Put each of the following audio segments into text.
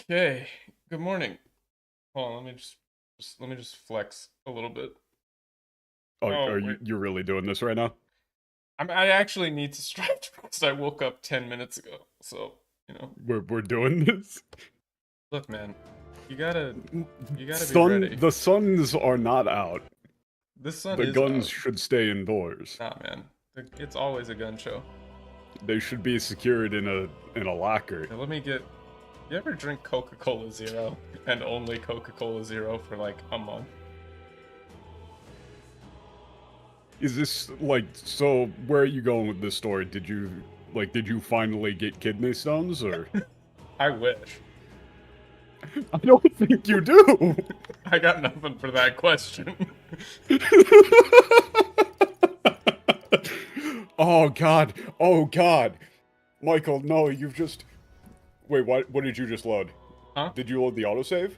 Okay. Good morning. Hold on, let me just flex a little bit. Oh, Oh are wait, you're really doing this right now? I actually need to stretch because I woke up 10 minutes ago. So you know, We're doing this. look, man, you gotta be Sun, ready. the suns are not out. This sun The is guns out. should stay indoors. Nah, man, it's always a gun show. They should be secured in a locker. Now, let me get. You ever drink Coca-Cola Zero and only Coca-Cola Zero for like a month? Is this like so? Where are you going with this story? Did you finally get kidney stones or? I wish. I don't think you do. I got nothing for that question. Oh God! Oh God! Michael, no, you've just. Wait, what did you just load? Huh? Did you load the autosave?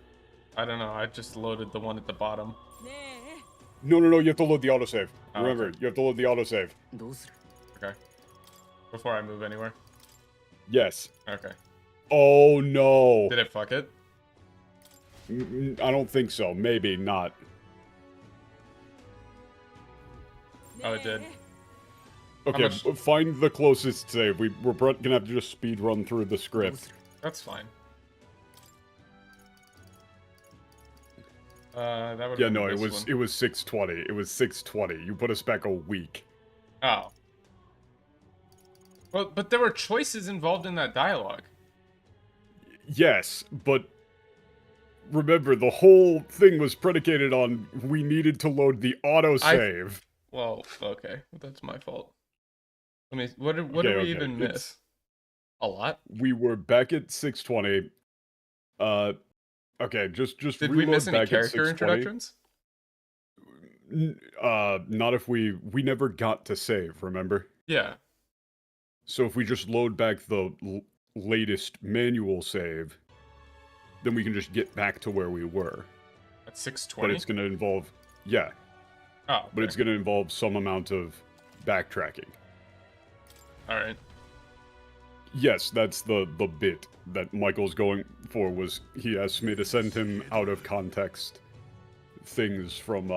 I don't know. I just loaded the one at the bottom. No, you have to load the autosave. Oh, Remember, okay. you have to load the autosave. Okay. Before I move anywhere. Yes. Okay. Oh no. Did it fuck it? I don't think so. Maybe not. Oh, it did. Okay, much- find the closest save. We're gonna have to just speed run through the script. That's fine. That would. Yeah, no, it was 620. It was 620. You put us back a week. Oh. Well, but there were choices involved in that dialogue. Yes, but remember, the whole thing was predicated on we needed to load the autosave. Well, okay, that's my fault. I mean, what did Okay, we even miss? it's- A lot. We were back at 620. Okay, just Did we miss any back at character 620. introductions? Not if we never got to save, remember? Yeah. So if we just load back the latest manual save, then we can just get back to where we were. At 620. But it's going to involve, yeah. Oh. Okay. But it's going to involve some amount of backtracking. All right. Yes, that's the bit that Michael's going for. Was he asked me to send him out of context things from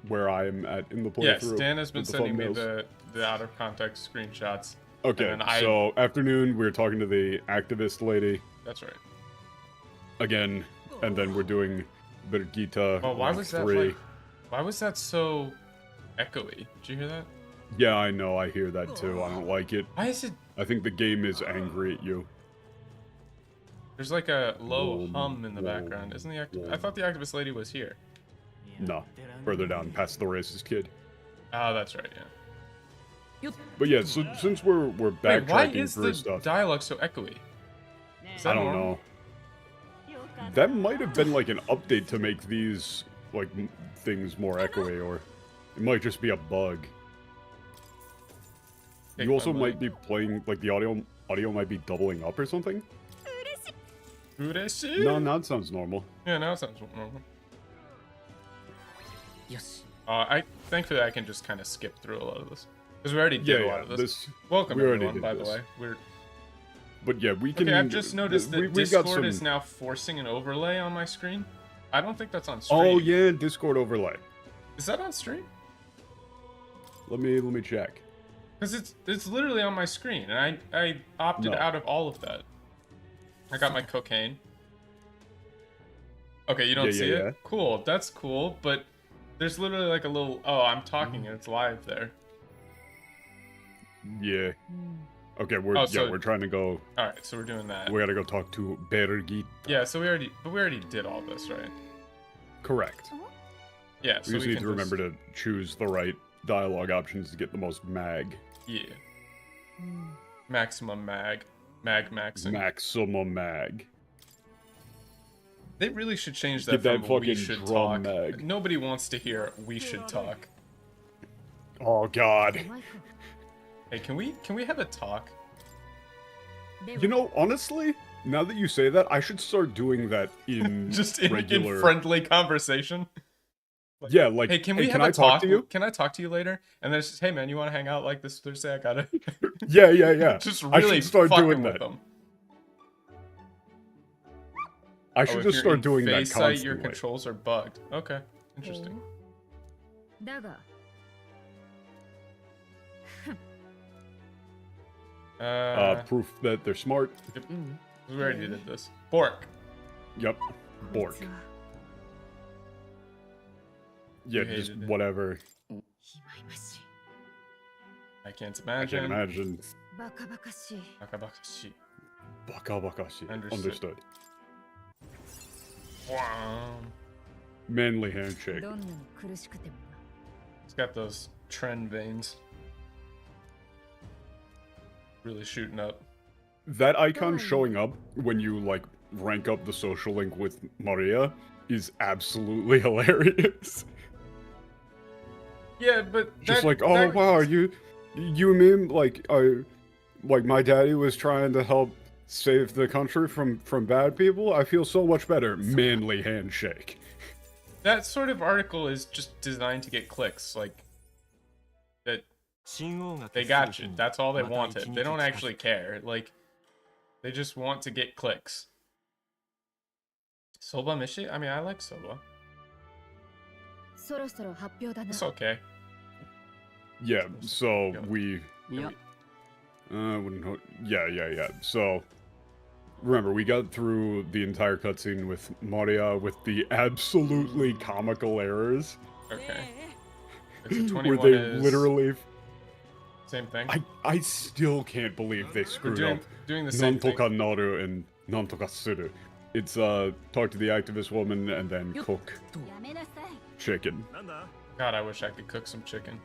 where I'm at in the playthrough. Yes, Dan has been with the sending me thumbnails. the out of context screenshots. Okay, and then so afternoon we were talking to the activist lady That's right. again, and then we're doing Birgitta. Well, why was that 3. like? Why was that so echoey? Did you hear that? Yeah, I know. I hear that too. I don't like it. Why is it? I think the game is angry at you. There's like a low hum in the background, isn't the I thought the activist lady was here. No, further down, past the racist kid. Oh, that's right. Yeah. But yeah, so since we're Wait, why backtracking is through the stuff, dialogue so echoey? Is that I don't normal? know. That might have been like an update to make these like things more echoey, or it might just be a bug. Take You also my might be playing like the audio might be doubling up or something. Ureshi? No, now it sounds normal. Yeah, now it sounds normal. Thankfully I can just kind of skip through a lot of this because we already did a lot of this. Welcome we already everyone, did by this. the way. But yeah, we can. Okay, I've just noticed that we've got Discord is now forcing an overlay on my screen. I don't think that's on stream. Oh yeah, Discord overlay. Is that on stream? Let me check. Because it's literally on my screen, and I opted No. out of all of that. I got my cocaine. Okay, you don't see it? Yeah. Cool, that's cool, but there's literally like a little, oh, I'm talking and it's live there. Yeah. Okay, we're trying to go. Alright, so we're doing that. We gotta go talk to Birgitta. Yeah, so we already did all this, right? Correct. Yeah, We just need to remember to choose the right dialogue options to get the most mag. Yeah. Maximum mag. Maxing. Maximum mag. They really should change that Get that from we fucking should drum talk. mag. Nobody wants to hear we should talk. Oh god. Hey, can we have a talk? You know, honestly, now that you say that, I should start doing that in Just in regular friendly conversation. Yeah, like, hey, can we have I a talk talk? to you? Can I talk to you later? And then it's just, hey man, you want to hang out like this Thursday? I gotta. Yeah. Just I really should start fucking doing with that. them. I should if just you're start in doing that face sight, your constantly. controls are bugged. Okay, interesting. Proof that they're smart. Yep. We already did this. Bork. Yep. Bork. Yeah, just hated it. whatever. I can't I can't imagine. imagine. Bakabakashi. Bakabakashi. Understood. Understood. Wow. Manly handshake. It's got those trend veins. Really shooting up. That icon showing up when you, like, rank up the social link with Maria is absolutely hilarious. Yeah, but Just like, oh wow, you mean like my daddy was trying to help save the country from bad people? I feel so much better. Manly handshake. that sort of article is just designed to get clicks. Like that, they got you. That's all they wanted. They don't actually care. Like they just want to get clicks. Soba mishi? I mean, I like soba. It's okay. Yeah, so we yeah. So remember, we got through the entire cutscene with Maria with the absolutely comical errors. Okay. It's a where they literally same thing. I still can't believe they screwed up doing the same thing. Nantoka naru and Nantoka suru. It's talk to the activist woman and then cook chicken. God, I wish I could cook some chicken.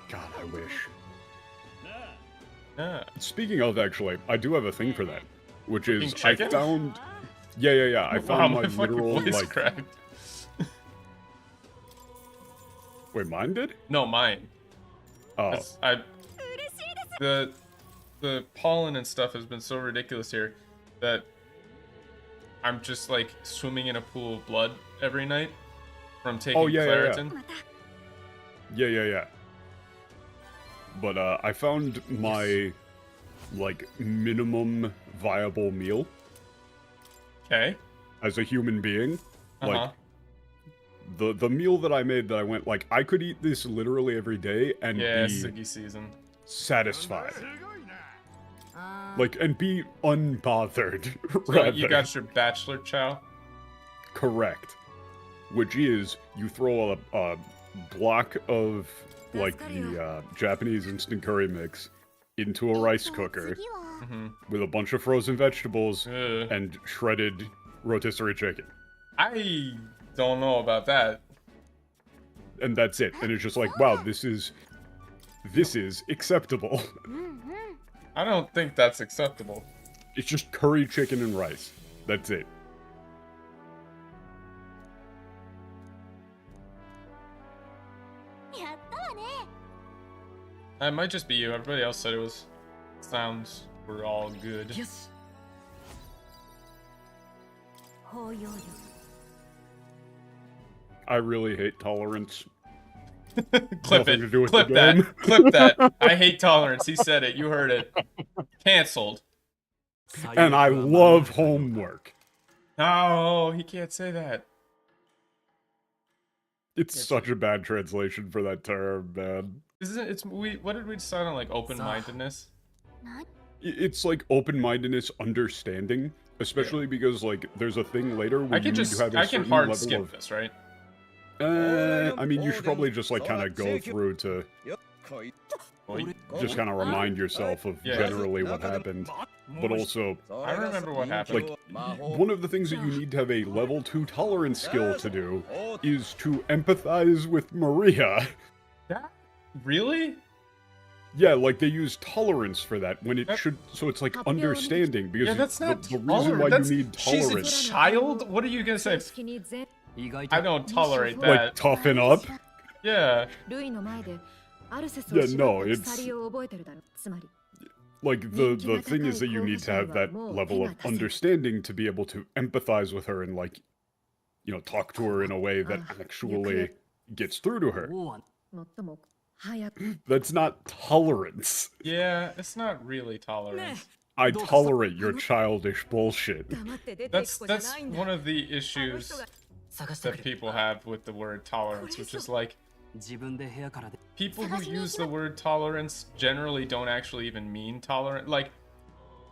God, I wish. Yeah. Speaking of, actually, I do have a thing for that, which is chicken? I found. Yeah. I found my my literal voice like. cracked. Wait, mine did? No, mine. Oh. The pollen and stuff has been so ridiculous here that I'm just like swimming in a pool of blood every night from taking Claritin. Yeah. But I found my like minimum viable meal. Okay. As a human being, like the meal that I made that I went like I could eat this literally every day and be Siggy season. Satisfied. Like and be unbothered. So you got your bachelor chow? Correct. Which is you throw a block of like the Japanese instant curry mix into a rice cooker with a bunch of frozen vegetables and shredded rotisserie chicken. I don't know about that. And that's it. And it's just like, wow, this is acceptable. I don't think that's acceptable. It's just curry chicken and rice. That's it. It might just be you. Everybody else said it was. Sounds were all good. Yes. I really hate tolerance. Clip Nothing it. to do with Clip the that. game. Clip that. I hate tolerance. He said it. You heard it. Cancelled. And I love homework. No, he can't say that. It's such a bad translation for that term, man. Isn't it? What did we decide on? Like open-mindedness. It's like open-mindedness, understanding, especially because like there's a thing later where you need to have a certain hard level skip of. this, right? I mean, you should probably just like kind of go through to just kind of remind yourself of generally what happened, but also I remember what happened. like one of the things that you need to have a level 2 tolerance skill to do is to empathize with Maria. Really? Yeah, like they use tolerance for that when it should. So it's like understanding because that's not the reason why you need tolerance. She's a child. What are you gonna say? I don't tolerate that. Like toughen up. Yeah. Yeah, no, it's like the thing is that you need to have that level of understanding to be able to empathize with her and like, you know, talk to her in a way that actually gets through to her. That's not tolerance. Yeah, it's not really tolerance. I tolerate your childish bullshit. That's one of the issues that people have with the word tolerance, which is like, people who use the word tolerance generally don't actually even mean tolerant. Like,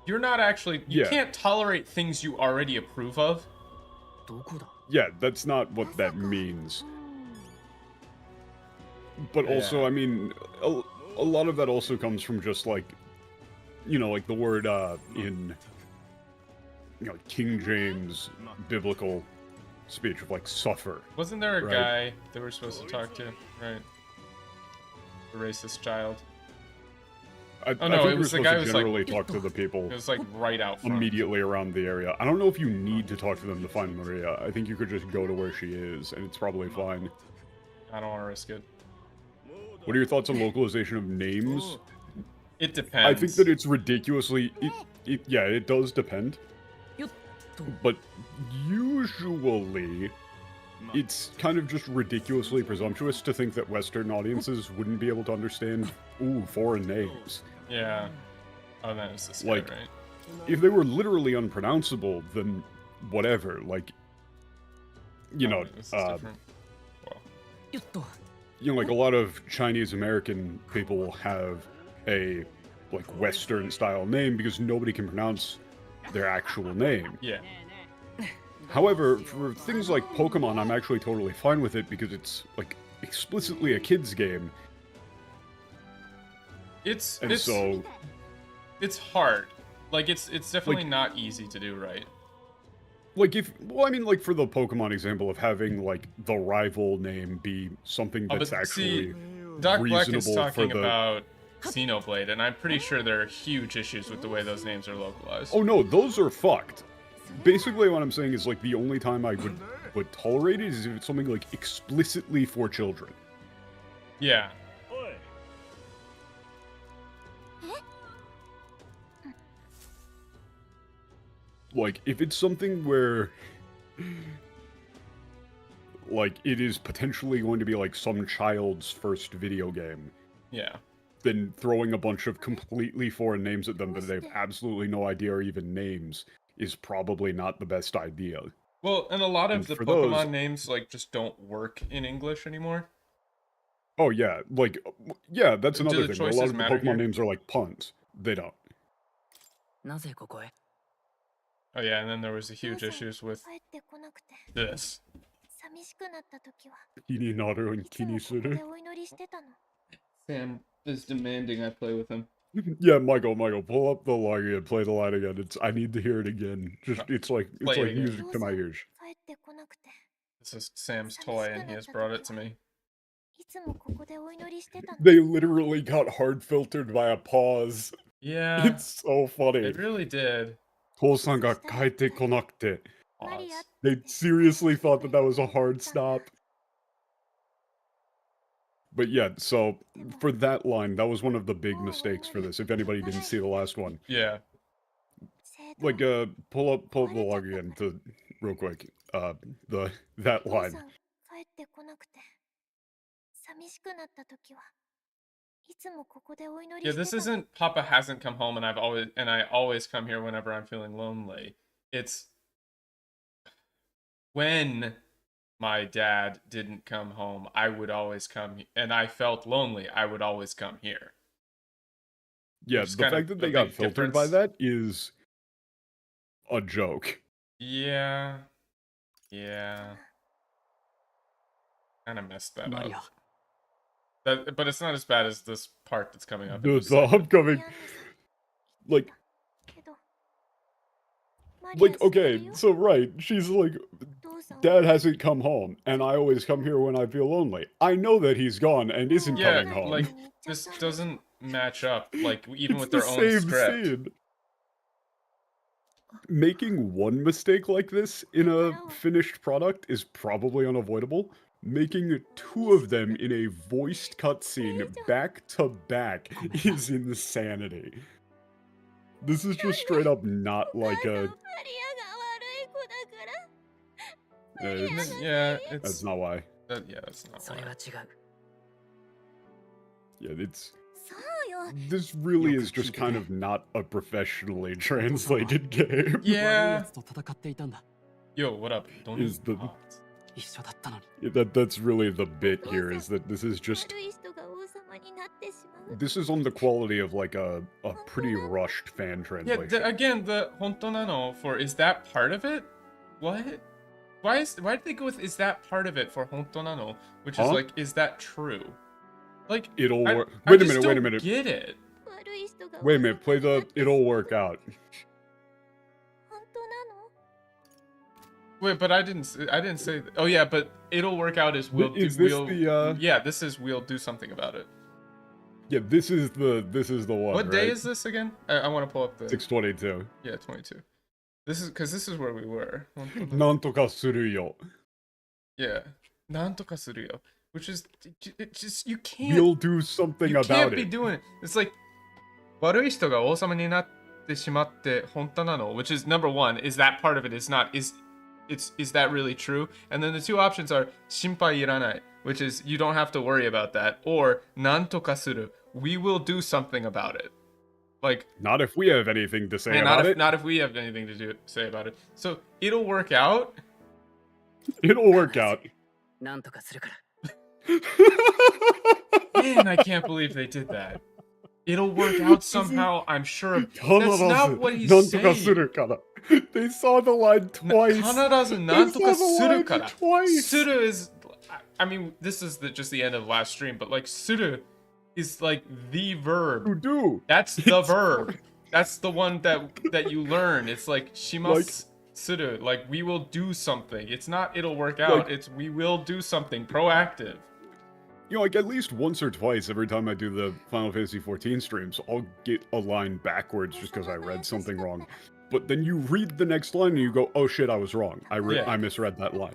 you're not actually, you can't tolerate things you already approve of. Yeah, that's not what that means. But also, I mean, a lot of that also comes from just like, you know, like the word in, you know, King James biblical speech of like suffer. Wasn't there a guy that we're supposed to talk to, right? The racist child. I think it was the guy who generally talk to the people. It was like right out front. Immediately around the area. I don't know if you need to talk to them to find Maria. I think you could just go to where she is, and it's probably fine. I don't want to risk it. What are your thoughts on localization of names? It depends. I think that it's ridiculously... yeah, it does depend. But usually, it's kind of just ridiculously presumptuous to think that Western audiences wouldn't be able to understand, foreign names. Yeah. Oh, that is this like, guy, right? If they were literally unpronounceable, then whatever. Like, you know, you know, like a lot of Chinese American people have a like Western style name because nobody can pronounce their actual name. Yeah. However, for things like Pokemon, I'm actually totally fine with it because it's like explicitly a kid's game. It's hard. Like it's definitely not easy to do right. Like I mean, like for the Pokemon example of having like the rival name be something that's actually Doc Black is reasonable talking for the... about Xenoblade, and I'm pretty sure there are huge issues with the way those names are localized. Oh no, those are fucked. Basically, what I'm saying is like the only time I would tolerate it is if it's something like explicitly for children. Yeah. Like, if it's something where, like, it is potentially going to be, like, some child's first video game. Yeah. Then throwing a bunch of completely foreign names at them that they have absolutely no idea are even names is probably not the best idea. Well, and a lot of the Pokemon names, like, just don't work in English anymore. Oh, yeah. Like, yeah, that's another thing. A lot of the Pokemon names are, like, puns. They don't. Oh yeah, and then there was the huge issues with this. Sam is demanding I play with him. Yeah, Michael, pull up the line again, play the line again. I need to hear it again. It's like music to my ears. This is Sam's toy, and he has brought it to me. They literally got hard filtered by a pause. Yeah. It's so funny. It really did. Ko-san ga kaete konakute. They seriously thought that was a hard stop. But yeah, so for that line, that was one of the big mistakes for this, if anybody didn't see the last one. Yeah. Like, pull up the log again to, real quick, that line. Yeah, this isn't Papa hasn't come home and I always come here whenever I'm feeling lonely. It's when my dad didn't come home, I would always come, and I felt lonely, I would always come here. Yeah, the fact that they got filtered by that is a joke. Yeah. Yeah. Kind of messed that up. But it's not as bad as this part that's coming up. The upcoming... Like, okay, so right, she's like, Dad hasn't come home, and I always come here when I feel lonely. I know that he's gone and isn't coming home. Like, this doesn't match up, like, even with their own script. Scene. Making one mistake like this in a finished product is probably unavoidable. Making two of them in a voiced cutscene back to back is insanity. This is just straight up not like a... that's not why. That's not why. Yeah, it's... This really is just kind of not a professionally translated game. Yeah. Yo, what up? Is the that's really the bit here, is that this is just this is on the quality of like a pretty rushed fan translation. Yeah, again, the honto nano for is that part of it? What? Why did they go with is that part of it for honto nano, which is like is that true? Like it'll work. Wait a minute. Get it? Wait a minute. Play the it'll work out. Wait, but I didn't say. Oh yeah, but it'll work out as we'll. Yeah, this is we'll do something about it. Yeah, this is the one. What day is this again? I want to pull up the 6/22. Yeah, 22. This is because this is where we were. Nantoka suru yo. Yeah, nantoka suru yo, which is it just you can't. We'll do something about it. You can't be doing it. It's like 悪い人が王様になってしまって本当なの, which is number one. Is that part of it? Is not. Is that really true? And then the two options are 心配いらない, which is you don't have to worry about that, or なんとかする, we will do something about it. Like not if we have anything to say about it. Not if we have anything to say about it. So it'll work out. It'll work out. なんとかするから Man, I can't believe they did that. It'll work out somehow, I'm sure. That's not what he's saying. They saw the line twice. Suru is, I mean, this is just the end of the last stream, but like suru is like the verb. To do. That's the verb. That's the one that you learn. It's like shimasu suru, like we will do something. It's not it'll work out. Like, it's we will do something proactive. You know, like at least once or twice every time I do the Final Fantasy XIV streams, I'll get a line backwards just because I read something wrong. But then you read the next line and you go, oh shit, I was wrong. I misread that line.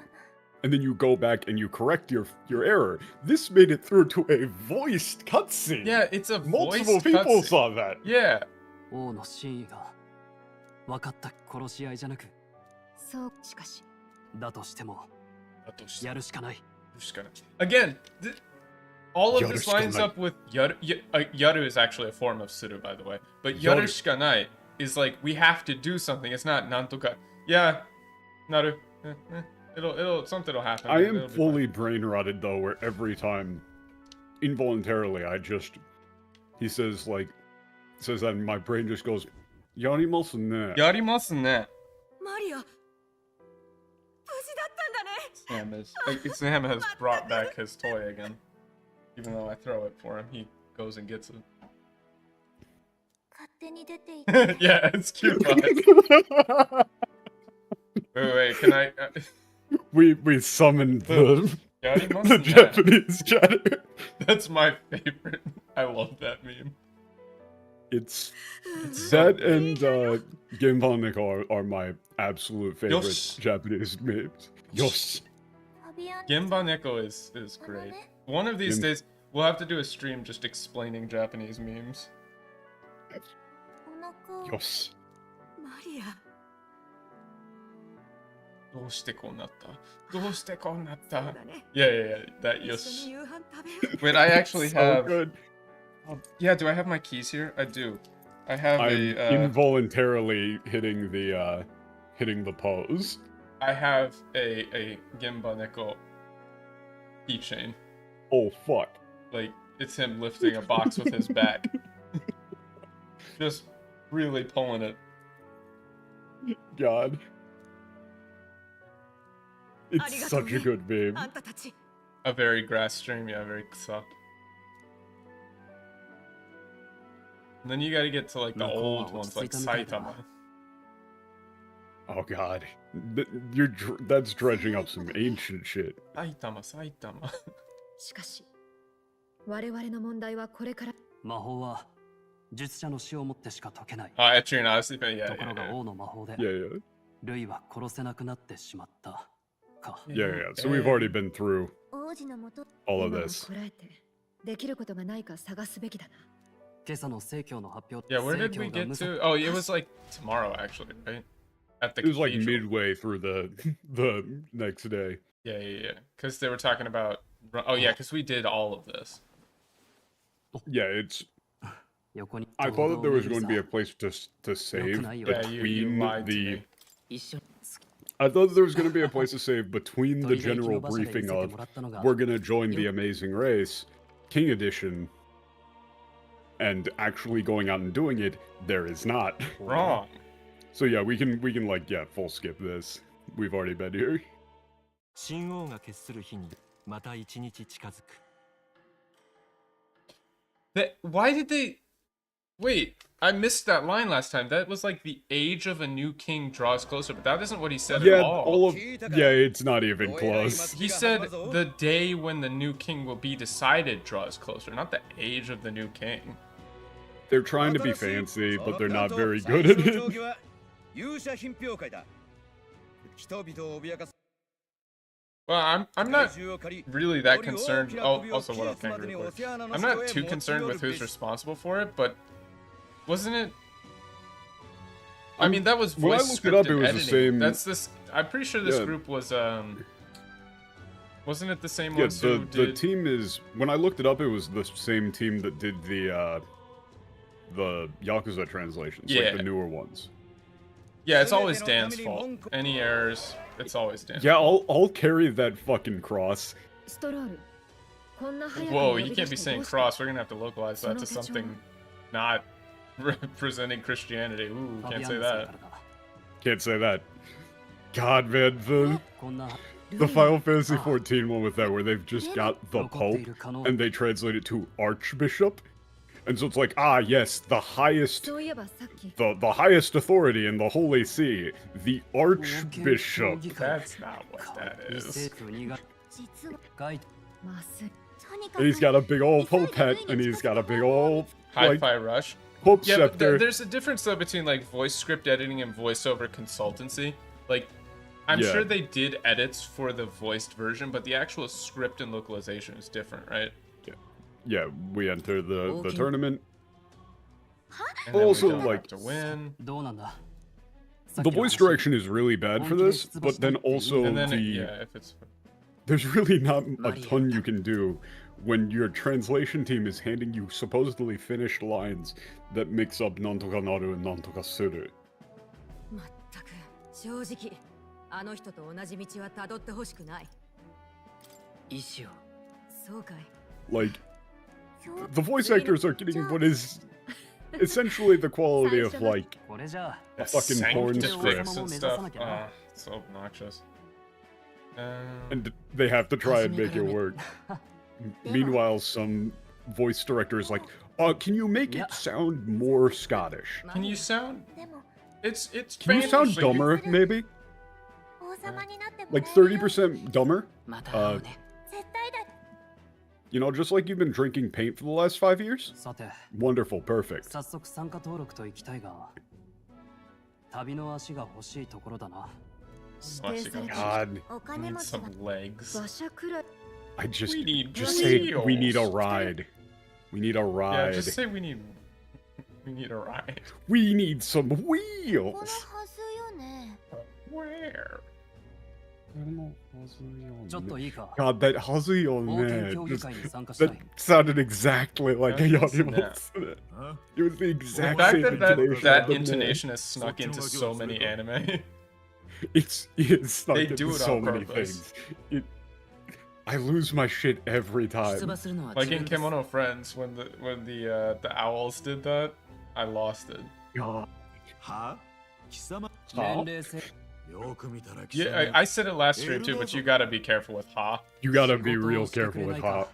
And then you go back and you correct your error. This made it through to a voiced cutscene. Yeah, it's a multiple people saw that. Yeah. 王の真意が分かった殺し合いじゃなく、そうしかしだとしてもやるしかない。Again, all of this lines up with yaru. Yaru is actually a form of suru, by the way. But yaru shikanai is like we have to do something. It's not nantoka. Yeah, naru. Something will happen. I am fully brain rotted though, where every time, involuntarily, he says that, and my brain just goes, yarimasu ne. Yarimasu ne. Mario. Sam has brought back his toy again. Even though I throw it for him, he goes and gets it. Yeah, it's cute. Wait, can I? We summoned the Japanese chatter. That's my favorite. I love that meme. It's that and Genbaneko are my absolute favorite Japanese memes. Yosh. Genbaneko is great. One of these days, we'll have to do a stream just explaining Japanese memes. Yosh. Maria. どうしてこうなった? Yeah, that yosh. Wait, I actually have... good. Yeah, do I have my keys here? I do. I'm involuntarily hitting the pose. I have a Genbaneko keychain. Oh, fuck. Like, it's him lifting a box with his back. Just really pulling it. God. It's such a good meme. A very grass stream, yeah, very kusa. And then you gotta get to like the old ones, like Saitama. Oh god. That's dredging up some ancient shit. Saitama. しかし、我々の問題はこれから魔法は術者の死をもってしか解けない。Actually, no, yeah. ところが王の魔法で、ルイは殺せなくなってしまったか。Yeah. So we've already been through all of this. できることがないか探すべきだな。今朝の聖教の発表。Yeah, where did we get to? Oh, it was like tomorrow, actually, right? At the it was like midway through the next day. Yeah. Because they were talking about. Oh yeah, because we did all of this. Yeah, it's I thought that there was going to be a place to save between the. I thought there was going to be a place to save between the general briefing of we're going to join the Amazing Race, King Edition, and actually going out and doing it. There is not. Wrong. So yeah, we can like full skip this. We've already been here. Why did they? Wait, I missed that line last time. That was like the age of a new king draws closer, but that isn't what he said at all. It's not even close. He said the day when the new king will be decided draws closer, not the age of the new king. They're trying to be fancy, but they're not very good at it. Well, I'm not really that concerned. Oh, also, what up, Kangaroo? I'm not too concerned with who's responsible for it, but wasn't it? I mean, that was voice scripted editing. The same. That's this. I'm pretty sure this group was. Wasn't it the same ones who did? The team is. When I looked it up, it was the same team that did the Yakuza translations, like the newer ones. Yeah, it's always Dan's fault. Any errors, it's always Dan's fault. fault. I'll carry that fucking cross. Whoa, you can't be saying cross. We're gonna have to localize that to something not representing Christianity. Ooh, can't say that. Can't say that. God, man, the Final Fantasy XIV one with that, where they've just got the Pope, and they translate it to Archbishop. And so it's like, yes, the highest authority in the Holy See, the Archbishop. That's not what that is. And he's got a big old Pope hat, and he's got a big old Hi-Fi Rush. Pope scepter. But there's a difference though between like voice script editing and voiceover consultancy. Like, I'm sure they did edits for the voiced version, but the actual script and localization is different, right? Yeah, we enter the tournament. And also, like, to win. The voice direction is really bad for this, but then also there's really not a ton you can do when your translation team is handing you supposedly finished lines that mix up nantoka naru and nantoka suru. Like, the voice actors are getting what is essentially the quality of like a fucking porn script and stuff. It's so obnoxious. And they have to try and make it work. Meanwhile, some voice director is like, can you make it sound more Scottish? Can you sound? It's. Can you sound dumber, maybe? Like 30% dumber? You know, just like you've been drinking paint for the last 5 years? Wonderful, perfect. God. I need some legs. Just say we need a ride. We need a ride. Yeah, just say we need a ride. We need some wheels. Where? God, that Hazuyo, that sounded exactly like a Yorimon's. It was the exact same intonation. That intonation has snuck into so many anime. It's snuck into so many things. I lose my shit every time. Like in Kemono Friends, when the owls did that, I lost it. Huh? Yeah, I said it last stream too, but you gotta be careful with ha. You gotta be real careful with ha.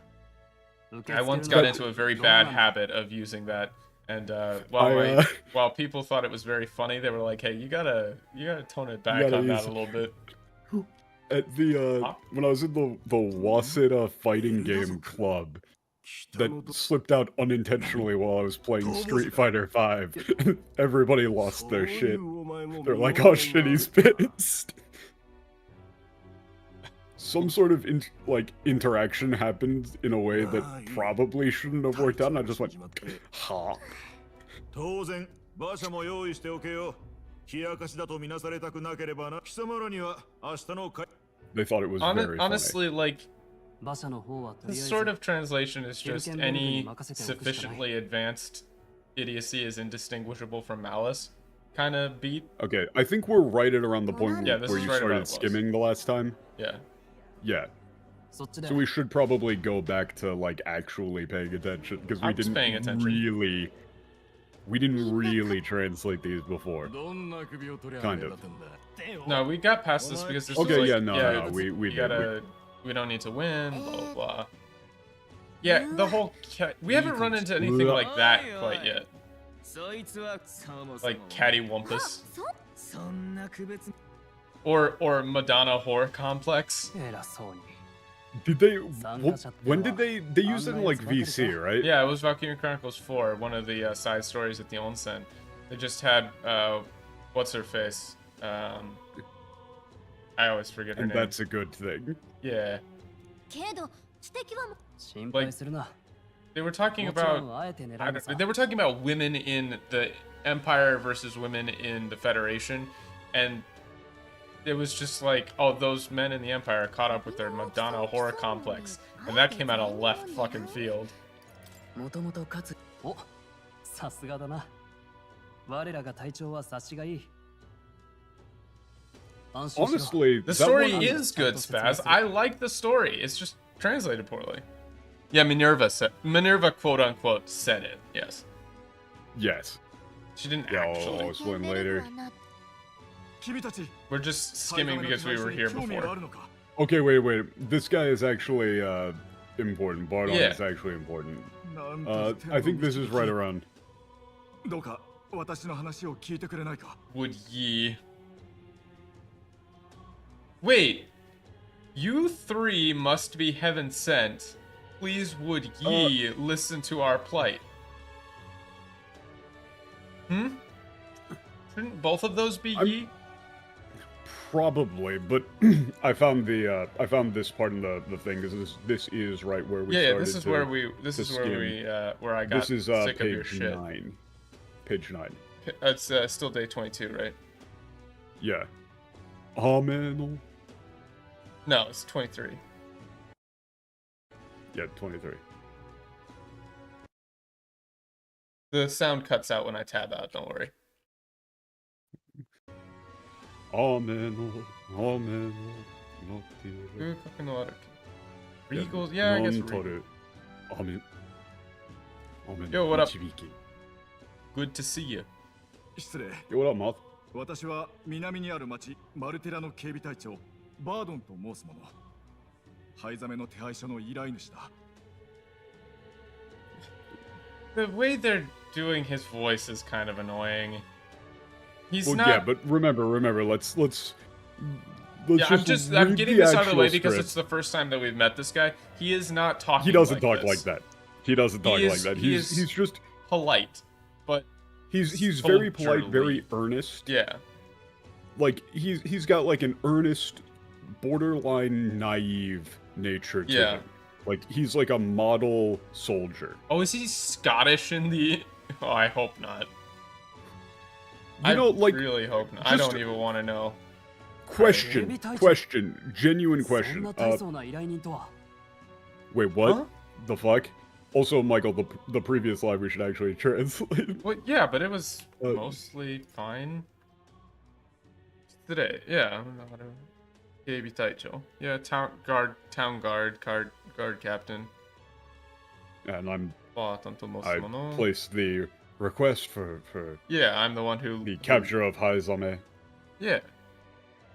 I once got into a very bad habit of using that, and while people thought it was very funny, they were like, "Hey, you gotta tone it back on that a little bit." At the when I was in the Waseda fighting game club, that slipped out unintentionally while I was playing Street Fighter V. Everybody lost their shit. They're like, "Oh shit, he's pissed." Some sort of interaction happened in a way that probably shouldn't have worked out, and I just went, "Ha." They thought it was very honestly funny. Like, this sort of translation is just any sufficiently advanced idiocy is indistinguishable from malice kind of beat. Okay, I think we're right at around the point Yeah, this where is you right started about skimming the last time. Yeah. Yeah. So we should probably go back to, like, actually paying attention, because we didn't really translate these before. Kind of. No, we got past this because this okay, was like, no, we gotta, we don't need to win, blah, blah, blah. Yeah, the whole, we haven't run into anything like that quite yet. Like cattywampus. Or Madonna whore complex. Did they, when did they used it in, like, VC, right? Yeah, it was Valkyrian Chronicles 4, one of the side stories at the onsen. They just had, what's her face? I always forget her name. And that's a good thing. Yeah. Like, they were talking about, they were talking about women in the Empire versus women in the Federation, and it was just like, oh, those men in the Empire are caught up with their Madonna horror complex, and that came out of left fucking field. Honestly, the story is good, Spaz. I like the story. It's just translated poorly. Yeah, Minerva quote unquote said it. Yes. Yes. She didn't actually. I'll explain later. We're just skimming because we were here before. Okay, wait. This guy is actually important. Bardon is actually important. I think this is right around. Would ye? Wait. You three must be heaven sent. Please would ye listen to our plight? Shouldn't both of those be ye? Probably, but I found this part in the thing because this is right where we started. Yeah, this is where I got sick of your shit. Page 9. It's still day 22, right? Yeah. Amen. No, it's 23. Yeah, 23. The sound cuts out when I tab out, don't worry. Amen. Regals, yeah, I guess Regal. Yo, what up? Good to see you. Yo, what up, Moth? 私は南にある町マルテラの警備隊長バードンと申す者。灰ザメの手配書の依頼主だ。The way they're doing his voice is kind of annoying. He's well, not. Yeah, but remember. Let's yeah, I'm getting this out of the way because it's the first time that we've met this guy. He is not talking. He doesn't like talk this. like that. He doesn't talk like that. He's just polite, but he's very polite, very earnest. Yeah. Like he's got like an earnest, borderline naive nature to him. Like he's like a model soldier. Oh, is he Scottish in the? Oh, I hope not. You know, like, really hope not. I don't even want to know. Question, genuine question. Wait, what? Huh? The fuck? Also, Michael, the previous live we should actually translate. Well, yeah, but it was mostly fine. Today, yeah. Yeah, town guard captain. And I placed the request for yeah, I'm the one who the capture of Haizame. Yeah.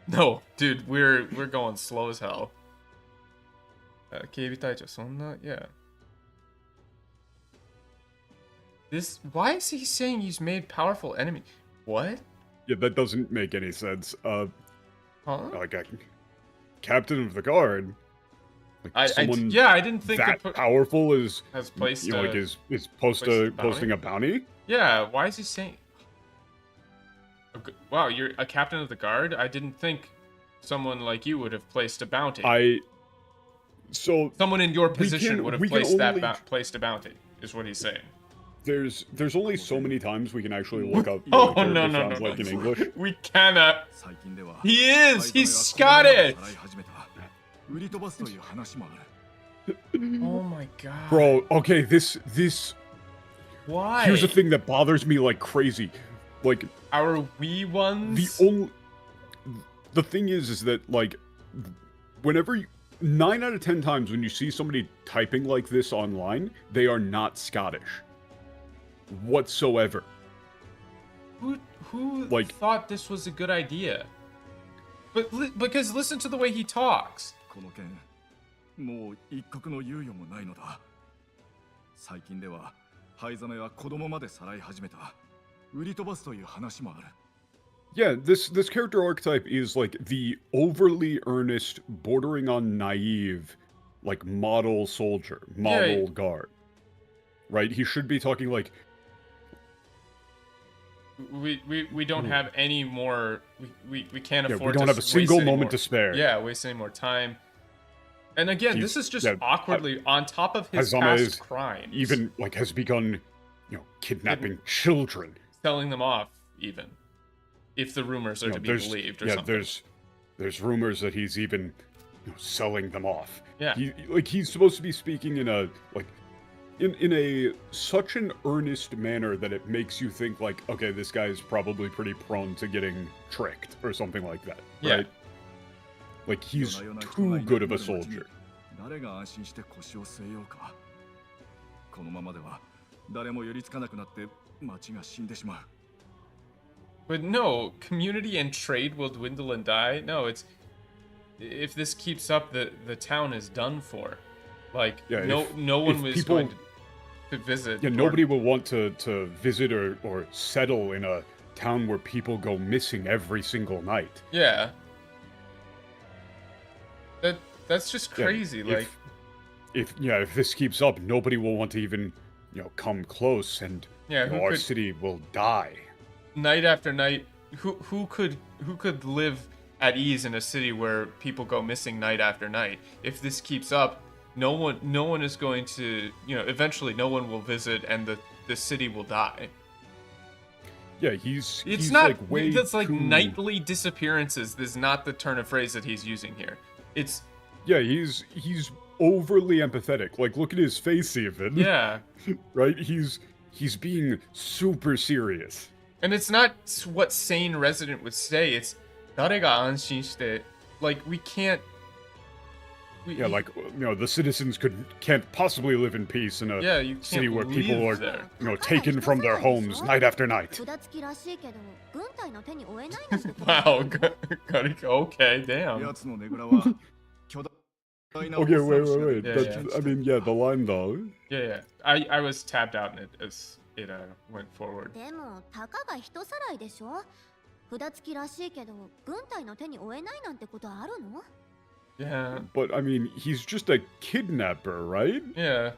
No, dude, we're going slow as hell. Yeah. Why is he saying he's made powerful enemy? What? Yeah, that doesn't make any sense. Huh? Like a captain of the guard. Like I didn't think that powerful is has placed like is posting a bounty. Yeah, why is he saying? Wow, you're a captain of the guard? I didn't think someone like you would have placed a bounty. Someone in your position would have placed a bounty, is what he's saying. There's only so many times we can actually look up. No. Like in English. We cannot. He's Scottish. Oh my god. Bro, okay, this Why? Here's the thing that bothers me like crazy. Like, our wee ones? The thing is that, like, whenever 9 out of 10 times when you see somebody typing like this online, they are not Scottish. Whatsoever. Who like, thought this was a good idea? But because listen to the way he talks. Yeah, this character archetype is like the overly earnest, bordering on naive, like model soldier, model guard. Right? He should be talking like, we don't have any more. We can't afford. We don't have a single moment to spare. Yeah, waste any more time. And again, this is just awkwardly on top of his past crimes. Even like has begun, kidnapping children, selling them off, even if the rumors are to be believed. Or something. there's rumors that he's even selling them off. Yeah, he's supposed to be speaking in a in a such an earnest manner that it makes you think like, okay, this guy's probably pretty prone to getting tricked or something like that, right? Like, he's too good of a soldier. But no, community and trade will dwindle and die. No, it's if this keeps up, the town is done for. Like, no one was going to visit. Yeah, nobody will want to visit or settle in a town where people go missing every single night. Yeah. That's just crazy. If this keeps up, nobody will want to even come close, and our city will die. Night after night, who could live at ease in a city where people go missing night after night? If this keeps up, no one is going to, eventually no one will visit, and the city will die. Yeah, he's not like way that's like too... nightly disappearances. This is not the turn of phrase that he's using here. It's he's overly empathetic. Like, look at his face even. Yeah. Right? He's being super serious. And it's not what sane resident would say. It's 誰が安心して like we can't the citizens can't possibly live in peace in a city where people are taken from their homes night after night. Wow, okay, damn. Okay, wait. I mean, the line though. Yeah. I was tapped out and it went forward. Yeah. But I mean, he's just a kidnapper, right? Yeah.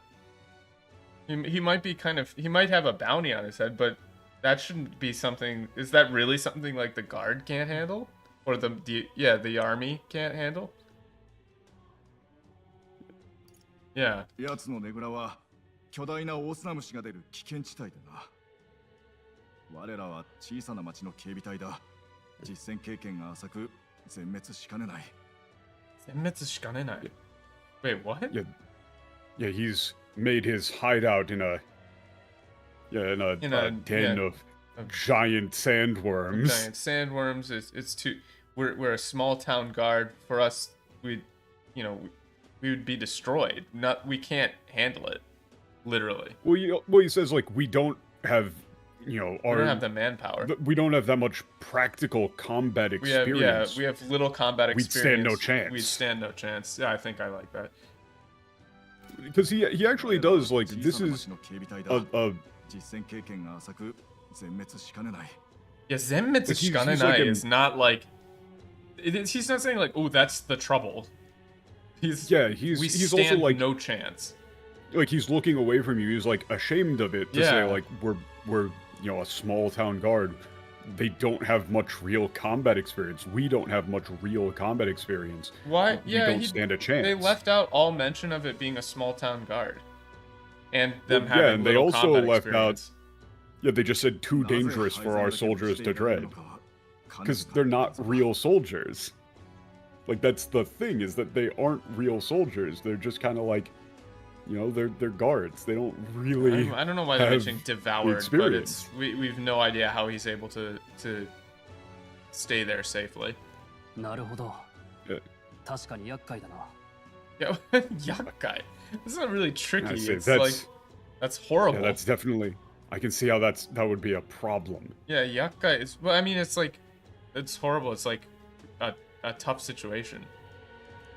He might be he might have a bounty on his head, but that shouldn't be something. Is that really something like the guard can't handle? Or the army can't handle? Yeah. Wait, what? Yeah, he's made his hideout in a den of giant sandworms. Giant sandworms. We're a small town guard. For us, we would be destroyed. We can't handle it, literally. Well, he says like we don't have we don't have the manpower. We don't have that much practical combat experience. We have little combat experience. We'd stand no chance. Yeah, I think I like that. Because he actually does, like, this is a Yeah, zenmetsu shikanenai is not like... he's not saying like, oh, that's the trouble. He's also like no chance. Like, he's looking away from you. He's like ashamed of it to say like we're a small town guard. They don't have much real combat experience. We don't have much real combat experience. Why? We don't stand a chance. They left out all mention of it being a small town guard, and them having and they also left experience. out. Yeah, they just said too dangerous for our soldiers to dread, because they're not real soldiers. Like, that's the thing, is that they aren't real soldiers. They're just kind of like You know, they're guards. They don't really. I don't know why they're mentioning devoured, but we've no idea how he's able to stay there safely. なるほど。 Yeah. 確かに厄介だな。 Yeah, yakai. This is not really tricky. It's that's, like that's horrible. Yeah, that's definitely. I can see how that would be a problem. Yeah, yakai is. Well, I mean, it's like, it's horrible. It's like a tough situation.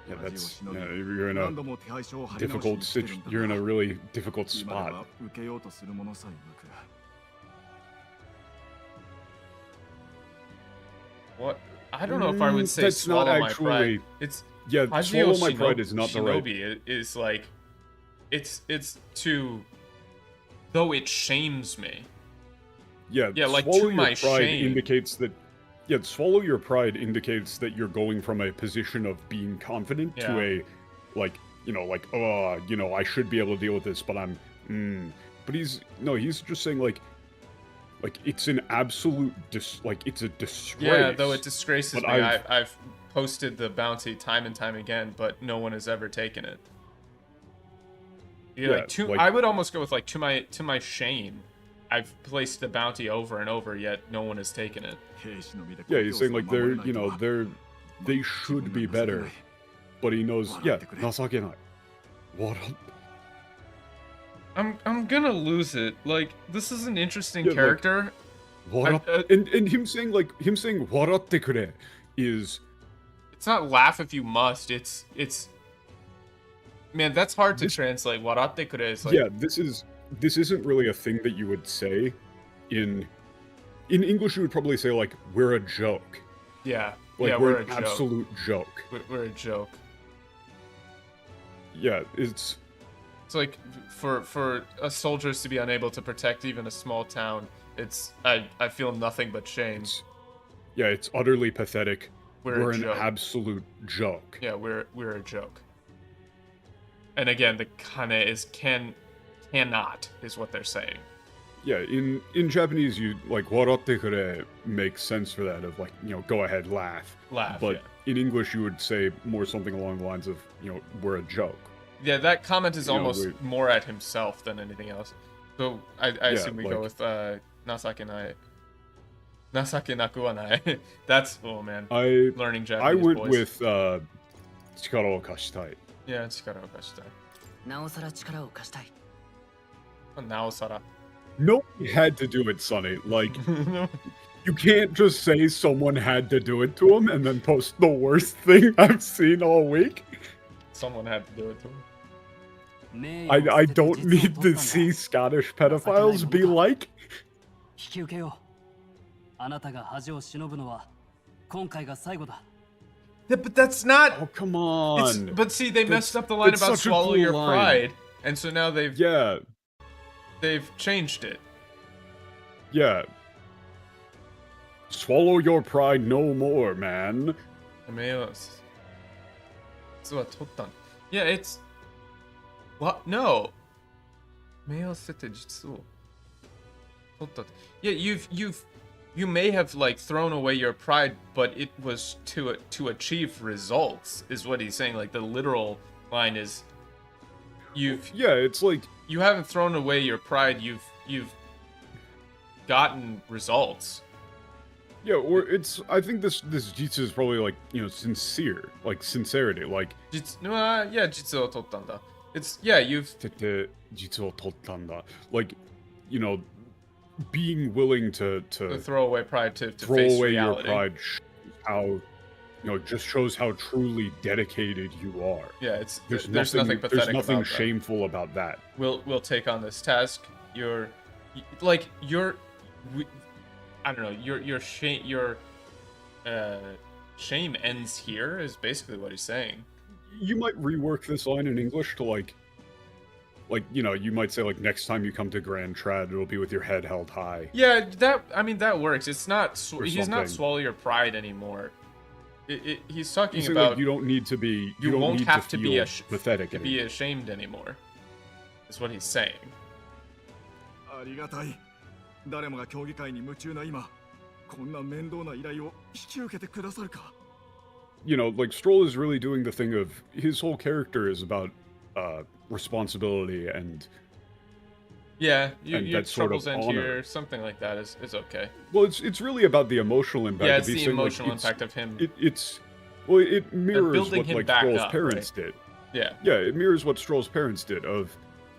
Yeah, that's. Yeah, you're in a difficult. You're in a really difficult spot. What? I don't know if I would say that's swallow not my actually, pride. It's yeah, swallow my pride is not the right. Shinobi is like, it's to, though it shames me. Yeah, like swallow to your my pride shame. indicates that. Yeah, swallow your pride indicates that you're going from a position of being confident to a, like, you know, like, oh, you know, I should be able to deal with this, but I'm, But he's just saying like it's an absolute it's a disgrace. Yeah, though it disgraces me. I've posted the bounty time and time again, but no one has ever taken it. Yeah, I would almost go with like to my shame. I've placed the bounty over and over, yet no one has taken it. Yeah, he's saying like they should be better, but he knows. Yeah, nasakenai. What? I'm gonna lose it. Like, this is an interesting character. And him saying waratte kure is. It's not laugh if you must. It's. Man, that's hard to translate. Waratte kure is like. Yeah, this isn't really a thing that you would say in English. You would probably say like we're a joke. Yeah. Like yeah, we're an absolute joke. We're a joke. Yeah, it's like for us soldiers to be unable to protect even a small town. I feel nothing but shame. It's utterly pathetic. We're an joke. Absolute joke. Yeah, we're a joke. And again, the kane is cannot is what they're saying. Yeah, in Japanese, you like waratte kure makes sense for that of like, you know, go ahead, laugh. Laugh. But in English, you would say more something along the lines of, you know, we're a joke. Yeah, that comment is almost more at himself than anything else. So I assume we go with nasakenai. Nasakenaku wa nai. That's man. Learning Japanese. I went with chikara o kashitai. Yeah, chikara o kashitai. Naosara chikara o kashitai. Naosara. Nobody had to do it, Sonny. Like, you can't just say someone had to do it to him and then post the worst thing I've seen all week. Someone had to do it to him. I don't need to see Scottish pedophiles be like. Yeah, but that's not. Oh, come on. But see, they messed up the line about swallow your pride, and so now they've changed it. Yeah. Swallow your pride no more, man. Yeah, it's. What? No. Yeah, you may have like thrown away your pride, but it was to achieve results, is what he's saying. Like the literal line is, it's like you haven't thrown away your pride. You've gotten results. Yeah, or it's. I think this jitsu is probably like, you know, sincere, like sincerity, like. Jitsu o tottanda. It's you've. Jitsu o tottanda. Like, you know, being willing to throw away pride to throw face away reality. Your pride. How, you know, just shows how truly dedicated you are. Yeah, there's nothing pathetic. There's nothing about shameful that. About that. We'll take on this task. I don't know. Your shame ends here is basically what he's saying. You might rework this line in English to like, you know, you might say like, next time you come to Grand Trad, it'll be with your head held high. Yeah, that works. It's not. He's not swallow your pride anymore. He's talking about like you don't need to be. You won't need have to be pathetic. To be ashamed anymore. Is what he's saying. You know, like Stroll is really doing the thing of his whole character is about responsibility and your that sort of troubles end honor. here, something like that is okay. Well, it's really about the emotional impact. Yeah, it's the emotional impact of him. It mirrors what like Stroll's parents did. Yeah. Yeah, it mirrors what Stroll's parents did of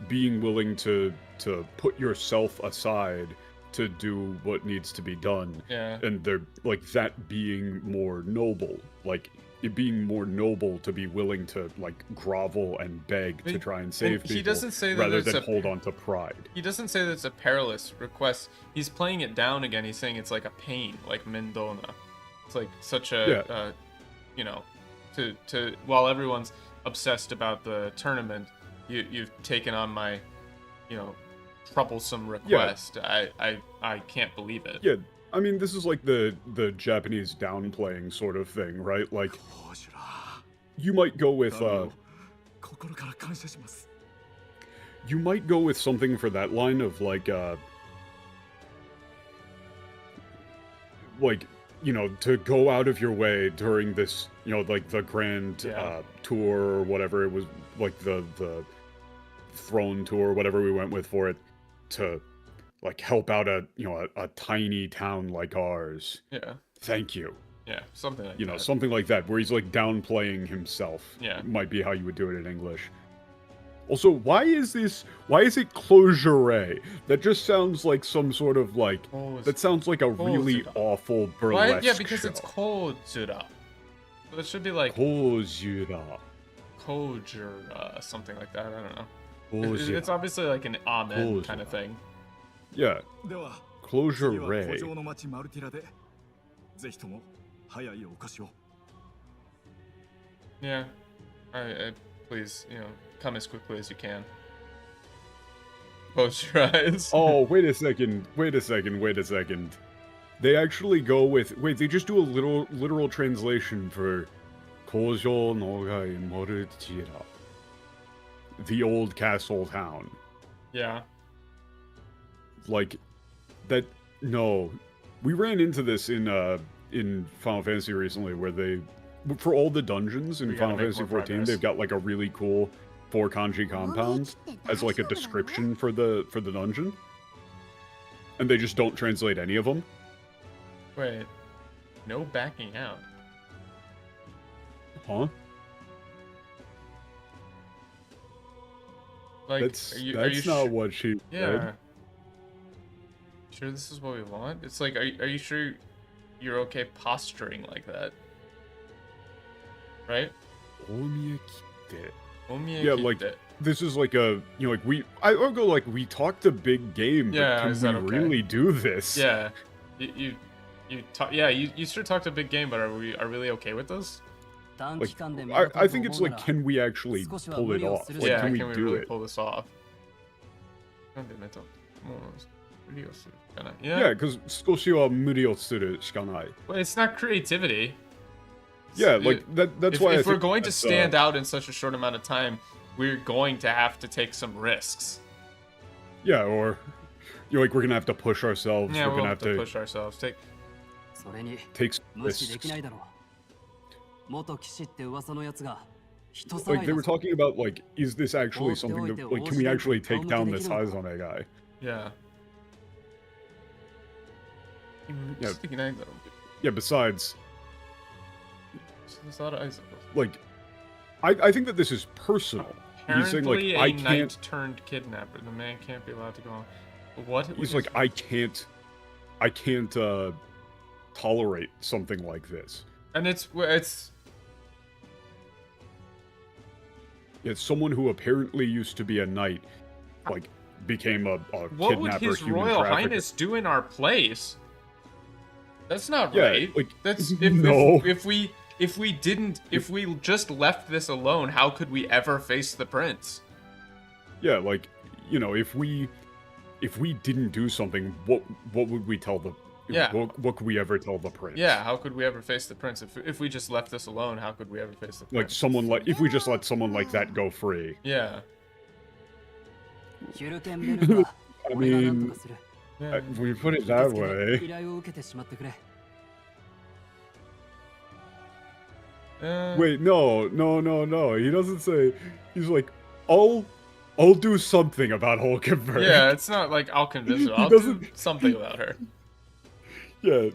being willing to put yourself aside to do what needs to be done. Yeah. And they're like that being more noble, like it being more noble to be willing to like grovel and beg to try and save people. He doesn't say that rather than hold on to pride. He doesn't say that it's a perilous request. He's playing it down again. He's saying it's like a pain, like Mendona. It's like such a you know, to while everyone's obsessed about the tournament, you've taken on my, you know, troublesome request. I can't believe it. Yeah, I mean, this is like the Japanese downplaying sort of thing, right? Like, you might go with something for that line of like you know, to go out of your way during this, you know, like the grand tour or whatever it was, like the throne tour, whatever we went with for it, to like help out a tiny town like ours. Yeah. Thank you. Yeah, something like that. You know, something like that, where he's like downplaying himself. Yeah. Might be how you would do it in English. Also, why is it closure? That just sounds like some sort of like, that sounds like a really awful burlesque Yeah, because show. it's Kojura. So it should be like Kojura, something like that, I don't know. It's obviously like an amen kind of thing. Yeah. Closure. Yeah. I please, you know, come as quickly as you can. Close your eyes. Oh, wait a second. They actually go with, they just do a literal translation for Kojo nogai morutira. The old castle town. Yeah. Like, that, no. We ran into this in Final Fantasy recently, where they, for all the dungeons in Final Fantasy XIV, they've got like a really cool 4 kanji compound as like a description for the dungeon. And they just don't translate any of them. Wait. No backing out. Huh? Like, that's are you not what she said. Sure this is what we want? It's like, are you sure you're okay posturing like that? Right? Yeah, like, this is like a, you know, like I'll go like, we talked a big game, but can we really do this? Yeah. You sure talked a big game, but are we really okay with this? Like, I think it's like, can we actually pull it off? Like, yeah, can we do really it? pull this off? Yeah, because skoshi wa muri o suru shikanai. Well, it's not creativity. Yeah, like that's why if we're going to stand out in such a short amount of time, we're going to have to take some risks. Yeah, or you're like, we're gonna have to push ourselves. Yeah, we're gonna have to push ourselves. Take risks. Like, they were talking about, like, is this actually something to, like, can we actually take down this Hazane guy? Yeah. Yeah, besides, like, I think that this is personal. He's saying, like, I can't... knight-turned kidnapper. The man can't be allowed to go on. What? He's like, I can't tolerate something like this. And it's someone who apparently used to be a knight, like, became a what kidnapper, would His human Royal trafficker. Highness do in our place? That's not Yeah, right. like, That's no. if we just left this alone, how could we ever face the prince? Yeah, like, you know, if we didn't do something, what would we tell the... Yeah. What could we ever tell the prince? Yeah, how could we ever face the prince? If we just left this alone, how could we ever face the prince? Like, someone like... If we just let someone like that go free. Yeah. I mean... When you put it that way... Wait, no. He doesn't say... He's like, I'll do something about Hulkenberg. Yeah, it's not like I'll convince her. I'll do something about her. Yeah,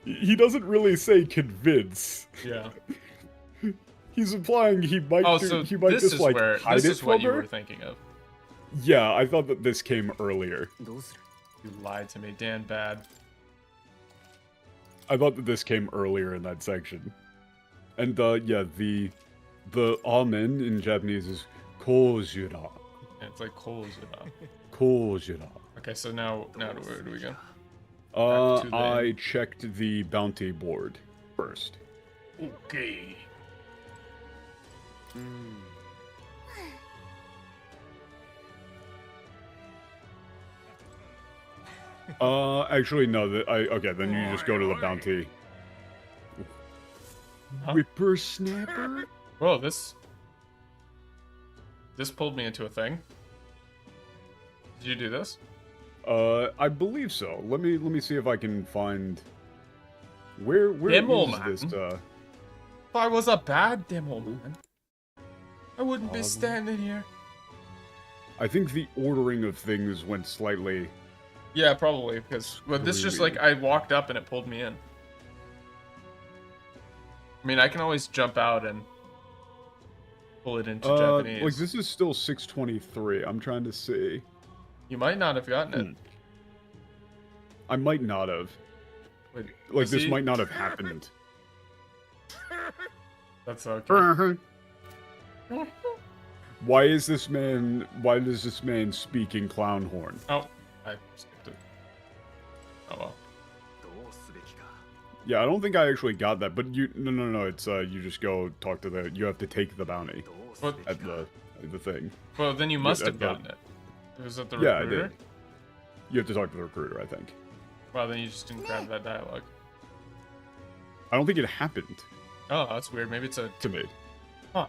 he doesn't really say convince. Yeah. He's implying he might he might just like hide this it is from what you her. were thinking of. Yeah, I thought that this came earlier. You lied to me, Dan Bad. I thought that this came earlier in that section. And yeah, the amen in Japanese is Kojira. Yeah, it's like Kojira. Kojira. Okay, so now where do we go? I checked the bounty board first. Okay. Actually, no. Okay, then you just go to the bounty. Huh? Whippersnapper? Whoa, this pulled me into a thing. Did you do this? I believe so. Let me see if I can find where Demo is this? If I was a bad demo man, I wouldn't be standing here. I think the ordering of things went slightly. Yeah, probably because this just like I walked up and it pulled me in. I mean, I can always jump out and pull it into Japanese. Like this is still 623. I'm trying to see. You might not have gotten it. I might not have. Wait, like this might not have happened. That's okay. Why does this man speak in clown horn? Oh, I skipped it. Oh well. Yeah, I don't think I actually got that, but no, it's you just go talk to you have to take the bounty at the thing. Well, then you must have gotten it. Was it the recruiter? Yeah, I did. You have to talk to the recruiter, I think. Well, then you just didn't grab that dialogue. I don't think it happened. Oh, that's weird. Maybe it's to me. Huh.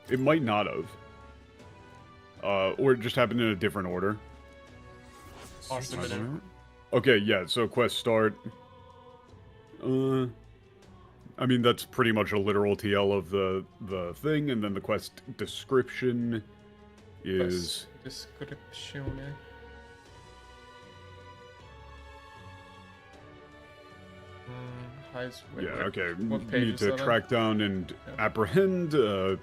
It might not have. Or it just happened in a different order. Awesome. Okay, yeah, so quest start. I mean, that's pretty much a literal TL of the thing, and then the quest description is... Description. Yeah, okay. You need to track down and apprehend a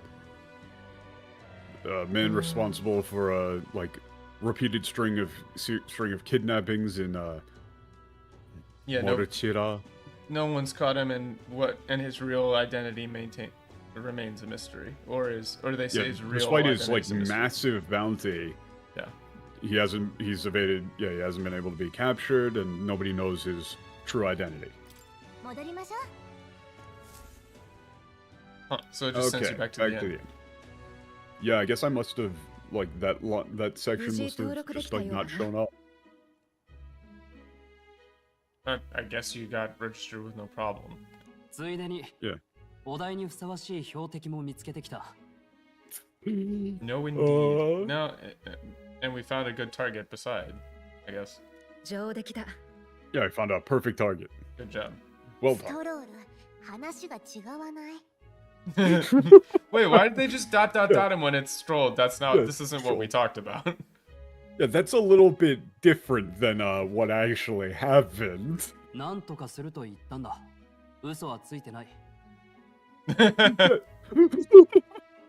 man responsible for a repeated string of kidnappings in Moronic. No one's caught him, and his real identity remains a mystery, or they say his real. Despite his massive bounty, yeah, he hasn't been able to be captured, and nobody knows his true identity. Huh, so it just sends you back to the end. Yeah, I guess I must have that section must have just not shown up. I guess you got registered with no problem. Yeah. No, indeed. No, and we found a good target beside, I guess. Yeah, I found a perfect target. Good job. Well done. Wait, why did they just ... him when it's strolled? That's not. This isn't what we talked about. Yeah, that's a little bit different than what actually happened. No,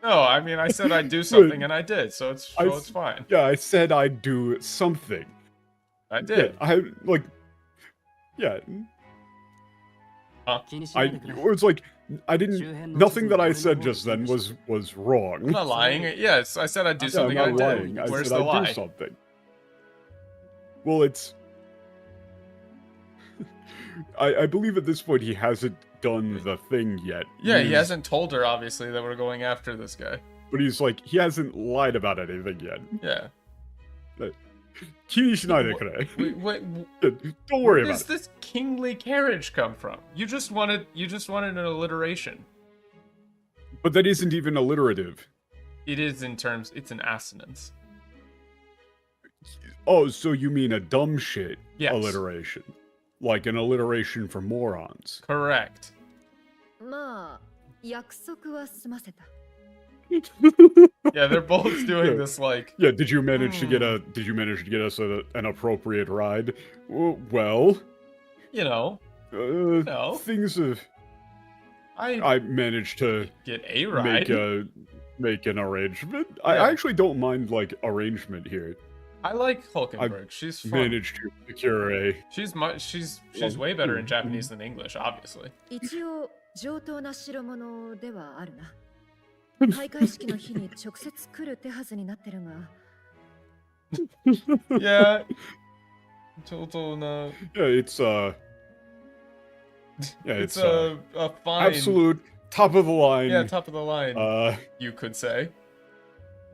I mean, I said I'd do something and I did, so it's fine. Yeah, I said I'd do something. I did. Yeah, Huh? It's like I didn't. Nothing that I said just then was wrong. I'm not lying. Yes, I said I'd do something. I'm not I lying. did. Where's I said the lie? I'd do something. Well, it's. I believe at this point he hasn't done the thing yet. Yeah, he hasn't told her obviously that we're going after this guy. But he hasn't lied about anything yet. Yeah. Wait, Don't worry about where it. does this kingly carriage come from? You just wanted an alliteration. But that isn't even alliterative. It is it's an assonance. Oh, so you mean a dumb shit alliteration? Like an alliteration for morons. Correct. Yeah, they're both doing this like. Yeah, did you manage to get us an appropriate ride? Well, you know, things have. I managed to get a ride. Make an arrangement. Yeah. I actually don't mind like arrangement here. I like Hulkenberg. She's fun. Managed to secure a. She's way better in Japanese than English, obviously. Yeah. It's a fine absolute top of the line. Yeah, top of the line. You could say.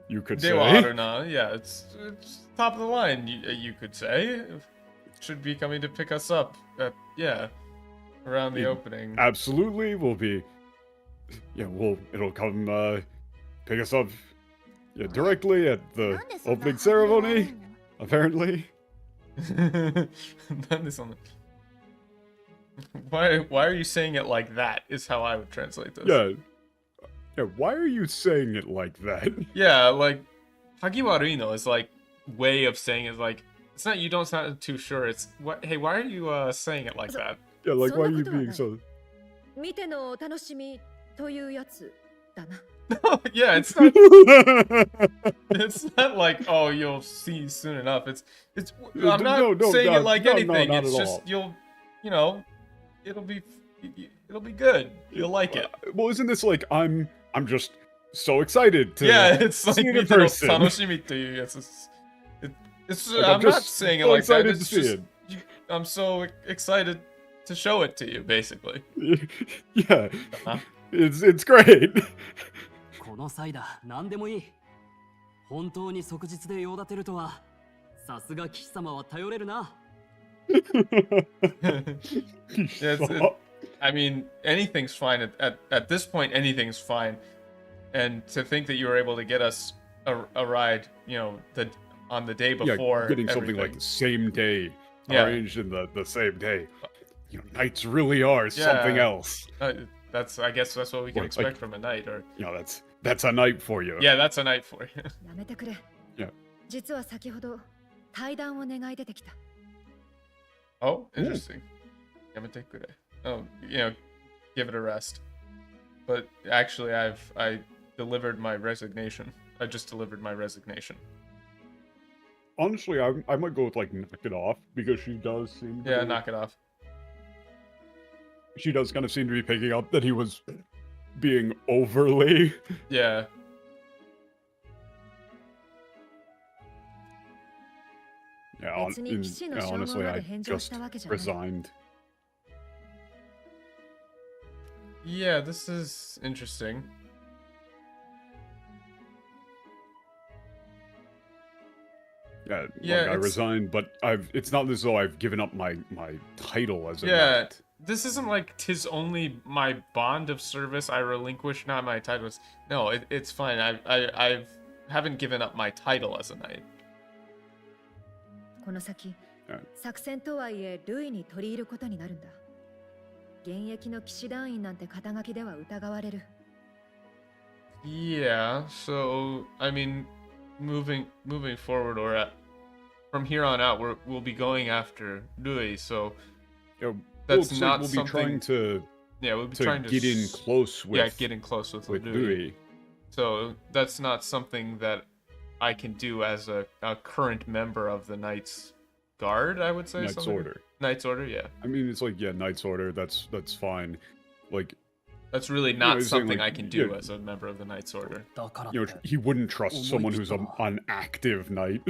You could say. Yeah, it's top of the line. You could say. It should be coming to pick us up. Around the opening. Absolutely, will be. Yeah, it'll come pick us up. Yeah, directly at the opening ceremony. Apparently. Why are you saying it like that? Is how I would translate this. Yeah. Why are you saying it like that? Yeah, like Hagiwaruino is like way of saying it like it's not you don't sound too sure. It's what hey, why are you saying it like that? Yeah, like why are you being so yeah, it's not like oh you'll see soon enough. It's I'm not saying it like anything. It's just you'll it'll be good. You'll like it. Well, isn't this like I'm just so excited to it's like see the person. I'm not saying it like that. It's just I'm so excited to show it to you, basically. Yeah, it's great. この際だ、何でもいい。本当に即日で用立てるとは、さすが騎士様は頼れるな。I mean, anything's fine. At this point, anything's fine. And to think that you were able to get us a ride, on the day before. Yeah, getting something like the same day, arranged in the same day. Nights really are something else. I guess that's what we can expect from a knight, or that's a night for you. Yeah, that's a night for you. Yeah. Oh, interesting. Oh, give it a rest. But actually, I delivered my resignation. I just delivered my resignation. Honestly, I might go with like knock it off because she does seem. Yeah, knock it off. She does kind of seem to be picking up that he was being overly. Yeah. Honestly, I just resigned. Yeah, this is interesting. I resigned, but it's not as though I've given up my title as a knight. This isn't like 'tis only my bond of service I relinquish, not my titles. No, it's fine. I haven't given up my title as a knight. この先、作戦とはいえルイに取り入ることになるんだ。現役の騎士団員なんて肩書きでは疑われる。Yeah, so I mean, moving forward, or from here on out, we'll be going after Louis. So that's not we'll something. Be trying to we'll be trying to get in close with. Get in close with Louis. So that's not something that I can do as a current member of the Knights Guard. I would say Knights Order. Knights Order, yeah. I mean, it's like Knights Order. That's fine. Like. That's really not something I can do as a member of the Knights Order. He wouldn't trust someone who's an active knight.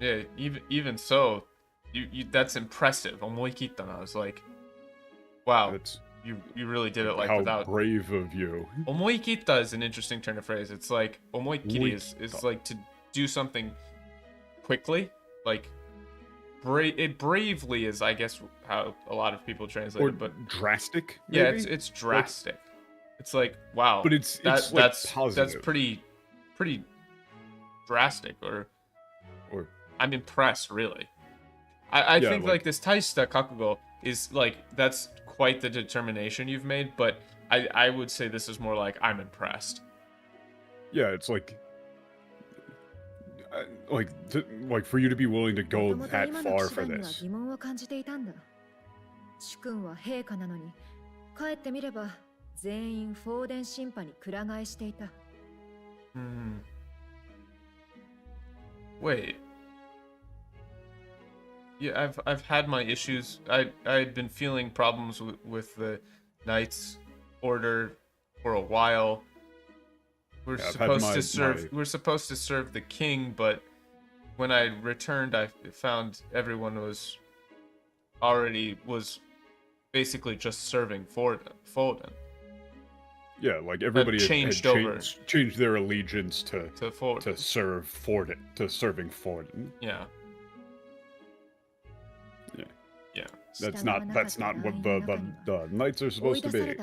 Yeah, even so, you that's impressive. Omoikita. I was like, wow, you really did it like without. How brave of you. Omoikita is an interesting turn of phrase. It's like omoikiri is like to do something quickly, like. Bravely is, I guess, how a lot of people translate it, but drastic. Maybe? Yeah, it's drastic. It's like wow, but that's pretty drastic. Or I'm impressed, really. I think like this Taishita Kakugo is like that's quite the determination you've made, but I would say this is more like I'm impressed. Yeah, it's like for you to be willing to go that far for this. 主君は陛下なのに、帰ってみれば全員フォーデンシンパにくら替えしていた。Wait. Yeah, I've had my issues. I'd been feeling problems with the Knights Order for a while. We're supposed to serve the king, but when I returned, I found everyone was basically just serving Foden. Yeah, like everybody had changed their allegiance to serving Forden. Yeah. Yeah. That's not what the knights are supposed to be.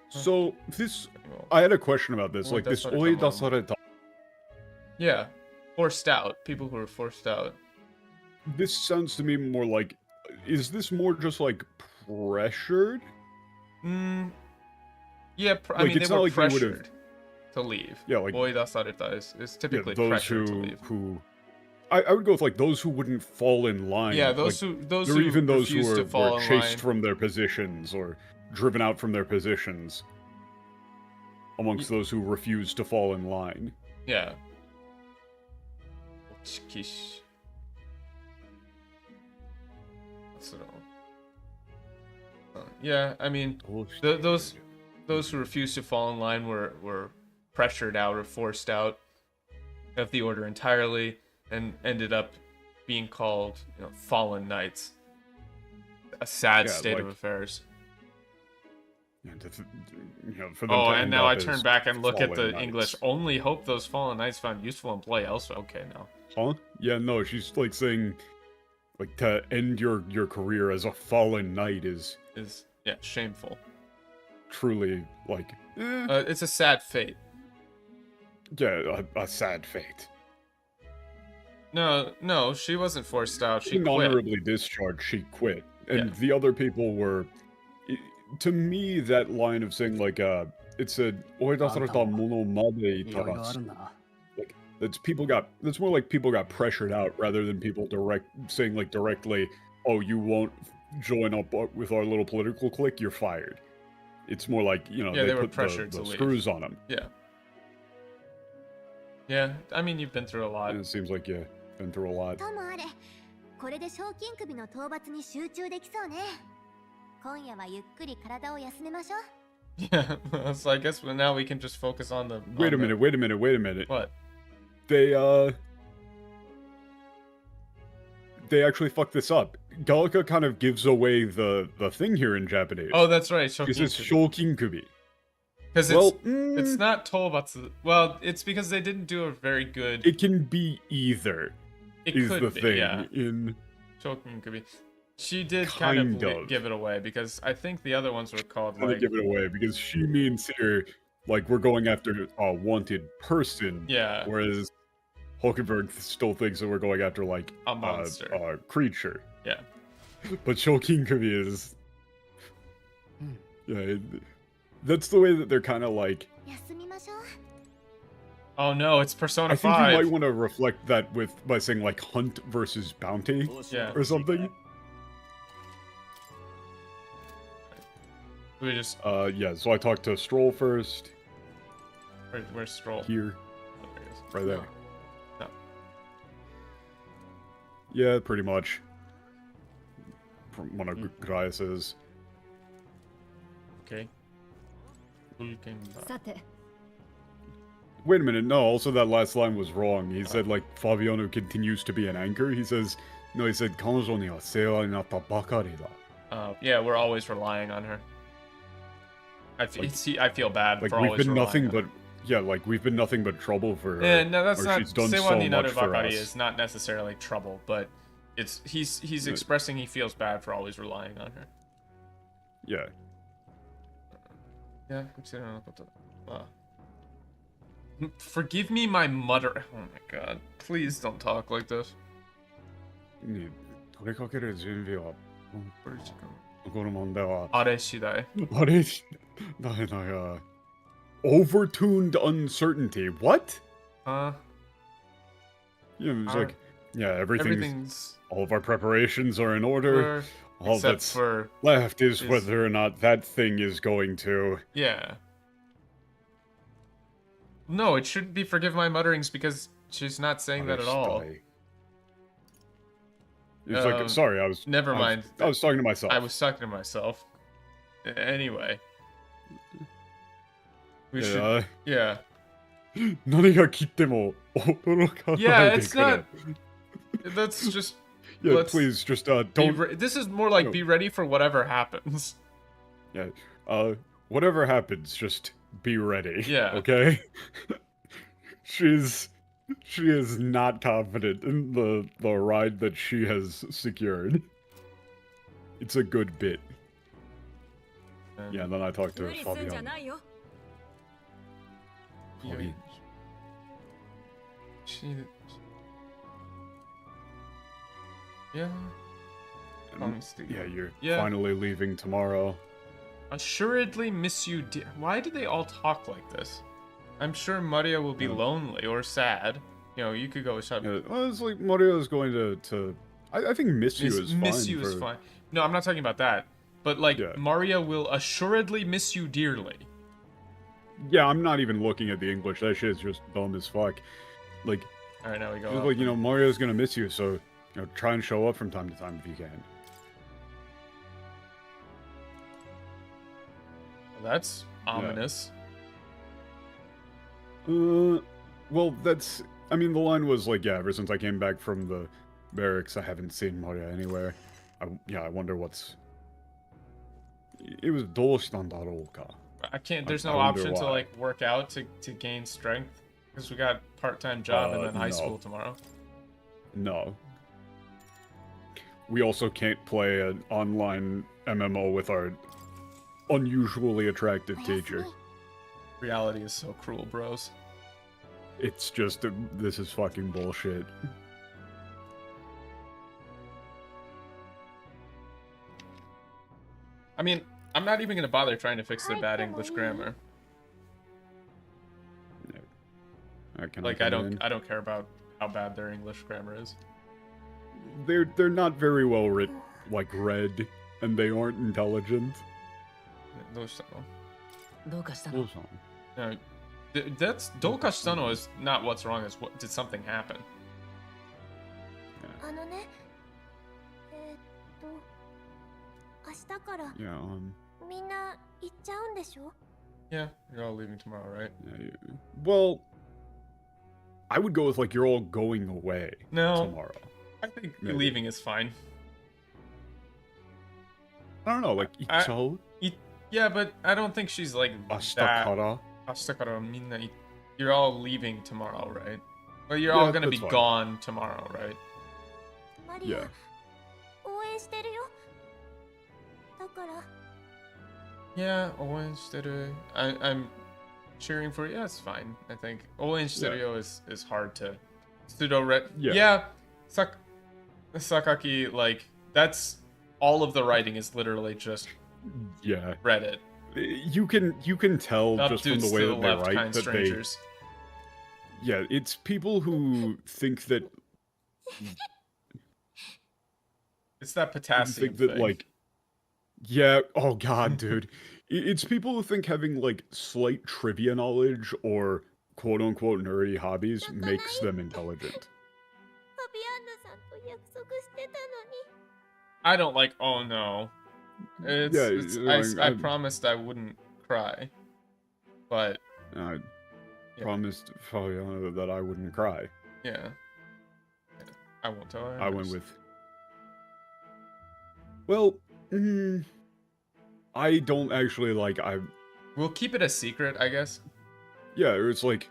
So this, I had a question about this. Like this oidasareta. Yeah, forced out. People who are forced out. This sounds to me more like, is this more just like pressured? Yeah, I mean, they were pressured to leave. Yeah, like oidasareta is typically those pressured to leave. I would go with like those who wouldn't fall in line. Yeah, those who were chased from their positions or driven out from their positions. Amongst those who refused to fall in line. Yeah. Yeah, I mean, those who refused to fall in line were pressured out or forced out of the order entirely, and ended up being called, fallen knights. A sad state of affairs. And now I turn back and look at the English. Only hope those fallen knights found useful employ elsewhere. Okay, now. Huh? Yeah, no, she's like saying, like, to end your career as a fallen knight is shameful. Truly, like, it's a sad fate. Yeah, a sad fate. No, she wasn't forced out. She quit. Honorably discharged. She quit, and the other people were. To me, that line of saying like, it said "oidasareta mono made itaras." Like that's more like people got pressured out rather than people saying like directly, "Oh, you won't join up with our little political clique, you're fired." It's more like they were put pressured the to leave. screws on them. Yeah. Yeah, I mean you've been through a lot. And it seems like you've been through a lot. Yeah, so I guess now we can just focus on the. Wait a minute. What? They actually fucked this up. Gallica kind of gives away the thing here in Japanese. Oh, that's right. It says shokinkubi. Because it's not tobatsu. Well, it's because they didn't do a very good. It can be either. It is could the be, thing yeah. in. Shokinkubi. She did kind of give it away because I think the other ones were called like. Give it away because she means here like we're going after a wanted person. Yeah. Whereas Hulkenberg still thinks that we're going after like a monster, a creature. Yeah. But Shokinkubi is. Yeah, that's the way that they're kind of like. Oh no, it's Persona 5. I think you might want to reflect that by saying like hunt versus bounty or something. We just yeah, so I talked to Stroll first. Where's Stroll? Here. Right there. No. Yeah, pretty much. From one of Graius's. Okay. Wait a minute, no, also that last line was wrong. He said, like, Fabiano continues to be an anchor. He says, no, he said, Kanojo ni wa sewa ni natta bakari da. Yeah, we're always relying on her. I feel bad like for we've always been nothing but, her. Yeah, like, we've been nothing but trouble for her. Yeah, no, that's not, she's done sewa so ni naru much for bakari us. is not necessarily trouble, but he's expressing he feels bad for always relying on her. Yeah. Yeah, forgive me my mutter. Oh my god. Please don't talk like this. に取りかける準備はこの問題はあれ次第。あれだよ。Overtuned uncertainty. What? Yeah, it's like, yeah, everything's all of our preparations are in order. All that's left is whether or not that thing is going to. Yeah. No, it shouldn't be forgive my mutterings because she's not saying that at all. It's like, sorry, I was. Never mind. I was talking to myself. I was talking to myself. Anyway. We should. Yeah. Yeah, it's not. That's just. Yeah, please, just don't. This is more like be ready for whatever happens. Yeah, whatever happens, just be ready. Yeah. Okay? She is not confident in the ride that she has secured. It's a good bit. Yeah, and then I talked to Fabian. Yeah. Yeah, you're finally leaving tomorrow. Assuredly miss you, dear. Why do they all talk like this? I'm sure Maria will be lonely or sad. You know, you could go with something. Well, it's like Maria's going to I think miss you is fine. Miss you is fine. No, I'm not talking about that. But like, Maria will assuredly miss you dearly. Yeah, I'm not even looking at the English. That shit is just dumb as fuck. Like, all right, now we go. Like, you know, Mario's gonna miss you, so you know, try and show up from time to time if you can. Well, that's ominous. Well, that's. I mean, the line was like, yeah, ever since I came back from the barracks, I haven't seen Maria anywhere. I wonder what's. It was doushitandarouka. I can't. There's no option to like work out to gain strength because we got part-time job and then high school tomorrow. No. We also can't play an online MMO with our unusually attractive teacher. Reality is so cruel, bros. It's just this is fucking bullshit. I mean, I'm not even gonna bother trying to fix their bad English grammar. Like I don't care about how bad their English grammar is. They're not very well written, like read, and they aren't intelligent. No, that's doukashitano is not what's wrong. Is what did something happen? Yeah. Yeah, you're all leaving tomorrow, right? Yeah, well, I would go with like you're all going away tomorrow. I think leaving is fine. I don't know, like ichou? Yeah, but I don't think she's like Ashtakara. Ashtakara minna. You're all leaving tomorrow, right? Well, you're all gonna be gone tomorrow, right? Yeah. Yeah, I'm cheering for you. Yeah, it's fine. I think Owen Stereo is hard to pseudo-read. Yeah, Sakaki, like, that's all of the writing is literally just Reddit. You can tell just from the way that they write that strangers. Yeah, it's people who think that it's that potassium thing. Like, yeah, oh god, dude. It's people who think having, like, slight trivia knowledge or quote-unquote nerdy hobbies makes them intelligent. I don't like, oh no. I promised I wouldn't cry. But... I promised Fabiana that I wouldn't cry. Yeah. I won't tell her. I went with... Well, I don't actually like. We'll keep it a secret, I guess. Yeah, it's like.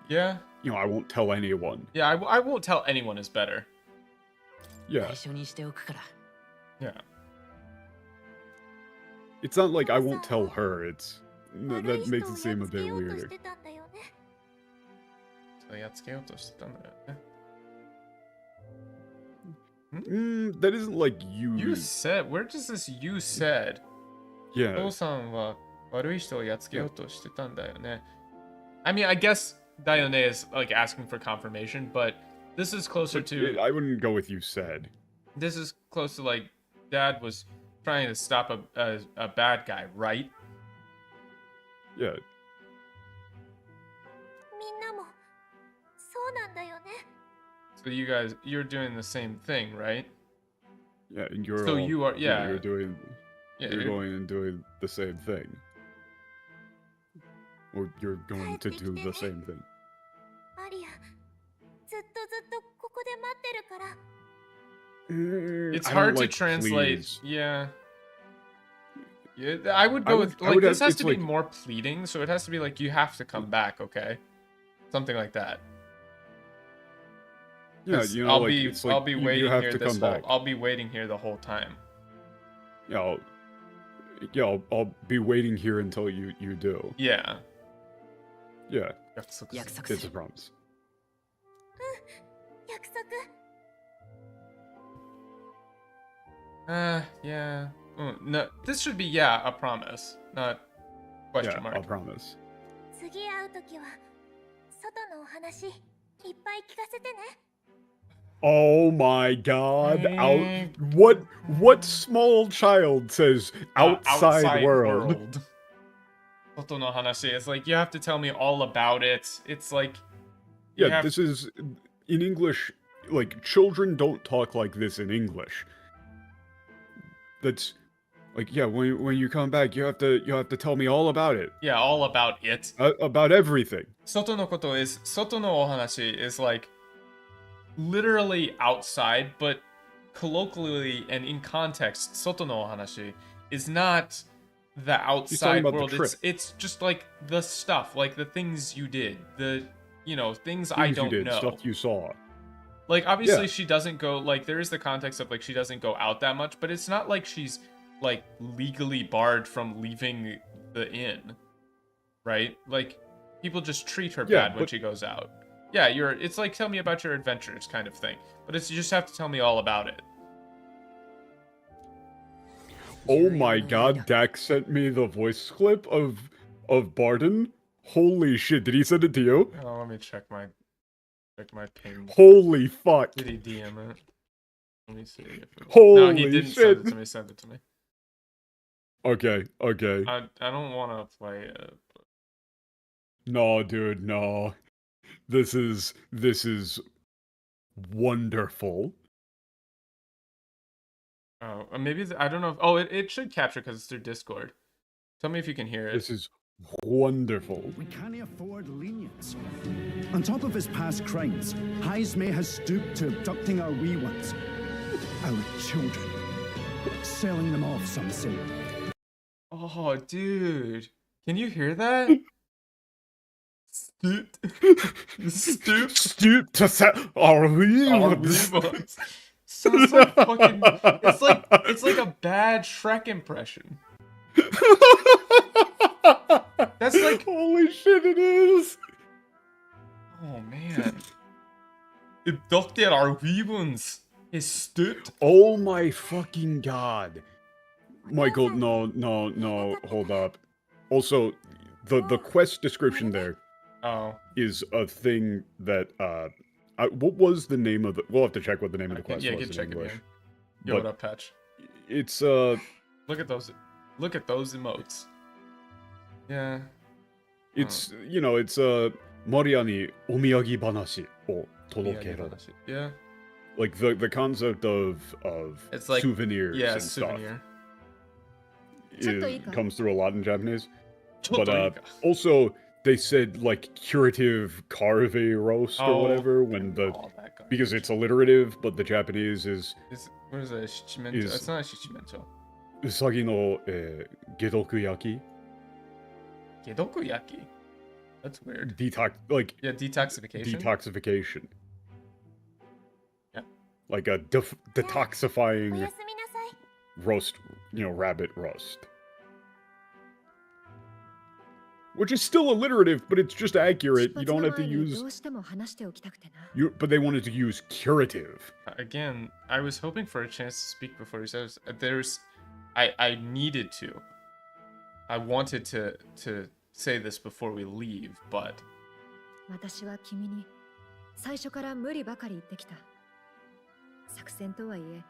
Yeah. You know, I won't tell anyone. Yeah, I won't tell anyone is better. Yeah. Yeah. It's not like I won't tell her. It's that makes it seem a bit weirder. That isn't like you. You said, where does this you said? Yeah. 父さんは悪い人をやっつけようとしてたんだよね. I mean, I guess Dayone is like asking for confirmation, but this is closer to. I wouldn't go with you said. This is close to like Dad was trying to stop a bad guy, right? Yeah. So you guys, you're doing the same thing, right? Yeah, and you're so all, you are, yeah. You're doing. Yeah, you're going and doing the same thing. Or you're going to do the same thing. It's hard to translate. Please. Yeah. I would go with like this has to be more pleading, so it has to be like you have to come back, okay? Something like that. Yeah, you know, I'll be waiting here this whole. I'll be waiting here the whole time. Yeah, I'll be waiting here until you do. Yeah. Yeah. It's a promise. Yeah. No, this should be a promise, not question mark. A promise. Oh my God! What small child says outside world? Soto no hanashi. It's like you have to tell me all about it. It's like this is in English. Like children don't talk like this in English. That's like when you come back, you have to tell me all about it. Yeah, all about it. About everything. Soto no ohanashi is like literally outside, but colloquially and in context, soto no ohanashi is not the outside world. It's just like the stuff, like the things you did, the things I don't know, stuff you saw. Like obviously she doesn't go like there is the context of like she doesn't go out that much, but it's not like she's like legally barred from leaving the inn, right? Like people just treat her bad when she goes out. Yeah, it's like tell me about your adventures kind of thing, but you just have to tell me all about it. Oh my God, Dax sent me the voice clip of Bardon. Holy shit, did he send it to you? Oh, let me check my ping. Holy fuck. Did he DM it? Let me see. Holy no, he didn't shit. Send it to me. Okay. I don't want to play it. But... No, dude, no. This is wonderful. Oh, maybe I don't know. Oh, it should capture because it's through Discord. Tell me if you can hear it. This is wonderful. We can't afford lenience. On top of his past crimes, Heisme has stooped to abducting our wee ones. Our children. Selling them off, some say. Oh, dude. Can you hear that? Stoop to sell our wee ones. Sounds so fucking... It's like a bad Shrek impression. That's like... Holy shit, it is! Oh, man. Abducted our wee ones. Is stooped. Oh my fucking God. Michael, no, hold up. Also, the quest description there is a thing that, what was the name of the... We'll have to check what the name of the quest was in English. Yo, what up, Patch? It's, Look at those emotes. Yeah. It's, it's, Maria ni omiyagi banashi o torokeru. Yeah. Like, the concept of it's like, souvenirs and souvenir. It comes through a lot in Japanese. But, also, they said, like, curative carve roast or whatever, when because it's alliterative, but the Japanese is... What is it? Shichimento? It's not a shichimento. Usagi no gedokuyaki. Gedokuyaki? That's weird. Detoxification. Detoxification. Yeah. Like a detoxifying roast, rabbit roast. Which is still alliterative, but it's just accurate. You don't have to use... but they wanted to use curative. Again, I was hoping for a chance to speak before he says... I needed to. I wanted to say this before we leave, but... 私は君に最初から無理ばかり言ってきた。作戦とはいえ、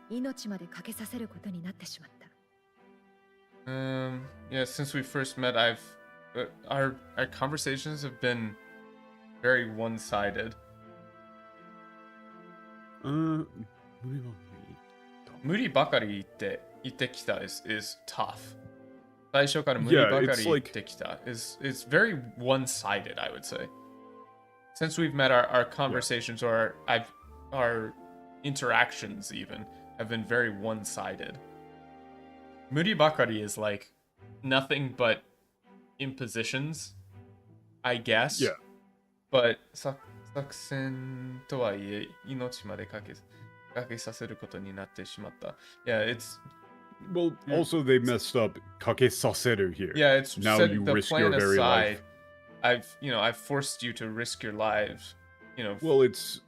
命までかけさせることになってしまった。Yeah, since we first met, our conversations have been very one-sided. 無理ばかり言ってきた is tough. 最初から無理ばかり言ってきた is very one-sided, I would say. Since we've met, our conversations or our interactions even have been very one-sided. 無理ばかり is like nothing but impositions, I guess. Yeah. But 作戦とはいえ命までかけさせることになってしまった。Yeah, it's... Well, also they messed up かけさせる here. Yeah, it's now said you the risk plan your very aside, life. I've forced you to risk your lives. Well, it's...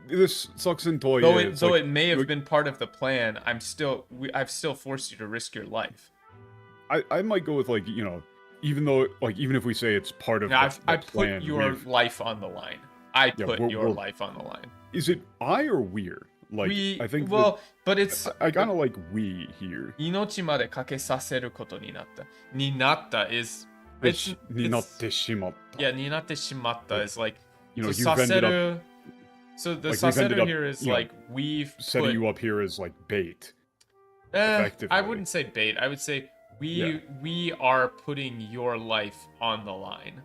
This sucks in toy. Though it may have been part of the plan, I've still forced you to risk your life. I might go with even if we say it's part of the I plan, put your life on the line. I put your life on the line. Is it I or we're? I think. Well, but it's I kind of like we here. 命までかけさせることになった。になった is になってしまった。Yeah, になってしまった is like you've ended ended up. So the saseru here is like we've setting you up here as like bait. Effectively. I wouldn't say bait. I would say we are putting your life on the line.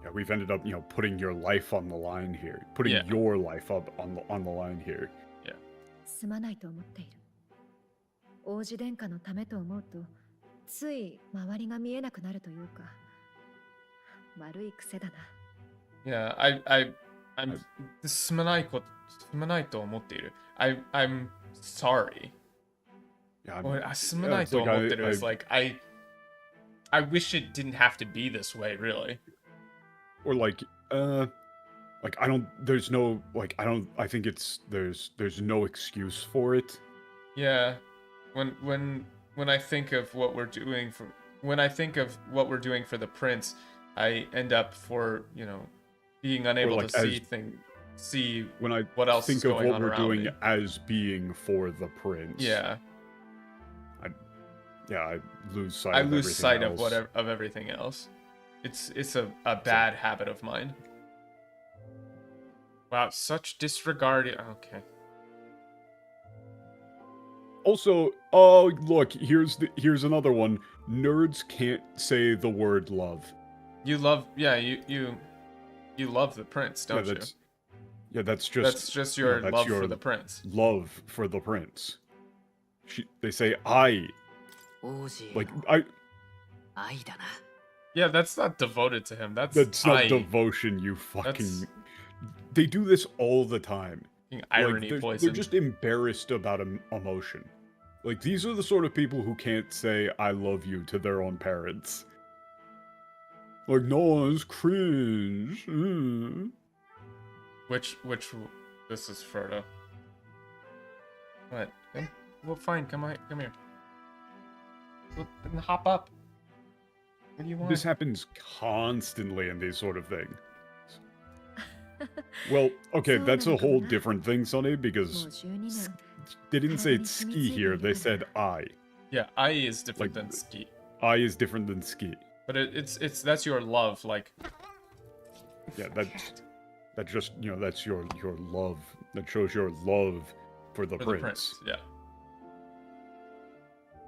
Yeah, we've ended up, putting your life on the line here. Putting your life up on the line here. Yeah. すまないと思っている。王子殿下のためと思うと、つい周りが見えなくなるというか、悪い癖だな。Yeah, I'm すまないと思っている。I'm sorry. Yeah, すまないと思ってる is like I wish it didn't have to be this way, really. Or I think there's no excuse for it. Yeah. When I think of what we're doing for the prince, I end up being unable to see when I what else think is going of what on we're around doing me. as being for the prince. Yeah. I lose sight. I lose sight of everything else. It's a bad habit of mine. Wow, such disregard. Okay. Also, oh look, here's another one. Nerds can't say the word love. You love, you love the prince, don't you? Yeah, that's just your love for the prince. Love for the prince. They say I. Like I. Yeah, that's not devoted to him. That's not devotion. You fucking. They do this all the time. Irony poison. They're just embarrassed about emotion. Like these are the sort of people who can't say "I love you" to their own parents. Like, no, it's cringe. Which, this is Frodo. What? Well, fine, come here. Well, then hop up. What do you want? This happens constantly in these sort of things. Well, okay, that's a whole different thing, Sonny, because they didn't say ski here, they said I. Yeah, I is different than ski. I is different than ski. But that's your love, like. Yeah, that's just that's your love. That shows your love for the prince. Yeah.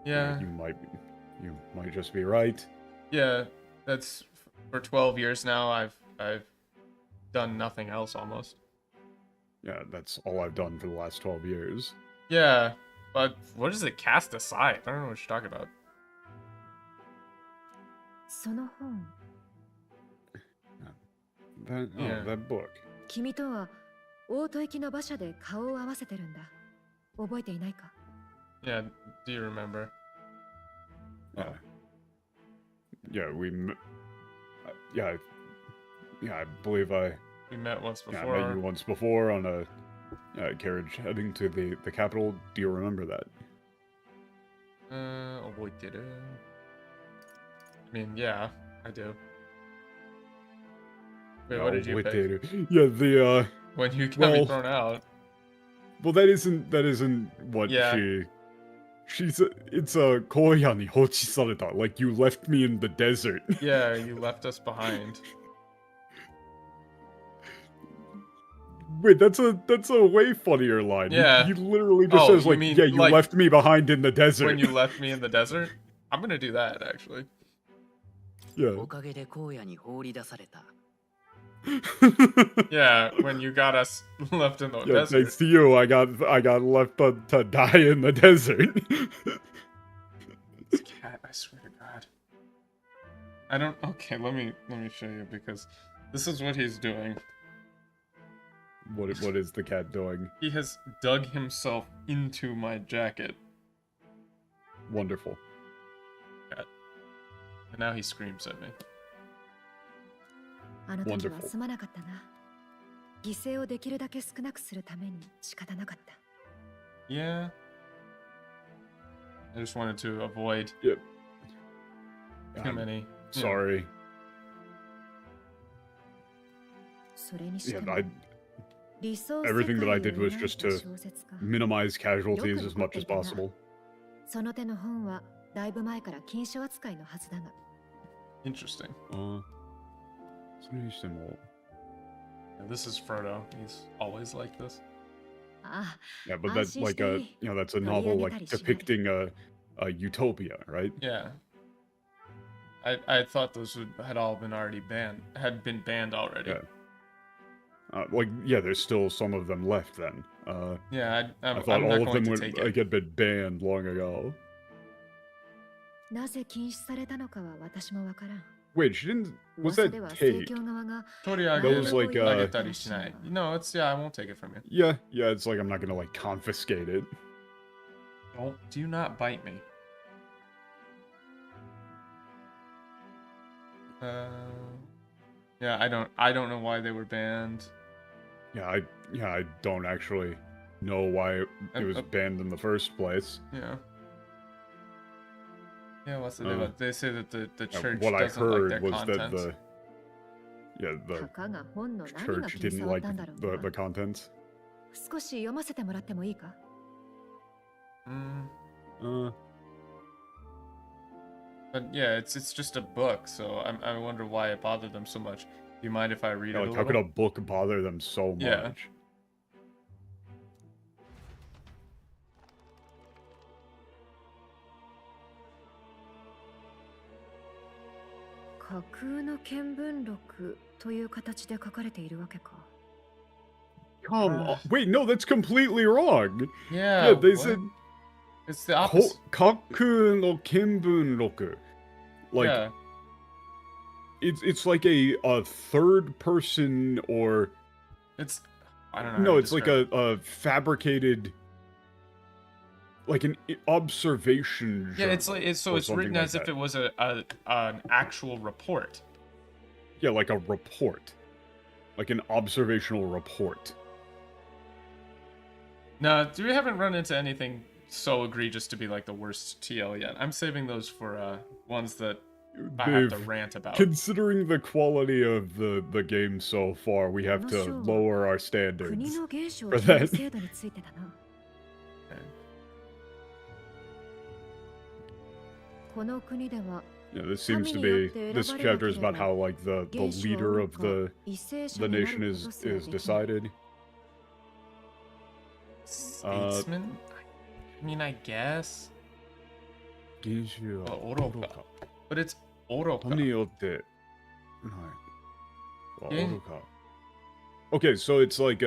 Yeah. You might just be right. Yeah, that's for 12 years now. I've done nothing else almost. Yeah, that's all I've done for the last 12 years. Yeah, but what does it cast aside? I don't know what you're talking about. その本 that book. 君とは大戸行きの馬車で顔を合わせてるんだ。覚えていないか？ Yeah, do you remember? yeah, yeah, I believe we met once I before. met you once before on a carriage heading to the capital. Do you remember that? Did it? I mean, yeah, I do. Wait, what did you pick? Yeah, the when you got me thrown out. Well, that isn't what it's a koya ni hochi sareta, like you left me in the desert. Yeah, you left us behind. Wait, that's a way funnier line. Yeah. He literally just says like, yeah, you left me behind in the desert. When you left me in the desert? I'm gonna do that, actually. Yeah. Yeah, when you got us left in the desert. Thanks to you, I got left to die in the desert. This cat, I swear to God. I don't. Okay, let me show you, because this is what he's doing. What is the cat doing? He has dug himself into my jacket. Wonderful. Cat. And now he screams at me. Wonderful. Yeah. I just wanted to avoid too many. Sorry. Yeah, everything that I did was just to minimize casualties as much as possible. Interesting. Yeah, this is Frodo. He's always like this. Yeah, but that's like that's a novel like depicting a utopia, right? Yeah. I thought those had all been banned already. Yeah. There's still some of them left then. Yeah, I thought all of them would had been banned long ago. Wait, she didn't. Was that take? That was like No, I won't take it from you. Yeah, it's like I'm not gonna like confiscate it. Do not bite me. Yeah, I don't know why they were banned. Yeah, I don't actually know why it was banned in the first place. Yeah. Yeah, what's the deal? They say that the church what I doesn't like their heard was content. that the church didn't like the contents. But yeah, it's just a book, so I wonder why it bothered them so much. Do you mind if I read it a little? How could a book bother them so much? Yeah. Come on. Wait, no, that's completely wrong. Yeah, they said it's the opposite. Kaku no kenbunroku. Like, yeah. It's like a third person or I don't know. No, it's like a fabricated, like an observation. Yeah, it's written as if it was an actual report. Yeah, like a report, like an observational report. No, we haven't run into anything so egregious to be like the worst TL yet. I'm saving those for ones that I have to rant about. Considering the quality of the game so far, we have to lower our standards for that. Yeah, this chapter is about how like the leader of the nation is decided. Statesman? I mean, I guess. Oroka. But it's Oroka. Okay, so it's like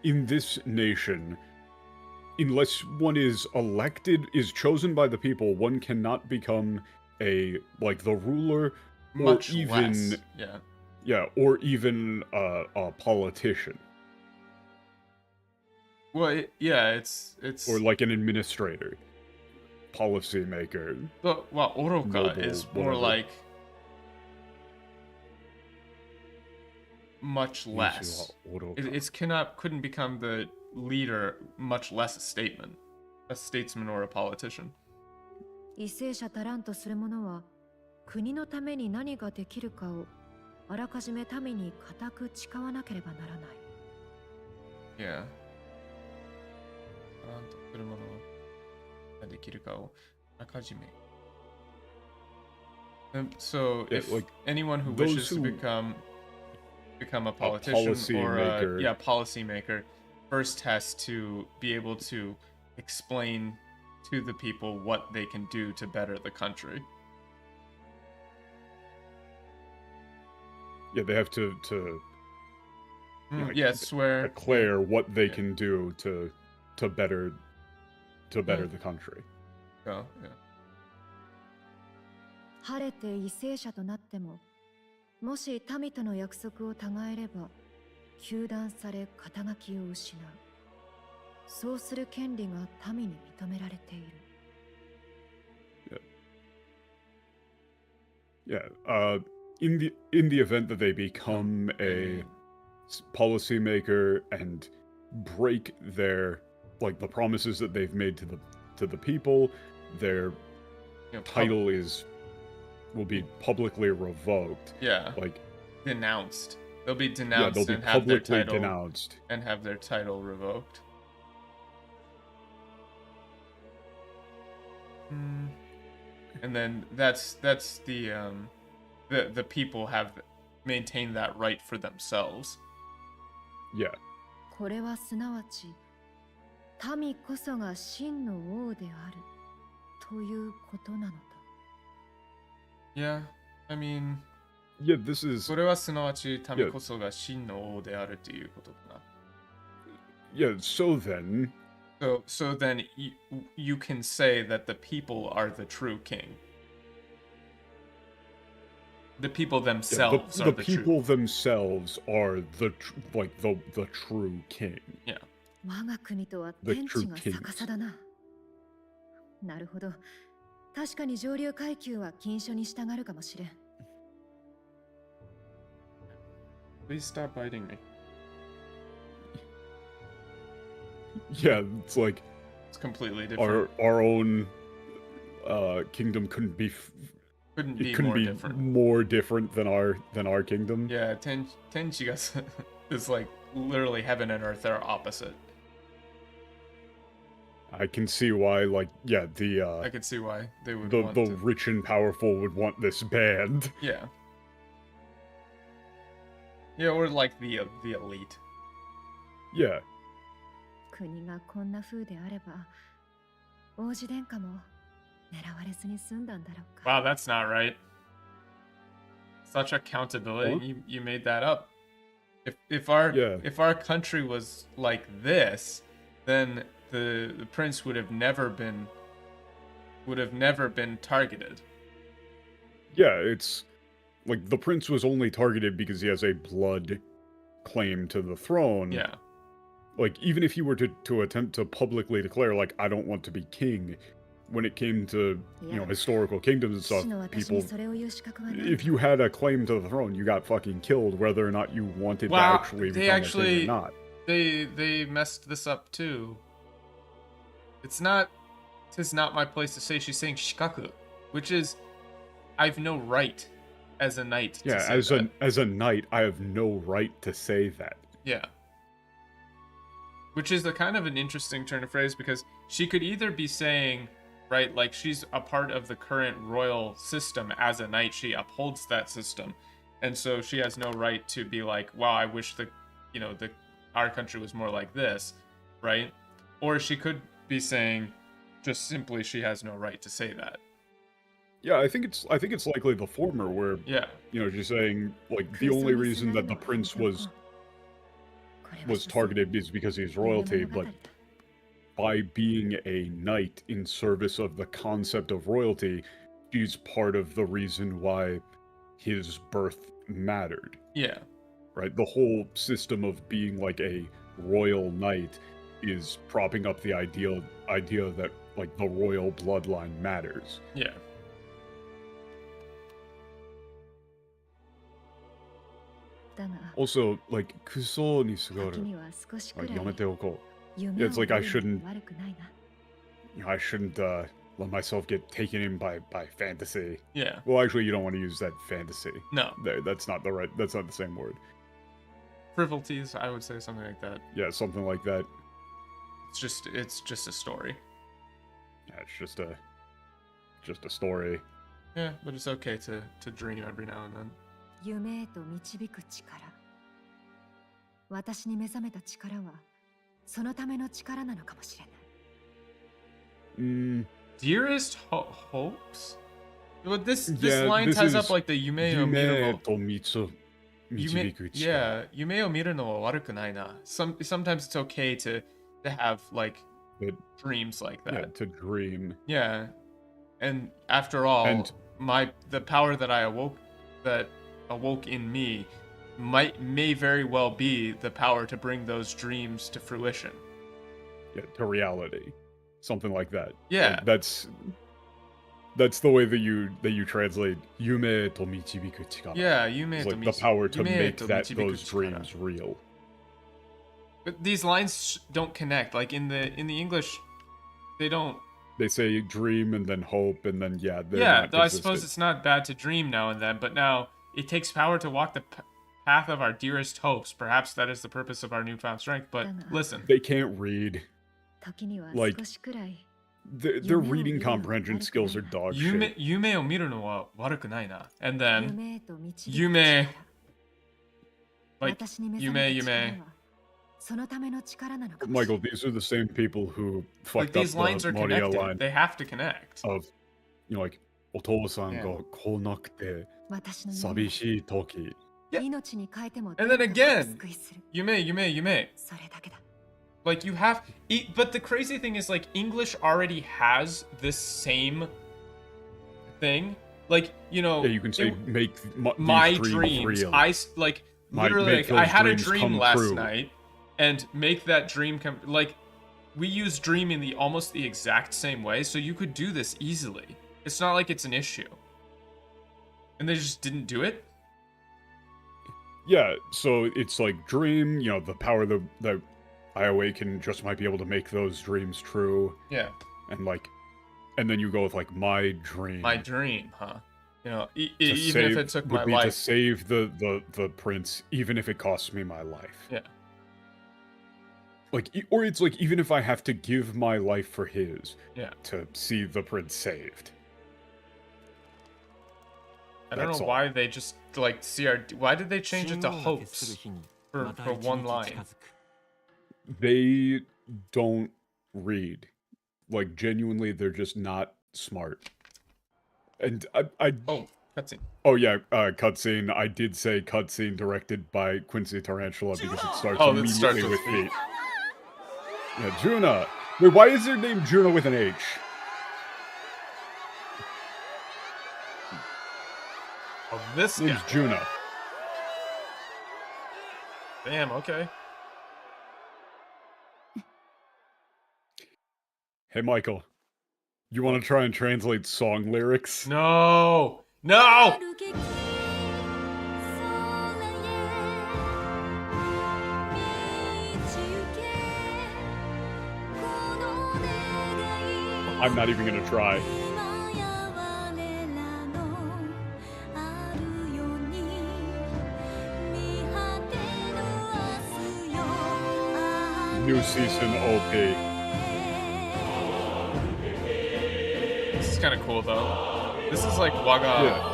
in this nation, unless one is chosen by the people, one cannot become the ruler, Much or even less. or even a politician. Well, it's or like an administrator, policy maker. Oroka is more like much less. It's couldn't become the leader, much less a statesman or a politician. 為政者たらんとする者は国のために何ができるかをあらかじめ民に固く誓わなければならない。Yeah. たらんとする者ができるかをあらかじめ。So if anyone who wishes to become a politician or a policymaker first has to be able to explain to the people what they can do to better the country. Yeah, they have to swear, declare what they can do to better the country. Oh, yeah. 晴れて為政者となっても、もし民との約束を違えれば、糾弾され肩書きを失う。そうする権利が民に認められている。In the event that they become a policymaker and break their the promises that they've made to the people, their title will be publicly revoked. Yeah. Denounced. They'll be denounced they'll be and have their title denounced. And have their title revoked. And then that's the people have maintained that right for themselves. Yeah. これはすなわち民こそが真の王であるということなのだ。Yeah, I mean, this is. それはすなわち民こそが真の王であるということかな。Yeah, so then. So then you can say that the people are the true king. The people themselves are the people true. themselves are the true king. Yeah. 我が国とは天地が逆さだな。なるほど。確かに上流階級は禁書に従うかもしれん。Please stop biting me. Yeah, it's like it's completely different. Our own kingdom couldn't be more different than our kingdom. Yeah, Tenchiga is like literally heaven and earth are opposite. I can see why, I could see why they would want the rich and powerful would want this banned. Yeah. Yeah, or like the elite. Yeah. 国がこんな風であれば、王子殿下も狙われずに済んだんだろうか。Wow, that's not right. Such accountability, you made that up. If our country was like this, then the prince would have never been targeted. Yeah, it's like the prince was only targeted because he has a blood claim to the throne. Yeah. Like, even if he were to attempt to publicly declare, I don't want to be king, when it came to, historical kingdoms and stuff, people, if you had a claim to the throne, you got fucking killed, whether or not you wanted to actually become a king or not. They messed this up too. It's not my place to say. She's saying shikaku, which is, I've no right as a knight to say that. As a knight, I have no right to say that. Yeah. Which is the kind of an interesting turn of phrase, because she could either be saying, right, like she's a part of the current royal system as a knight, she upholds that system, and so she has no right to be like, wow, I wish our country was more like this, right? Or she could be saying just simply she has no right to say that. Yeah, I think it's likely the former, where she's saying the only reason that the prince was targeted is because he's royalty, but by being a knight in service of the concept of royalty, she's part of the reason why his birth mattered. Yeah. Right? The whole system of being a royal knight is propping up the idea that the royal bloodline matters. Yeah. Also, like, kuso ni sugaru. Like, yamete oko. Yeah, it's like I shouldn't let myself get taken in by fantasy. Yeah. Well, actually, you don't want to use that fantasy. No. That's not the same word. Frivolities, I would say something like that. Yeah, something like that. It's just a story. Yeah, it's just a story. Yeah, but it's okay to dream every now and then. 夢へと導く力。私に目覚めた力はそのための力なのかもしれない。Dearest hopes? But this line ties up like the yume o miru. Yeah, yume o miru no wa waruku nai na. Sometimes it's okay to have like dreams like that. Yeah, to dream. Yeah. And after all, the power that I awoke in me may very well be the power to bring those dreams to fruition. Yeah, to reality. Something like that. Yeah. Like, that's the way that you translate yume to michibiku chikara. Yeah, yume it's to like the power to make those dreams real. But these lines don't connect. Like in the English, they don't. They say dream and then hope and then yeah. Yeah, though I suppose it's not bad to dream now and then, but now it takes power to walk the path of our dearest hopes. Perhaps that is the purpose of our newfound strength. But listen, they can't read. Like their reading comprehension skills are dog shit. Yume o miru no wa waruku nai na. And then yume, like yume. Michael, these are the same people who fucked these up lines the are Moria connected. line. They have to connect. Of, you know, like, Otou-san ga konakute sabishii toki. Yeah. And then again, yume. Like, you have... But the crazy thing is, like, English already has this same thing. Like, you know... Yeah, you can say, make my dreams real. Literally, like, I had a dream last night, and make that dream come... Like, we use dream in almost the exact same way, so you could do this easily. It's not like it's an issue. And they just didn't do it? Yeah, so it's like dream, you know, the power that I awaken just might be able to make those dreams true. Yeah. And then you go with like my dream. My dream, huh? You know, even if it took my life. To save the prince, even if it costs me my life. Yeah. Like, or it's like, even if I have to give my life for his. Yeah. To see the prince saved. I don't know why they just, like, why did they change it to hopes for one line? They don't read. Like, genuinely, they're just not smart. And Oh, cutscene. Oh, yeah, cutscene. I did say cutscene directed by Quincy Tarantula because it starts immediately with feet. Yeah, Juna. Wait, why is their name Juna with an H? Oh, this name's guy. Juna. Damn, okay. Hey, Michael. You want to try and translate song lyrics? No! No! I'm not even gonna try. New season OP. This is kind of cool, though. This is like Waga. Yeah.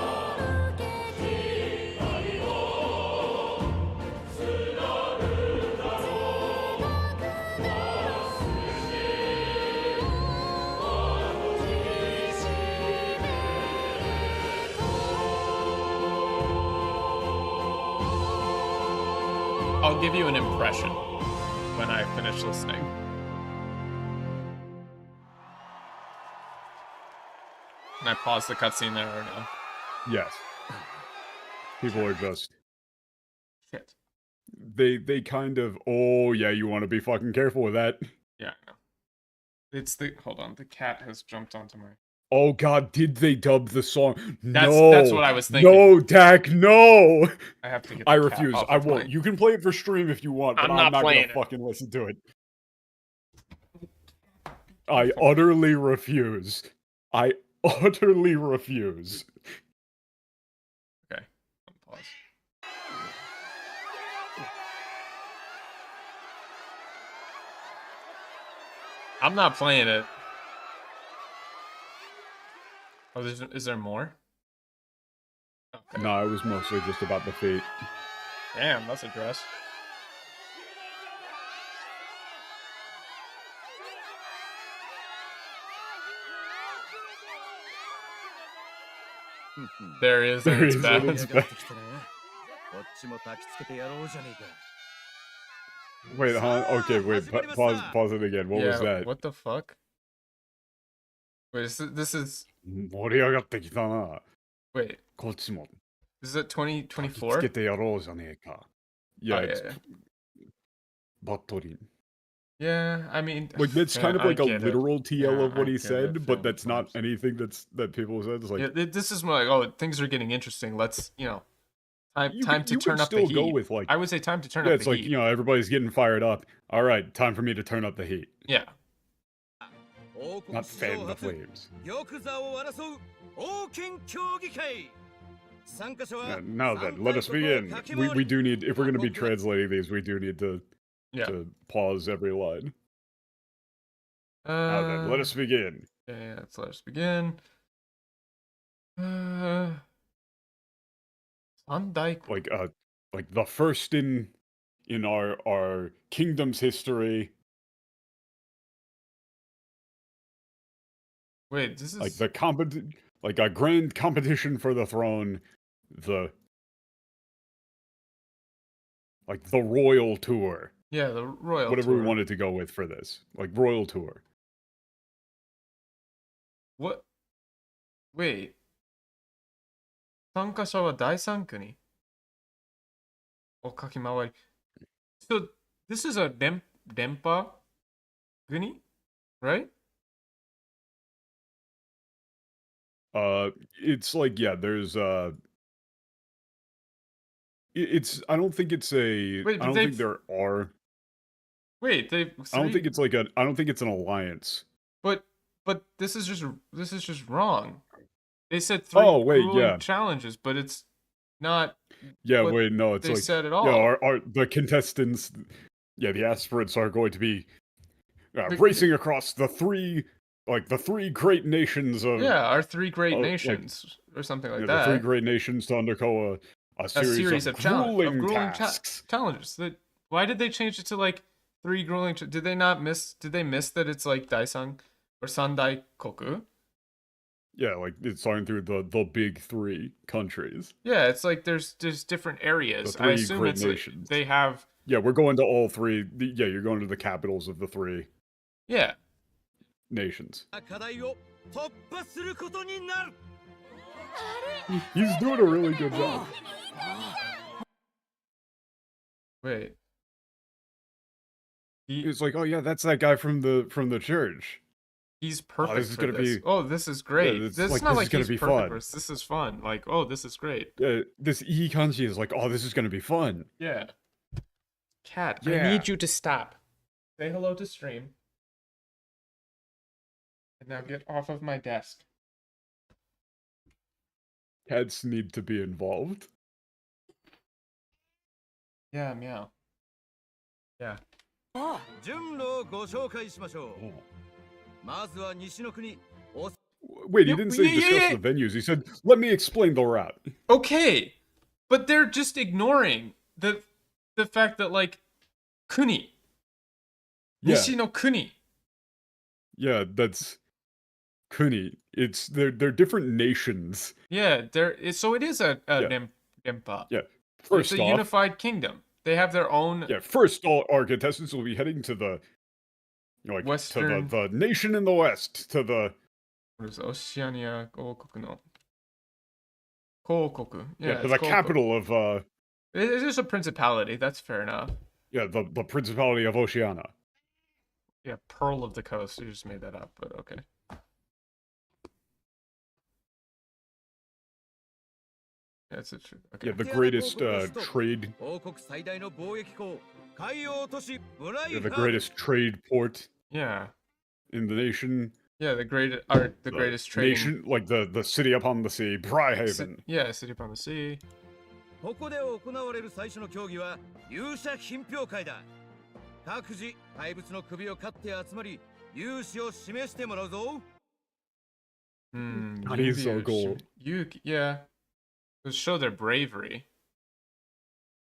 I'll give you an impression when I finish listening. Can I pause the cutscene there or no? Yes. People are just... Shit. They kind of... Oh, yeah, you want to be fucking careful with that. Yeah, I know. It's the... Hold on, the cat has jumped onto my... Oh god, did they dub the song? That's what I was thinking. No, Dak, no! I have to get I the refuse. cap off I of won't. my... You can play it for stream if you want, but I'm I'm not not gonna playing it. fucking listen to it. I utterly refuse. I utterly refuse. Okay. Pause. I'm not playing it. Oh, is there more? Okay. No, it was mostly just about the fate. Damn, that's a dress. There is, and it's bad. Wait, huh? Okay, wait, pause it again. What was that? What the fuck? Wait, this is... Wait. こっちも Is it 2024? つけてやろうじゃねえか. Yeah, it's Battling. Yeah, I mean... Like, that's kind of like a literal TL of what he said, but that's not anything that people said. It's like, yeah, this is more like, oh, things are getting interesting. Let's, you know, time to turn up the heat. Go with, like, I would say time to turn up the heat. Yeah, it's like, you know, everybody's getting fired up. All right, time for me to turn up the heat. Yeah. Not fan the flames. Now then, let us begin. We do need, if we're going to be translating these, we do need to pause every line. Now then, let us begin. Yeah, let us begin. Like the first in our kingdom's history. Wait, this is like like a grand competition for the throne, the royal tour. Yeah, the royal whatever tour. We wanted to go with for this, like royal tour. What? Wait. 参加者は第3国を書き回り。So this is a Denpa Guni, right? It's like, yeah, there's it's, I don't think it's a, wait, I don't think there are. Wait, I don't think it's like a, I don't think it's an alliance. But this is just wrong. They said 3 grueling challenges, but it's not. Yeah, wait, no, it's they like said at all. Yeah, our the contestants, yeah, the aspirants are going to be racing across the 3 great nations of our 3 great nations, or something like that. The 3 great nations to undergo a series of grueling tasks. Challenges. Why did they change it to like 3 grueling? Did they miss that it's like Daisang or Sandai Koku? Yeah, like it's starting through the big 3 countries. Yeah, it's like there's different areas. The 3 I assume great it's nations. They have. Yeah, we're going to all 3. Yeah, you're going to the capitals of the 3. Yeah. Nations. He's doing a really good job. Wait. It's like, oh yeah, that's that guy from the church. He's perfect. This is gonna be. Oh, this is great. Yeah, this is not like he's perfect. Fun. This is fun. Like, oh, this is great. This E kanji is like, oh, this is gonna be fun. Yeah. Cat, I need you to stop. Say hello to stream. And now get off of my desk. Cats need to be involved. Yeah, meow. Yeah. Wait, he didn't say discuss the venues. He said, let me explain the route. Okay. But they're just ignoring the fact that, like, Kuni. Nishi no Kuni. Yeah, that's Kuni. They're different nations. Yeah, so it is a Denpa. Yeah. It's a unified kingdom. They have their own. Yeah, first all our contestants will be heading to the Western, to the nation in the west, to the what is it? Oceania Kokoku no Kokoku. Yeah, to the capital of it is a principality, that's fair enough. Yeah, the principality of Oceania. Yeah, Pearl of the Coast. You just made that up, but okay. That's it. Okay. Yeah, the greatest trade. Yeah, the greatest trade port. Yeah. In the nation. Yeah, the greatest trading nation, like the city upon the sea, Bryhaven. Yeah, city upon the sea. ここで行われる最初の競技は勇者品評会だ。各自怪物の首を狩って集まり、勇姿を示してもらうぞ。That is so cool. Yeah. To show their bravery.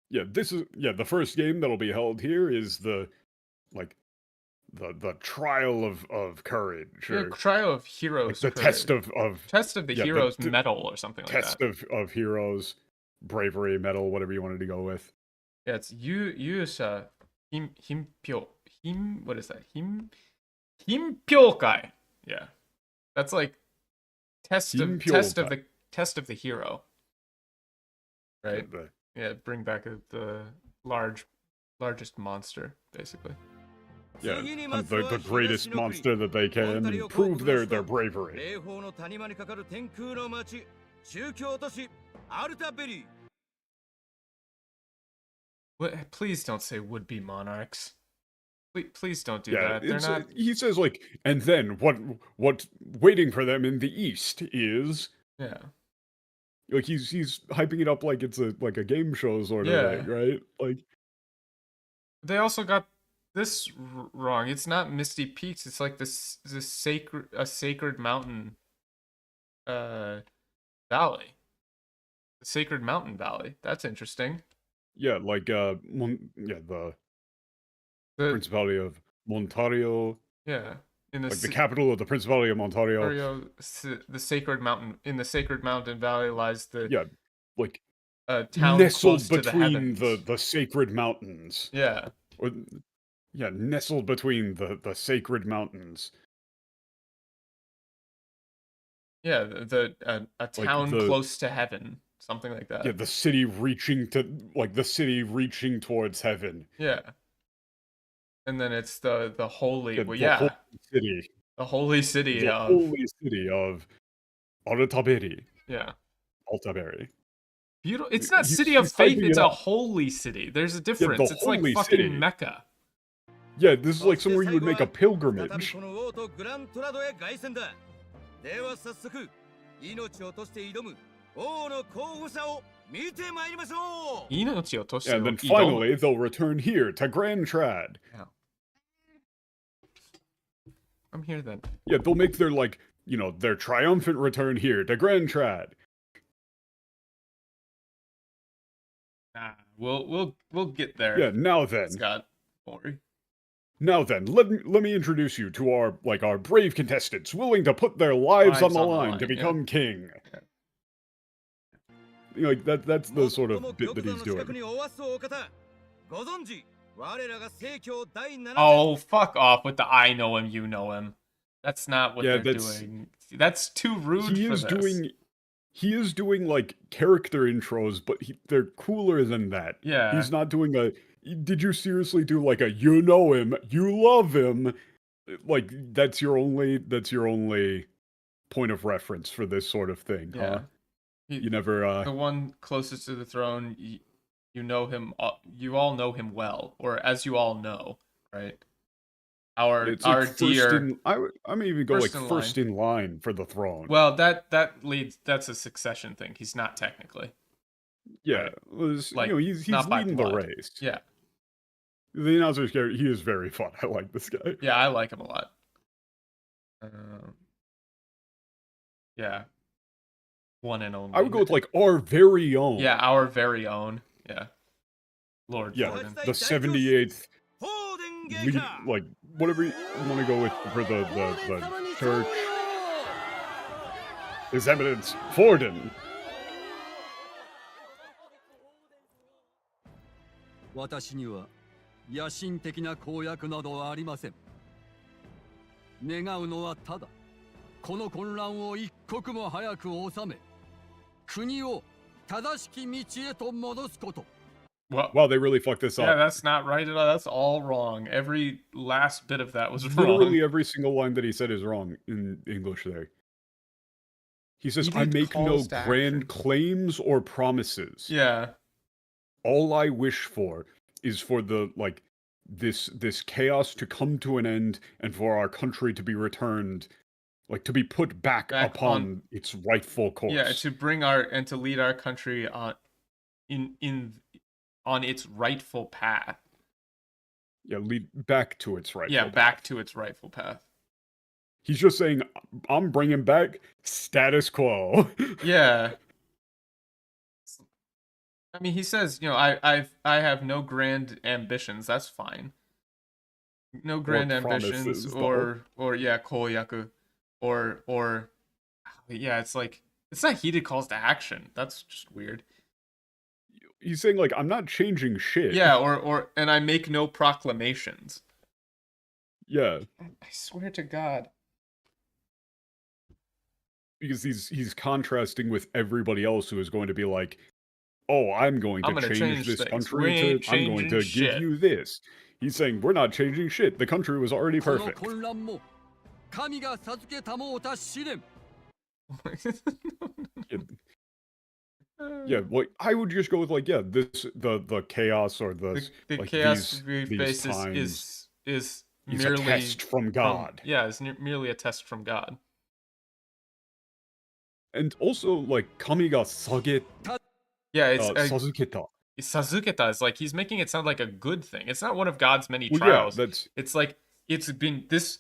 Yeah, the first game that'll be held here is the trial of courage. Yeah, trial of heroes. Like the courage. Test of the heroes medal or something like that. Test of heroes, bravery medal, whatever you wanted to go with. Yeah, it's Yusha what is that? Himpyokai. Yeah. That's like test of the hero. Right? Yeah, bring back the largest monster, basically. Yeah, the greatest monster that they can and prove their bravery. What? Please don't say would-be monarchs. Please don't do that. They're not. He says and then what waiting for them in the east is. Yeah. Like he's hyping it up like it's a game show sort of thing, right? Like they also got this wrong. It's not Misty Peaks. It's like this sacred mountain valley. The sacred mountain valley. That's interesting. Yeah, like the Principality of Montario. Yeah, the capital of the Principality of Montario. The sacred mountain. In the sacred mountain valley lies the town nestled between the sacred mountains. Yeah. Nestled between the sacred mountains. Yeah, a town close to heaven, something like that. Yeah, the city reaching towards heaven. Yeah. And then it's the holy holy city. The holy city the of holy city of Altaberi. Yeah. Altaberi. Beautiful. It's not city of faith, it's a holy city. There's a difference. It's like fucking city. Mecca. Yeah, this is like somewhere you would make a pilgrimage. And then finally, they'll return here to Grand Trad. Yeah. I'm here then. Yeah, they'll make their their triumphant return here to Grand Trad. Nah, we'll get there. Yeah, now then, Scott, don't worry. Now then, let me introduce you to our brave contestants willing to put their lives on the line to become king. Yeah. That's the sort of bit that he's doing. Oh, fuck off with the I know him, you know him. That's not what they're doing. That's too rude for this. He is doing character intros, but they're cooler than that. Yeah. He's not doing did you seriously do a you know him, you love him? That's your only point of reference for this sort of thing, huh? You never the one closest to the throne, you know him, you all know him well, or as you all know, right? Our dear I'm even go first in line for the throne. Well, that's a succession thing. He's not technically. Yeah, right? he's leading the race. Yeah. The announcer's character, he is very fun. I like this guy. Yeah, I like him a lot. Yeah. One and only. I would go with our very own. Yeah, our very own. Yeah. Lord Bardon. The 78th. Whatever you want to go with for the church. His Eminence Bardon. 私には野心的な公約などはありません。願うのはただこの混乱を一刻も早く収め、国を正しき道へと戻すこと。 Wow, they really fucked this up. Yeah, that's not right at all. That's all wrong. Every last bit of that was wrong. Literally every single line that he said is wrong in English there. He says, I Heated make no calls to grand action. claims or promises. Yeah. All I wish for is for the, like, this chaos to come to an end and for our country to be returned, like, to be put back upon its rightful course. Yeah, to bring and to lead our country on its rightful path. Yeah, lead back to its rightful path. back to its rightful path. He's just saying, I'm bringing back status quo. Yeah. I mean, he says, I have no grand ambitions. That's fine. No grand ambitions, or koyaku, or yeah, it's like it's not heated calls to action. That's just weird. He's saying, like, I'm not changing shit. Yeah, and I make no proclamations. Yeah. I swear to God. Because he's contrasting with everybody else who is going to be like, oh, I'm going to change this country I'm going to give you this. He's saying, we're not changing shit. The country was already perfect. Yeah, well, I would just go with, like, the chaos or the like, chaos these basis is merely a test from God. It's merely a test from God. And also, like, kami ga sageta. Yeah, it's sazuketa. Sazuketa is like he's making it sound like a good thing. It's not one of God's many trials. Yeah, it's like it's been this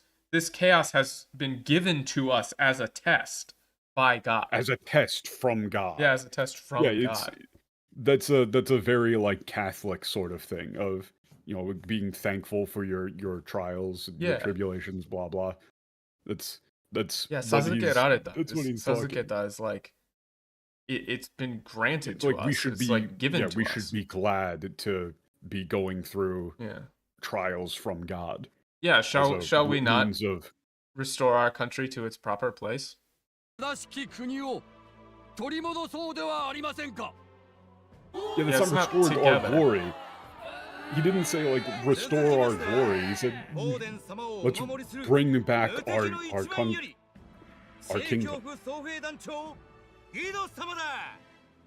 chaos has been given to us as a test by God. As a test from God. Yeah, as a test from God. That's a very, like, Catholic sort of thing of, being thankful for your trials, your tribulations, blah blah. That's Sazuketa. That's what he's Sazuketa is like it's been granted to us. We should it's like given to us. We should be glad to be going through trials from God. Yeah, shall we not restore our country to its proper place? Yeah, that's not restored our glory. He didn't say, like, restore our glory. He said, let's bring back our kingdom.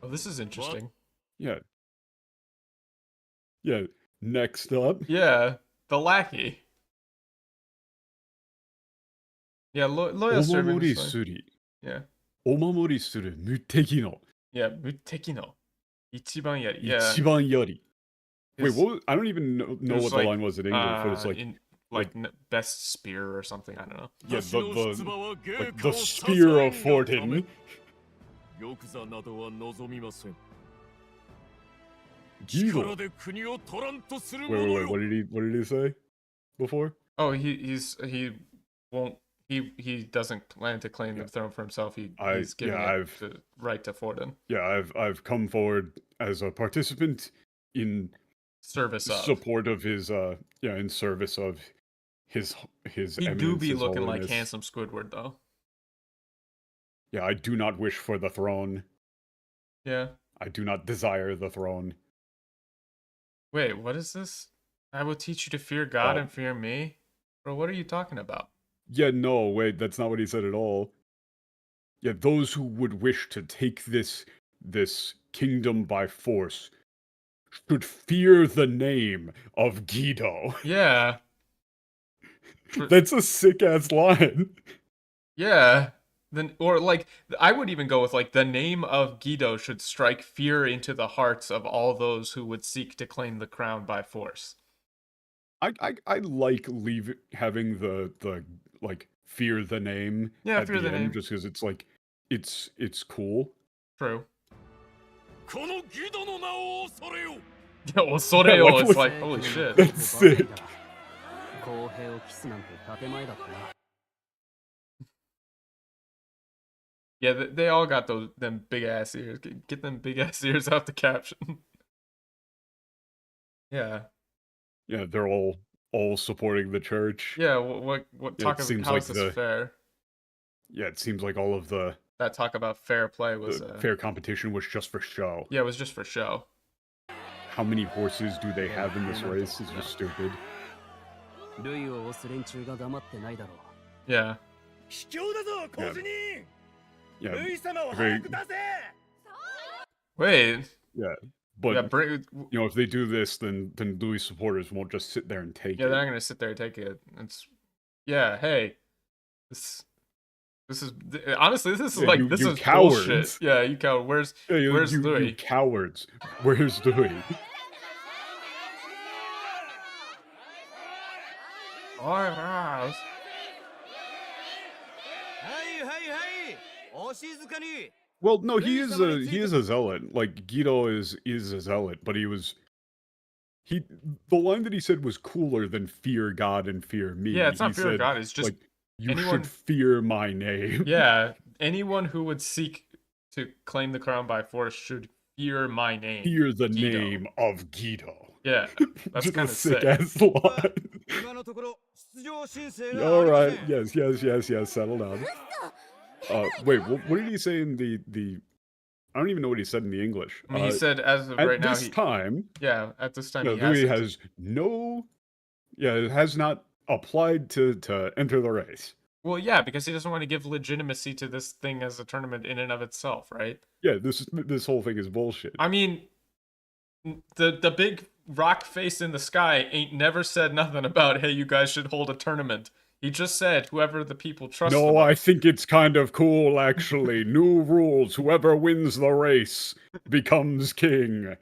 Oh, this is interesting. Yeah. Yeah. Next up. Yeah, the lackey. Yeah, loyal servant. Yeah. Omamori suru muteki no. Yeah, muteki no. Ichiban yari. Yeah. Ichiban yari. Wait, what? I don't even know what the line was in English, but it's like best spear or something. I don't know. Yeah, the spear of Fortin. Gido. Wait, what did he say before? Oh, he doesn't plan to claim the throne for himself. He's giving the right to Forden. Yeah, I've come forward as a participant in support of his in service of his he do be looking like handsome Squidward though. Yeah, I do not wish for the throne. Yeah. I do not desire the throne. Wait, what is this? I will teach you to fear God and fear me? Bro, what are you talking about? Yeah, no, wait, that's not what he said at all. Yeah, those who would wish to take this kingdom by force should fear the name of Guido. Yeah. That's a sick-ass line. Yeah. Or, like, I would even go with, like, the name of Guido should strike fear into the hearts of all those who would seek to claim the crown by force. I like having the like fear the name at the end, just because it's like it's cool. True. Yeah, Osoreo, it's like, holy shit. That's sick. Yeah, they all got them big ass ears. Get them big ass ears out the caption. Yeah. Yeah, they're all supporting the church. Yeah, what talk about how is this fair? Yeah, it seems like all of that talk about fair play was fair competition was just for show. Yeah, it was just for show. How many horses do they have in this race? It's just stupid. Yeah. Yeah, ルイ様を very- 早く出せ Wait. yeah. But Yeah, bring, you know, if they do this, then Louis supporters won't just sit there and take yeah, it. they're not gonna sit there and take it. It's yeah. Hey, this is honestly this is Yeah, like this you is cowards. bullshit. Yeah, you coward. Where's Yeah, where's you Louis? cowards. Where's Louis? Alright. はいはいはいお静かに Well, no, he Louis is somebody a take is a zealot. Like Guido is a zealot, but the line that he said was cooler than fear God and fear me. Yeah, it's not He fear of said, God. It's just like you anyone- should fear my name. yeah. Anyone who would seek to claim the crown by force should fear my name. Fear the Guido. name of Guido. Yeah, that's Just kind a of sick sick. ass line. 今のところ出場申請が All ありませ right, ん yes. Settle down. Wait, what did he say in the? I don't even know what he said in the English. I mean, he said as of At right now, this time, yeah, at this time no, he Louis hasn't. has not applied to enter the race. Well, yeah, because he doesn't want to give legitimacy to this thing as a tournament in and of itself, right? Yeah, this whole thing is bullshit. I mean, the big rock face in the sky ain't never said nothing about, hey, you guys should hold a tournament. He just said whoever the people trust. No, the I most. think it's kind of cool, actually. New rules. Whoever wins the race becomes king.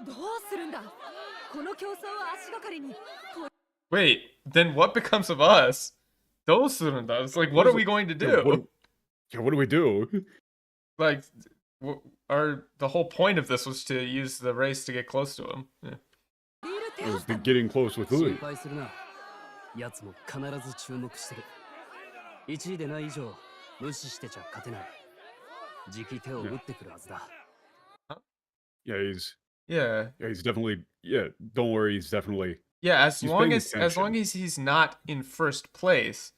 どうするんだこの競争を足がかりに Wait, then what becomes of us? Those does. Like, what are we going to do? What do we do? Like, the whole point of this was to use the race to get close to him. Yeah. It was getting close with 心 Louis. 配するな奴も必ず注目してる1位でない以上無視してちゃ勝てないじき手を打ってくるはずだ Yeah, Yeah. he's definitely. Yeah, don't worry, he's definitely. Yeah, as He's long paying as attention. he's not in first place,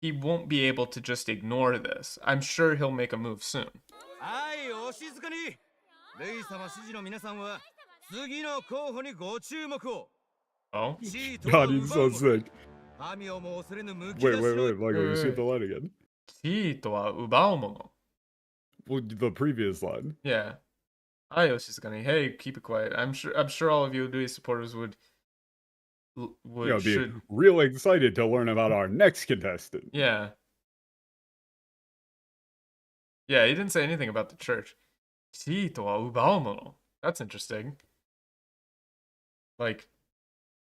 he won't be able to just ignore this. I'm sure he'll make a move soon. はいお静かにルイ様支持の皆さんは次の候補にご注目を Oh? 地位とは God, 奪 he's う so もの sick. 神をも恐れぬむき Wait, 出しの Michael, you see the line again? 地位とは奪うもの. Well, the previous line. Yeah. Hi, Yoshizukani. Hey, keep it quiet. I'm sure all of you Louis supporters would Be should real excited to learn about our next contestant. yeah. Yeah, he didn't say anything about the church. 地位とは奪うもの. That's interesting. Like,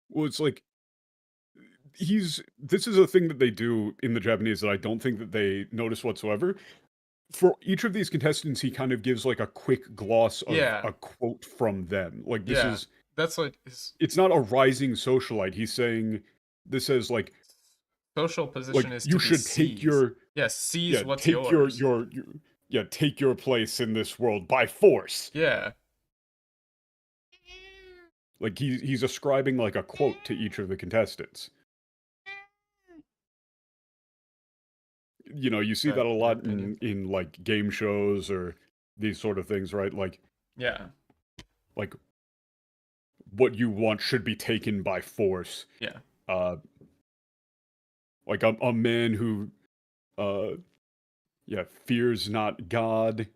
Well, it's like this is a thing that they do in the Japanese that I don't think that they notice whatsoever. For each of these contestants, he kind of gives like a quick gloss of Yeah. a quote from them. Like this Yeah. is that's what it's not a rising socialite. He's saying this says like social position is to you be should take seized. your seize what's take yours. your take your place in this world by force. Yeah. Like he's ascribing like a quote to each of the contestants. You know, you see that a lot in like game shows or these sort of things, right? Like Yeah. like what you want should be taken by force. Yeah. Like a man who fears not God.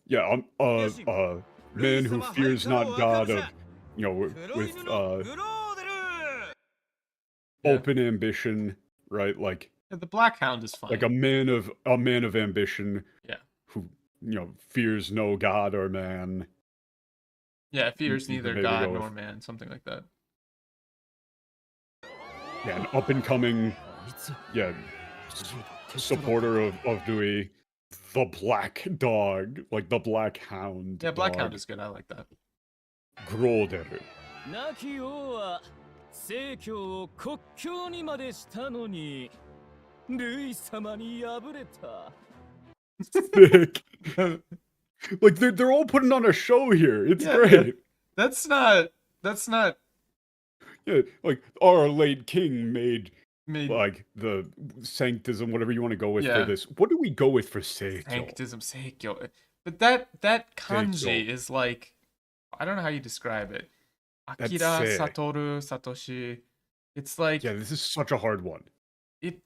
Yeah, a man who fears not God of with 黒犬のグローデル open ambition, right? Like Yeah, the Black Hound is fine. like a man of ambition. Yeah. Who fears no God or man. Yeah, fears you neither maybe go God with- nor man, something like that. Yeah, an up and coming いつ supporter of Dewey, the Black Dog, like the Black Hound. Yeah, Black dog. Hound is good. I like that. Groderu. 亡き王は正教を国境にまでしたのにルイ様に敗れた Thick. Like they're all putting on a show here. It's Yeah, great. That's not Yeah, like our late king made made like the sanctism, whatever you want to go with Yeah. for this. What do we go with for Seikyo? sanctism seikyo. But that kanji Seikyo. is like, I don't know how you describe it. That's Akira, sick. Satoru, Satoshi. It's like Yeah, this is such a hard one. it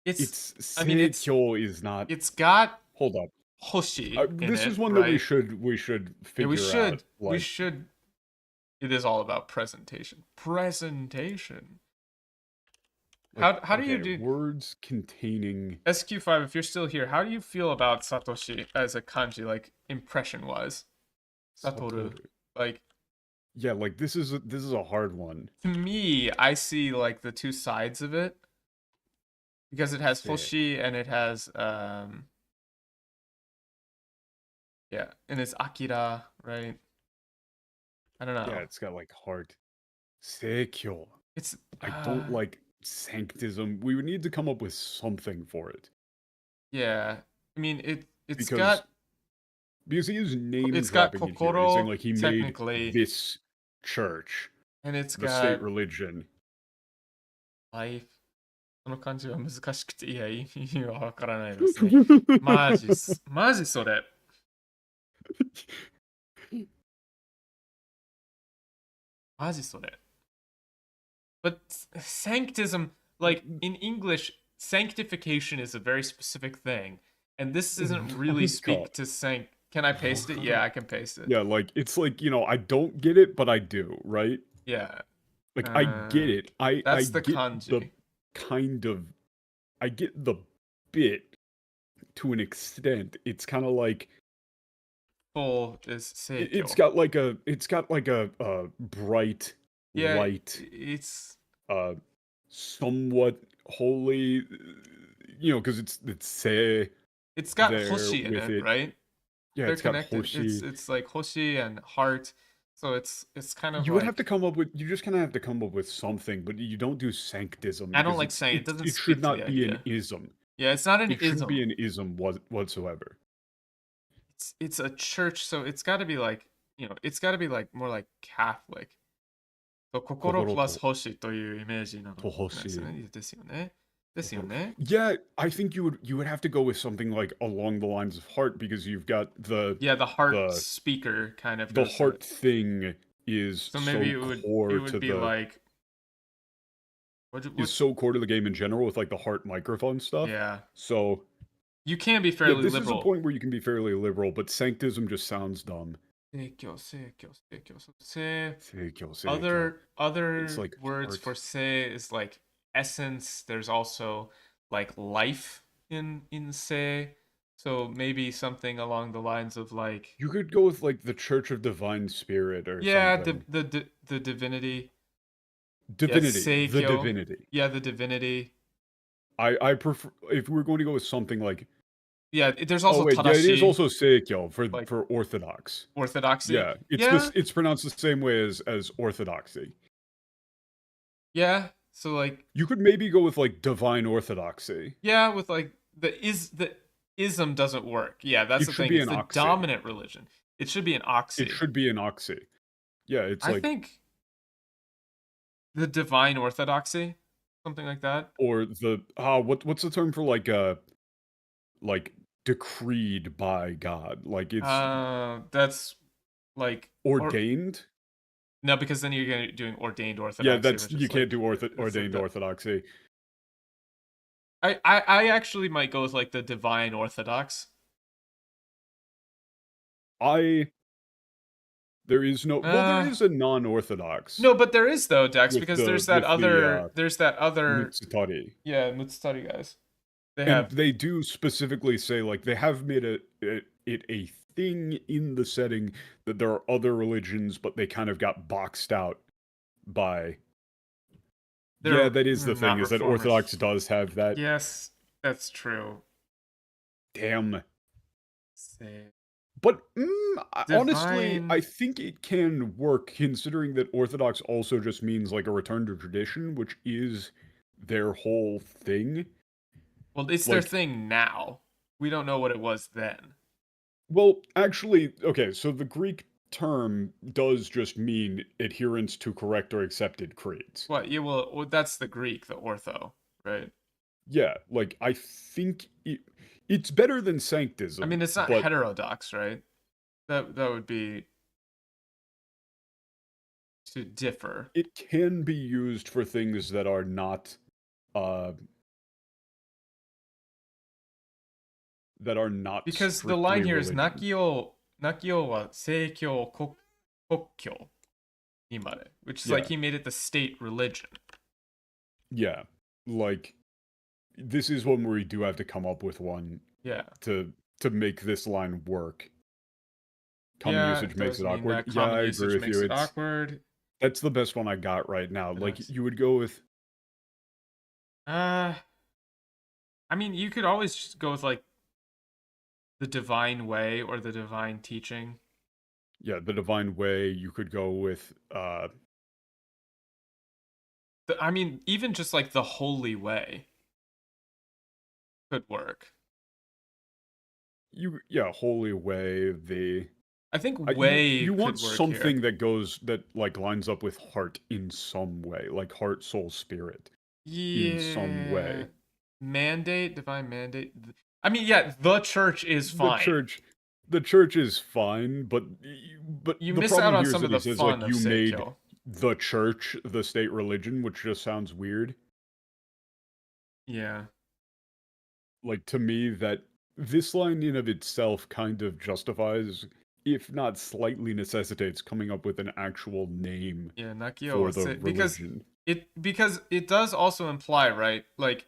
it's I mean seikyo is not. it's got Hold up. hoshi in This it, is one right? that we should Yeah, figure out. we should. It is all about presentation. Presentation. How do you do words containing SQ5? If you're still here, how do you feel about Satoshi as a kanji, like impression wise? Satoru, like. Yeah, like this is a hard one. To me, I see like the two sides of it because it has hoshi and it has yeah, and it's akira, right? I don't know. Yeah, it's got like heart. Seikyo. It's I don't like sanctism. We would need to come up with something for it. Yeah, I mean it's because he is name dropping it here. He's saying like he made this church and it's the got state religion. Life. この漢字は難しくていや意味はわからないですね。マジそれ。マジそれ。But sanctism, like in English, sanctification is a very specific thing, and this doesn't really speak to Can I paste it? Yeah, I can paste it. Yeah, like it's like, you know, I don't get it, but I do, right? Yeah. Like I get it. That's I the get kanji. the kind of I get the bit to an extent. It's kind of like full is seikyo. It's got like a bright light. It's somewhat holy, you know, because it's say. It's got hoshi in it, right? Yeah, they're it's connected. Got hoshi. It's like hoshi and heart. So it's kind of. You would have to come up with. You just kind of have to come up with something, but you don't do sanctism. I don't like saying it doesn't. It should not be an ism. Yeah, it's not an ism. It shouldn't be an ism whatsoever. It's a church, so it's got to be like, you know, it's got to be like more like Catholic. So 心 plus 星というイメージなのですよね。ですよね。Yeah, I think you would have to go with something like along the lines of heart because you've got the heart speaker kind of. The heart thing is so maybe it would be like. Is so core to the game in general with like the heart microphone stuff. Yeah. So. You can be fairly this liberal. This is a point where you can be fairly liberal, but sanctism just sounds dumb. Other like words heart. for se is like essence. There's also like life in se. So maybe something along the lines of like you could go with like the Church of Divine Spirit or something. the divinity. Divinity. The divinity. Yeah, the divinity. I prefer if we're going to go with something like. Yeah, there's also tadashi. Yeah, it is also seikyo for orthodox. Orthodoxy. Yeah, it's pronounced the same way as orthodoxy. Yeah, so like you could maybe go with like divine orthodoxy. Yeah, with like the ism doesn't work. Yeah, that's the thing. It's the dominant religion. It should be an oxy. It should be an oxy. Yeah, it's like I think the divine orthodoxy. Something like that, or the what's the term for like decreed by God? Like it's that's like ordained. No, because then you're doing ordained orthodoxy. Yeah, that's you can't do ordained orthodoxy. I actually might go with like the divine orthodox. There is no. Well, there is a non-orthodox. No, but there is though, Dex, because there's that other. Mutsutari. Yeah, Mutsutari guys. They do specifically say like they have made it a thing in the setting that there are other religions, but they kind of got boxed out by. Yeah, that is the thing. Is that Orthodox does have that? Yes, that's true. Damn. But honestly, I think it can work considering that Orthodox also just means like a return to tradition, which is their whole thing. Well, it's their thing now. We don't know what it was then. Well, actually, okay, so the Greek term does just mean adherence to correct or accepted creeds. What? Yeah, well, that's the Greek, the ortho, right? Yeah, like I think it's better than sanctism. I mean, it's not heterodox, right? That would be to differ. It can be used for things that are not uh, that are not because the line here is religion. Nakio wa seikyo kokkyo nimare, which is like he made it the state religion. Yeah, like this is one where we do have to come up with one. Yeah. To make this line work. Common usage makes it awkward. Yeah, I agree with you. Awkward. That's the best one I got right now. Like you would go with. I mean, you could always just go with like the divine way or the divine teaching. Yeah, the divine way. You could go with. I mean, even just like the holy way could work. Holy way. I think way you want could work something here. that like lines up with heart in some way, like heart, soul, spirit. Yeah. In some way. Mandate, divine mandate. I mean, yeah, the church is fine. The church is fine, but you the miss problem out on here some is of that the fun like of you made Seikyo. the church the state religion, which just sounds weird. Yeah. Like to me, that this line in of itself kind of justifies, if not slightly necessitates, coming up with an actual name for the religion. Because it does also imply, right? Like,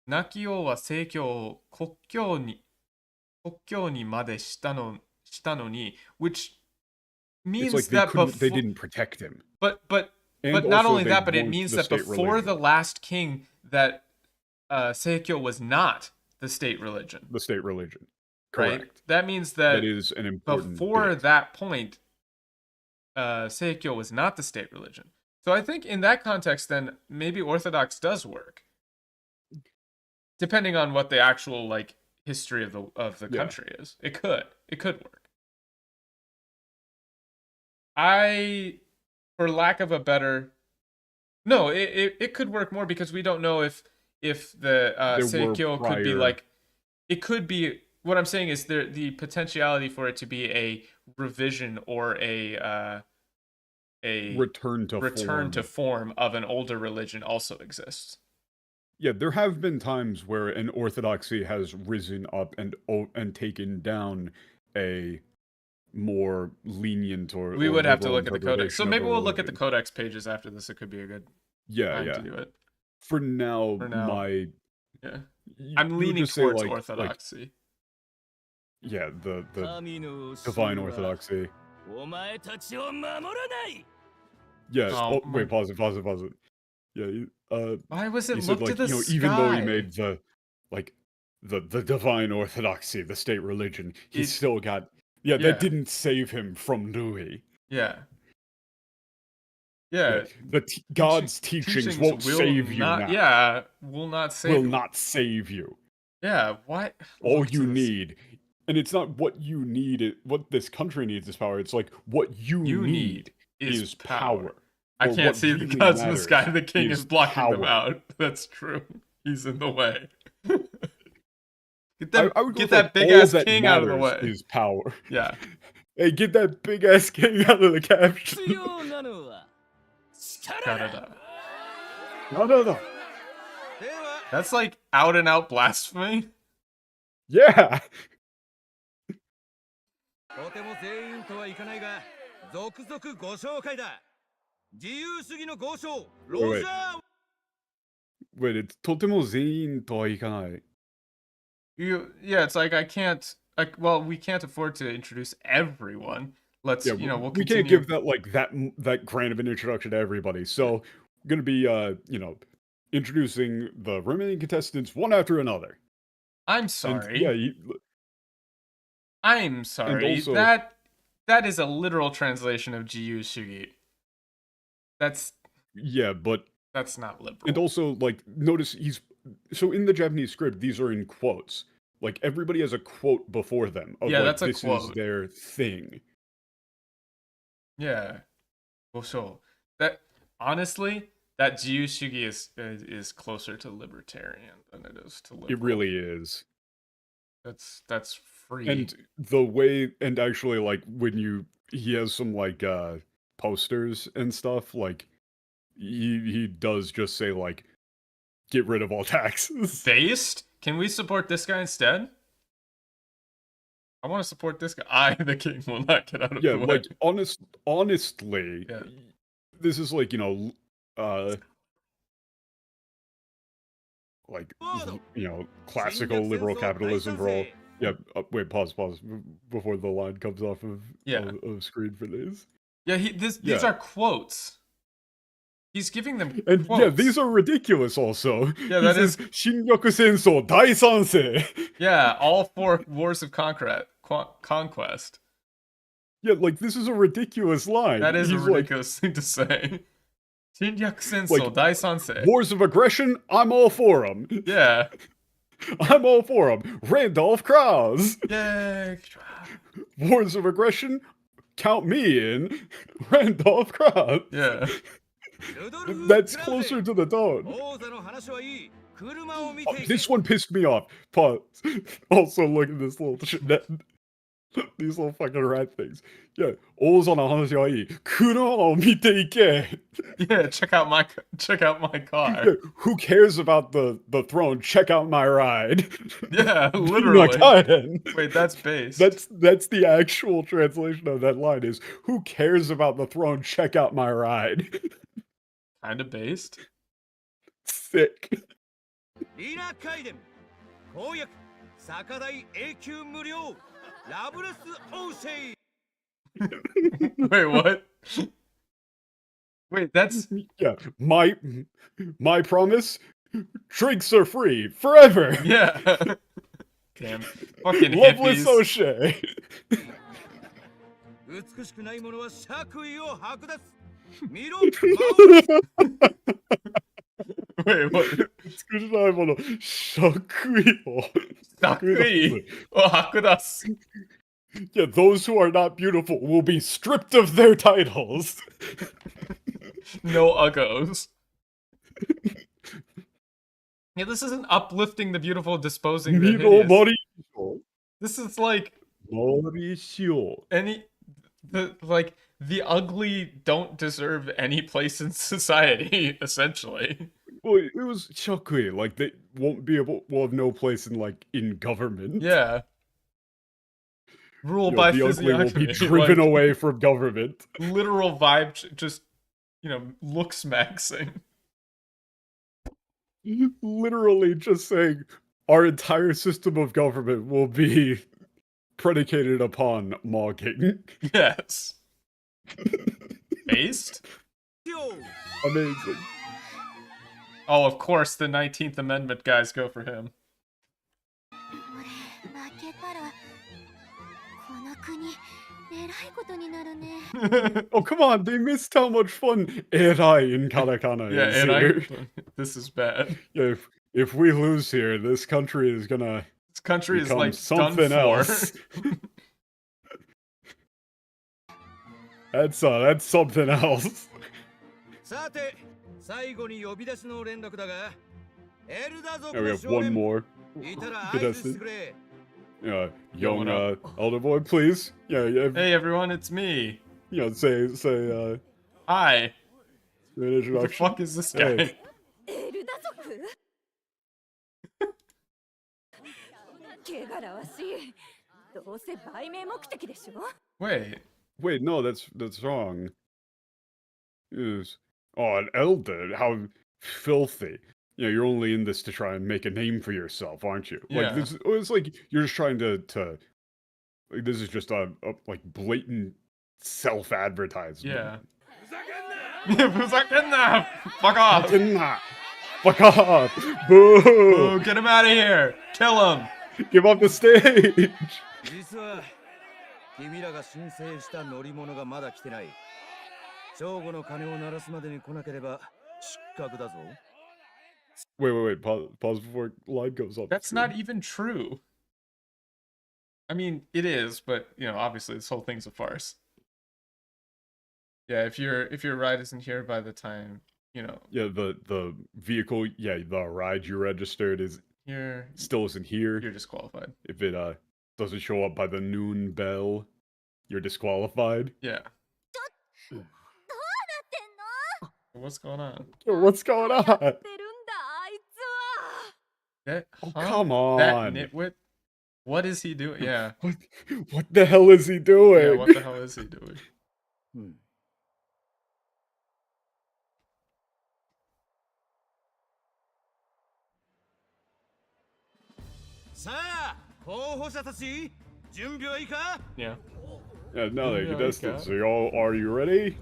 Nakio wa seikyo kokkyo ni made shita no ni, which means it's like they didn't protect him. But not only that, but it means that before the last king, that Seikyo was not the state religion. The state religion. Correct. Right? That means that is an important before that point, Seikyo was not the state religion. So I think in that context, then maybe Orthodox does work, depending on what the actual like history of the country is. It could work. For lack of a better, no, it could work more because we don't know if the Seikyo could be like, it could be. What I'm saying is the potentiality for it to be a revision or a return to form of an older religion also exists. Yeah, there have been times where an orthodoxy has risen up and taken down a more lenient or we would have to look at the codex. So maybe we'll look at the codex pages after this. It could be a good time to do it. For now, I'm leaning towards orthodoxy. The divine orthodoxy. Yes. Wait, pause it. Yeah. Why was it look to the sky? Even though he made the divine orthodoxy, the state religion, he still got. Yeah, that didn't save him from Nui. Yeah. God's teachings won't save you now. Yeah, will not save you. Will not save you. Yeah, what? All you need. And it's not what you need, what this country needs is power. It's like, what you need is power. I can't see the gods in the sky. The king is blocking them out. That's true. He's in the way. Get that big ass king out of the way. Is power. Yeah. Hey, get that big ass king out of the caption. No. That's like out and out blasphemy. Yeah. Wait, it's とても全員とはいかない。Yeah, it's like I can't. We can't afford to introduce everyone. Let's, we'll continue. We can't give that grand of an introduction to everybody. So, we're gonna be, introducing the remaining contestants one after another. I'm sorry. And, I'm sorry. Also, that is a literal translation of Jiyu Shugi. That's but that's not liberal. And also, like, notice so in the Japanese script, these are in quotes. Like, everybody has a quote before them. Of, that's a this quote. This is their thing. Yeah. Well, so that honestly, that Jiyu Shugi is closer to libertarian than it is to liberal. It really is. That's free. And the way, and actually, like, when he has some, like, posters and stuff, like, he does just say, like, get rid of all taxes. Based? Can we support this guy instead? I want to support this guy. I, the king, will not get out of the way. Like, honestly, yeah. This is like, you know, like, you know, classical liberal capitalism for all. Yeah, wait, pause, before the line comes off of screen for this. Yeah, these are quotes. He's giving them and quotes. Yeah, these are ridiculous also. Yeah, that is... Shinryoku Senso, Daisansei. Yeah, all 4 wars of conquest. Yeah, like, this is a ridiculous line. That is a ridiculous thing to say. Shinryoku Senso, like, Daisansei. Wars of aggression, I'm all for them. Yeah. I'm all for them. Randolph Krause. Yay. Wars of aggression, count me in. Randolph Krause. Yeah. That's closer to the tone. This one pissed me off. Pause. Also, look at this little shit. These little fucking rat things. Yeah. 王座の話はいい。車を見ていけ. Yeah, check out my car. Yeah, who cares about the throne? Check out my ride. Yeah, literally. Wait, that's based. That's the actual translation of that line is, who cares about the throne? Check out my ride. Kinda based. Sick. Wait, what? Wait, that's... Yeah, my promise? Drinks are free, forever! Yeah. Damn. Fucking Loveless hippies. O'Shea. Wait, what? 美しないもの、爵位を。爵位を剥奪。Yeah, those who are not beautiful will be stripped of their titles. No uggos. Yeah, this isn't uplifting the beautiful, disposing the hideous. This is like... The ugly don't deserve any place in society, essentially. Well, it was Shokui, like, they won't be able, will have no place in, like, in government. Yeah. Rule by the physiognomy. Ugly will be driven away from government. Literal vibe, just, you know, looks maxing. Literally just saying, our entire system of government will be predicated upon mogging. Yes. Based? Amazing. Oh, of course, the 19th Amendment guys go for him. Oh, come on, they missed how much fun Erai in katakana is here. This is bad. Yeah, if we lose here, this country is gonna... This country is, like, something done else. That's something else. There we have one more. Young elder boy, please. Yeah. Hey everyone, it's me. You know, say hi. An introduction. What the fuck is this guy? Hey. Wait, no, that's wrong. Yes. Oh, an elder? How filthy. You know, you're only in this to try and make a name for yourself, aren't you? Yeah. Like, it's like you're just trying to like, this is just a like, blatant self-advertisement. Yeah. Fuck off! Fuck off! Boo! Boo! Get him out of here! Kill him! Give up the stage! Wait, pause before line goes up. That's not even true. I mean, it is, but, you know, obviously this whole thing's a farce. Yeah, if your ride isn't here by the time, you know... Yeah, the vehicle, yeah, the ride you registered is... Here... Still isn't here. You're disqualified. If it, doesn't show up by the noon bell, you're disqualified. Yeah. What's going on? What's going on? That, Oh, huh? come on. That nitwit? What is he doing? Yeah. What the hell is he doing? Yeah, what the hell is he doing? さあ候補者たち準備はいいか Yeah. Yeah, no, Yeah, that's okay. So y'all, are you ready?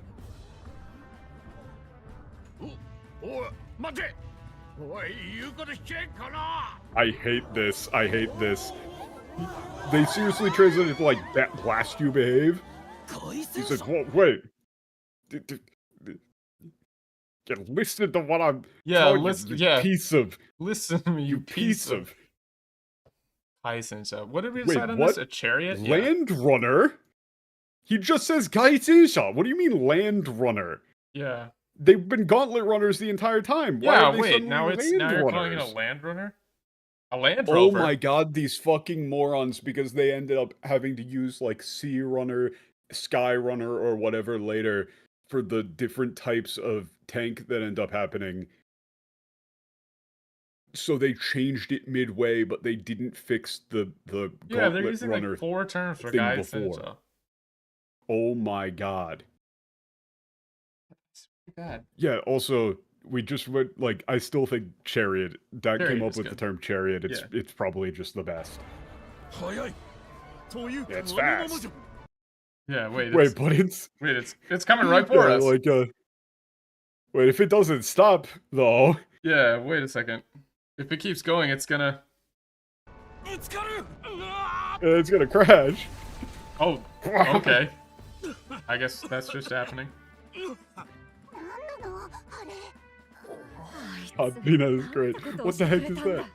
おい待ておい言うこと聞けんかな I hate this. I hate this. They seriously translated it like that blast you behave? He's like, whoa, wait. Yeah, listen to what I'm telling listen, you, yeah. piece of... Listen to me, you piece of... What did we decide on this? A chariot? Yeah. Land runner? He just says Gaisisha. What do you mean land runner? Yeah. They've been gauntlet runners the entire time. Why Yeah, are they wait, suddenly now you're calling it a runners? land runner? A land Oh rover? my god, these fucking morons, because they ended up having to use like Sea Runner, Sky Runner, or whatever later for the different types of tank that end up happening. So they changed it midway, but they didn't fix the Yeah, they're gauntlet using runner like 4 terms for thing guys. before. Oh my god. It's pretty bad. Yeah, also, we just went, like, I still think chariot, that Chariot came up is with good. the term chariot, it's probably just the best. Yeah, it's fast. Yeah, wait, Wait, but it's coming right for us. Like, wait, if it doesn't stop, though. Yeah, wait a second. If it keeps going, it's gonna... It's gonna crash. Oh, okay. I guess that's just happening. God, Pina is great. What the heck is that?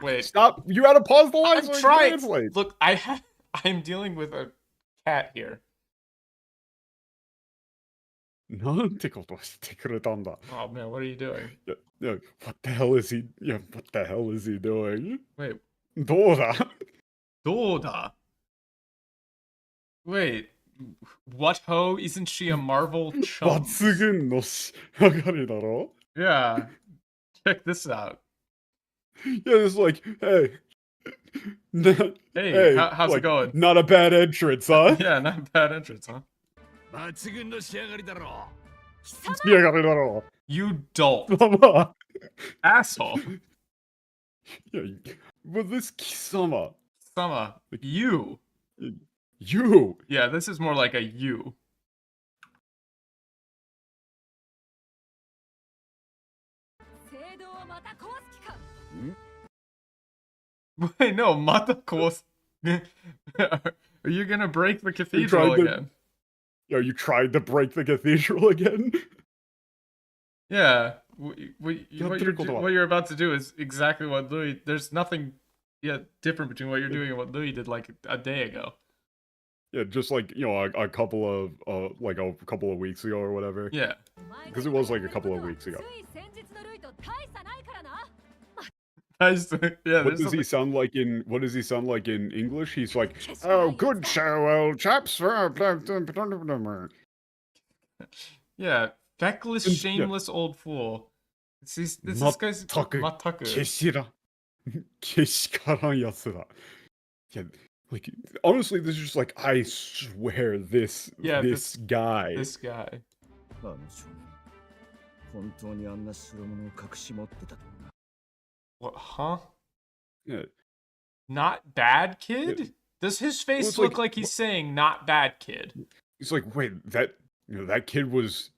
Wait. Stop! You had to pause the line I'm so I trying. can translate. Look, I'm dealing with a cat here. なんてことをしてくれたんだ? Oh man, what are you doing? Yeah, what the hell is he? Yeah, what the hell is he doing? Wait. どうだ? どうだ? Wait. What ho? Isn't she a Marvel chum? 抜群の仕上がりだろ? Yeah. Check this out. Yeah, it's like, hey. Hey, how's like, it going? Not a bad entrance, huh? Yeah, not a bad entrance, huh? 抜群の仕上がりだろう 仕上がりだろ? You dolt. まあ Asshole. Yeah, but this Kisama. Sama. You. You. Yeah, this is more like a you. Wait, no, Mata Kos. Are you gonna break the cathedral again? Yo, you tried to break the cathedral again? Yeah. What you're about to do is exactly what Louis... There's nothing different between what you're doing and what Louis did like a day ago. Yeah, just like, you know, a couple of weeks ago or whatever. Yeah. Because it was like a couple of weeks ago. Yeah, what does he sound like in English? He's like, oh, good show, old chaps. Yeah, feckless, shameless old fool. This guy's Mataku. けしからんやつだ. Yeah, like, honestly, this is just like, I swear, this guy. This guy. 本当にあんな代物を隠し持ってたと。 What, huh? Yeah. Not bad kid? Does his face look like he's saying not bad kid? He's like, wait, that kid was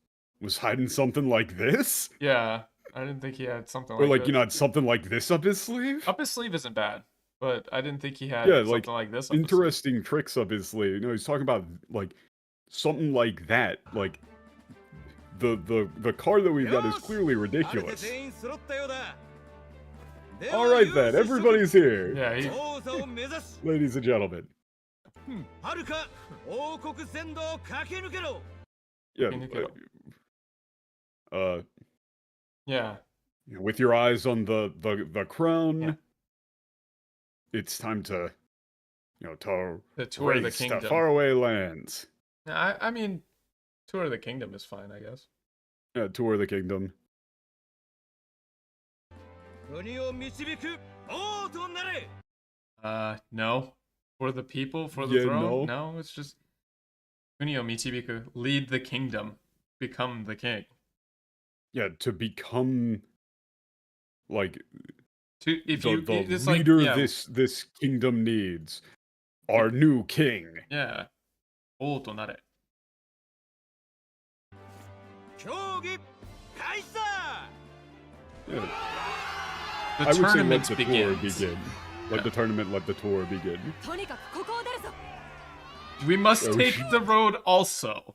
hiding something like this? Yeah, I didn't think he had something or like like, you know, had something like this up his sleeve? Up his sleeve isn't bad, but I didn't think he had something like this up interesting his sleeve. tricks up his sleeve. You know, he's talking about like something like that. Like the card that we've got is clearly ridiculous. All right then, everybody's here. Yeah, ladies and gentlemen. Yeah. With your eyes on the crown, it's time to, you know, to tour the race kingdom. to faraway lands. I mean, tour of the kingdom is fine, I guess. Yeah, tour the kingdom. 国を導く王となれ。 No. For the people, for the Yeah, throne? no. No, it's just Kunio Michibiku, lead the kingdom, become the king. Yeah, to become like If the you it's like, leader yeah, this kingdom needs, our new king. yeah. Old to nare. 競技開催。 Yeah. The I would say let tournament the tour begins. begin. Let the tournament, let the tour begin. とにかくここを出るぞ。 We must Yeah, we take should- the road also.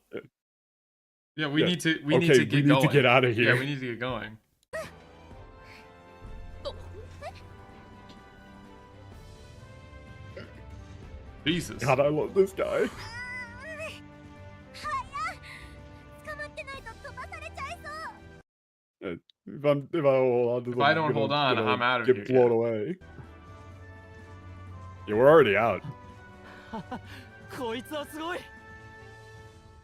Yeah, we Yeah. need to Okay, need to get we need going. to get out of here. Yeah, we need to get going. Jesus. God, I love this guy. 捕まってないと飛ばされちゃいそう。 If I hold on to If I don't hold on, I'm out of get here, blown yeah. away. Yeah, we're already out. こいつはすごい。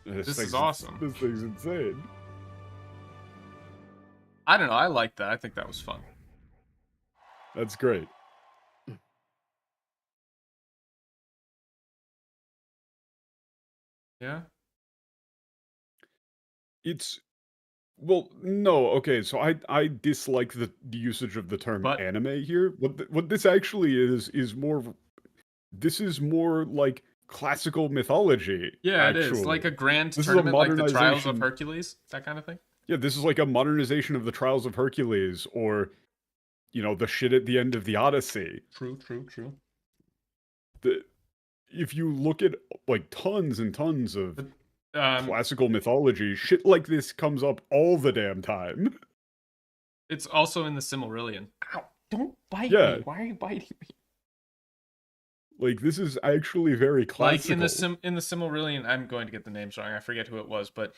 This is thing's- awesome. This thing's insane. I don't know. I like that. I think that was fun. That's great. Yeah. It's well, no, okay. So I dislike the usage of the term But- anime here. What this actually is more. This is more like classical mythology. Yeah, actually. it is like a grand This is a tournament, like the Trials of modernization- Hercules, that kind of thing. Yeah, this is like a modernization of the Trials of Hercules, or the shit at the end of the Odyssey. True. If you look at like tons and tons of Um, classical mythology, shit like this comes up all the damn time. it's also in the Silmarillion. Ow! Don't bite Yeah. me. Why are you biting me? Like this is actually very classical. Like in the Silmarillion, I'm going to get the names wrong. I forget who it was, but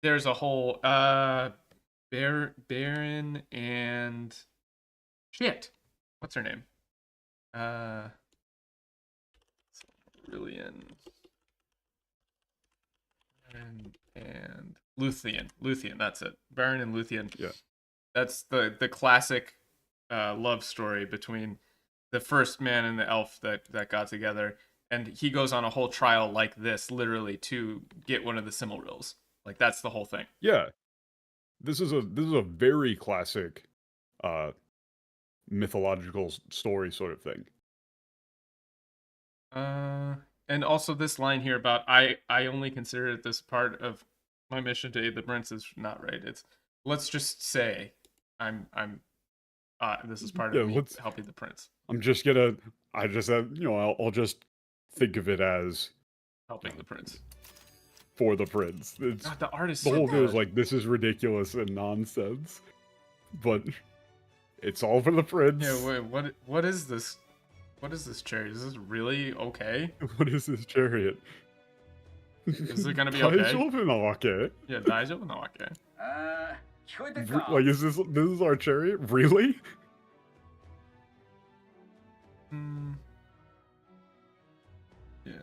there's a whole Baron and shit. What's her name? Silmarillion and Luthien. That's it. Baron and Luthien. Yeah. That's the classic love story between the first man and the elf that got together, and he goes on a whole trial like this, literally, to get one of the Silmarils. Like that's the whole thing. Yeah. This is a very classic mythological story sort of thing. And also this line here about I only consider this part of my mission to aid the prince is not right. It's let's just say this is part of me helping the prince. I'll just think of it as Helping the prince. for the prince. It's, God, the art is the so whole thing is good. like, this is ridiculous and nonsense, but it's all for the prince. Yeah, wait, what is this? What is this chariot? Is this really okay? What is this chariot? Is it gonna be okay? 大丈夫なわけ? Yeah, 大丈夫なわけ? Like, is this our chariot? Really? Yeah.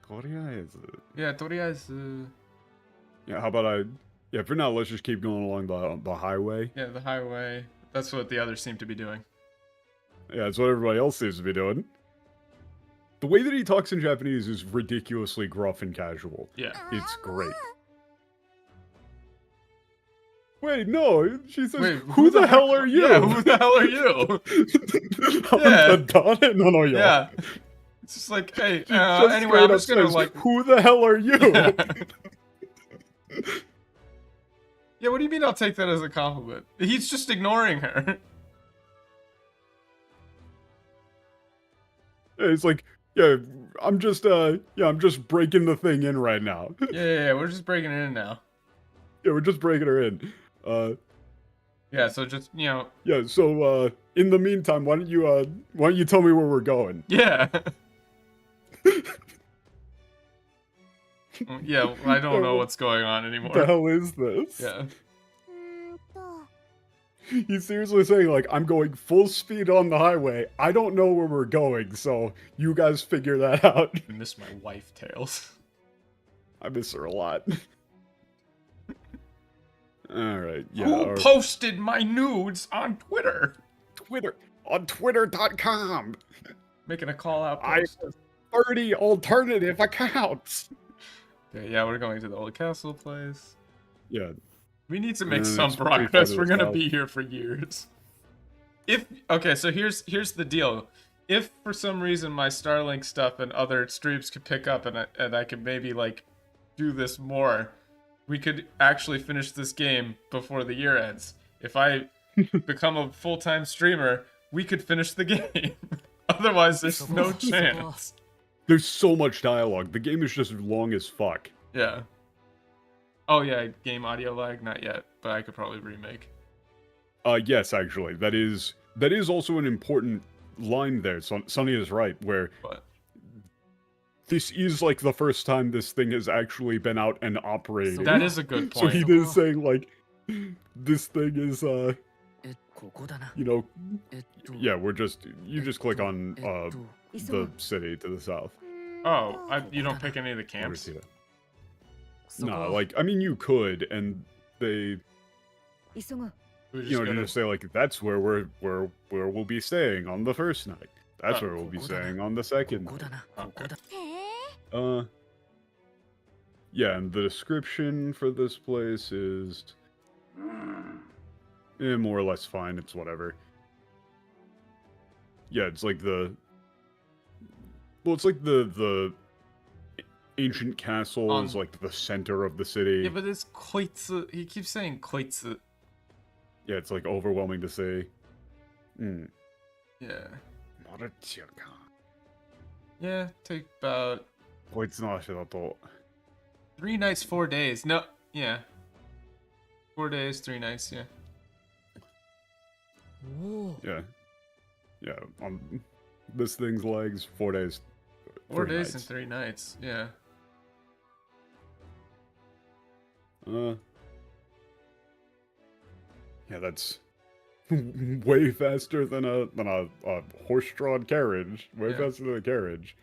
とりあえず. Yeah, とりあえず. Yeah, how about for now, let's just keep going along the highway. Yeah, the highway. That's what the others seem to be doing. Yeah, that's what everybody else seems to be doing. The way that he talks in Japanese is ridiculously gruff and casual. Yeah. It's great. Wait, no, she says, Wait, who the hell are you? Yeah, who the hell are you? Yeah. No, Yeah. It's just like, hey, Just anyway, I'm just straight gonna up says, like... who the hell are you? Yeah. Yeah, what do you mean I'll take that as a compliment? He's just ignoring her. Yeah, it's like, I'm just breaking the thing in right now. Yeah, we're just breaking it in now. Yeah, we're just breaking her in. Yeah, so just, Yeah, so in the meantime, why don't you tell me where we're going? Yeah. Yeah, I don't know what's going on anymore. What the hell is this? Yeah. He's seriously saying, like, I'm going full speed on the highway. I don't know where we're going, so you guys figure that out. I miss my wife, Tails. I miss her a lot. All right. Yeah. Who posted my nudes on Twitter? On Twitter.com. Making a call out I post. have 30 alternative accounts. Okay, yeah, we're going to the old castle place. Yeah. We need to make And some it's pretty far progress. to We're the gonna south. be here for years. So here's the deal. If for some reason my Starlink stuff and other streams could pick up and I could maybe like do this more, we could actually finish this game before the year ends. If I become a full-time streamer, we could finish the game. Otherwise, there's no chance. There's so much dialogue. The game is just long as fuck. Yeah. Oh yeah, game audio lag, not yet, but I could probably remake. Yes, actually, that is also an important line there. Sonny is right, where What? this is like the first time this thing has actually been out and operating. That is a good So point. he is saying like, this thing is you know, yeah, you just click on the city to the south. Oh, you don't pick any of the camps? No, like, I mean, you could, and they, just say like, that's where we'll be staying on the first night. That's where we'll be staying on the second night. Okay. Yeah, and the description for this place is more or less fine. It's whatever. Yeah, it's like it's like the ancient castle is like the center of the city. Yeah, but it's koitsu. He keeps saying koitsu. Yeah, it's like overwhelming to say. Yeah. Yeah, take about 3 nights, 4 days. No, yeah. 4 days, 3 nights, yeah. Yeah. Yeah, on this thing's legs, 4 days. 4 days nights. and 3 nights, yeah. Yeah, that's way faster than a horse-drawn carriage. Way Yeah. faster than a carriage.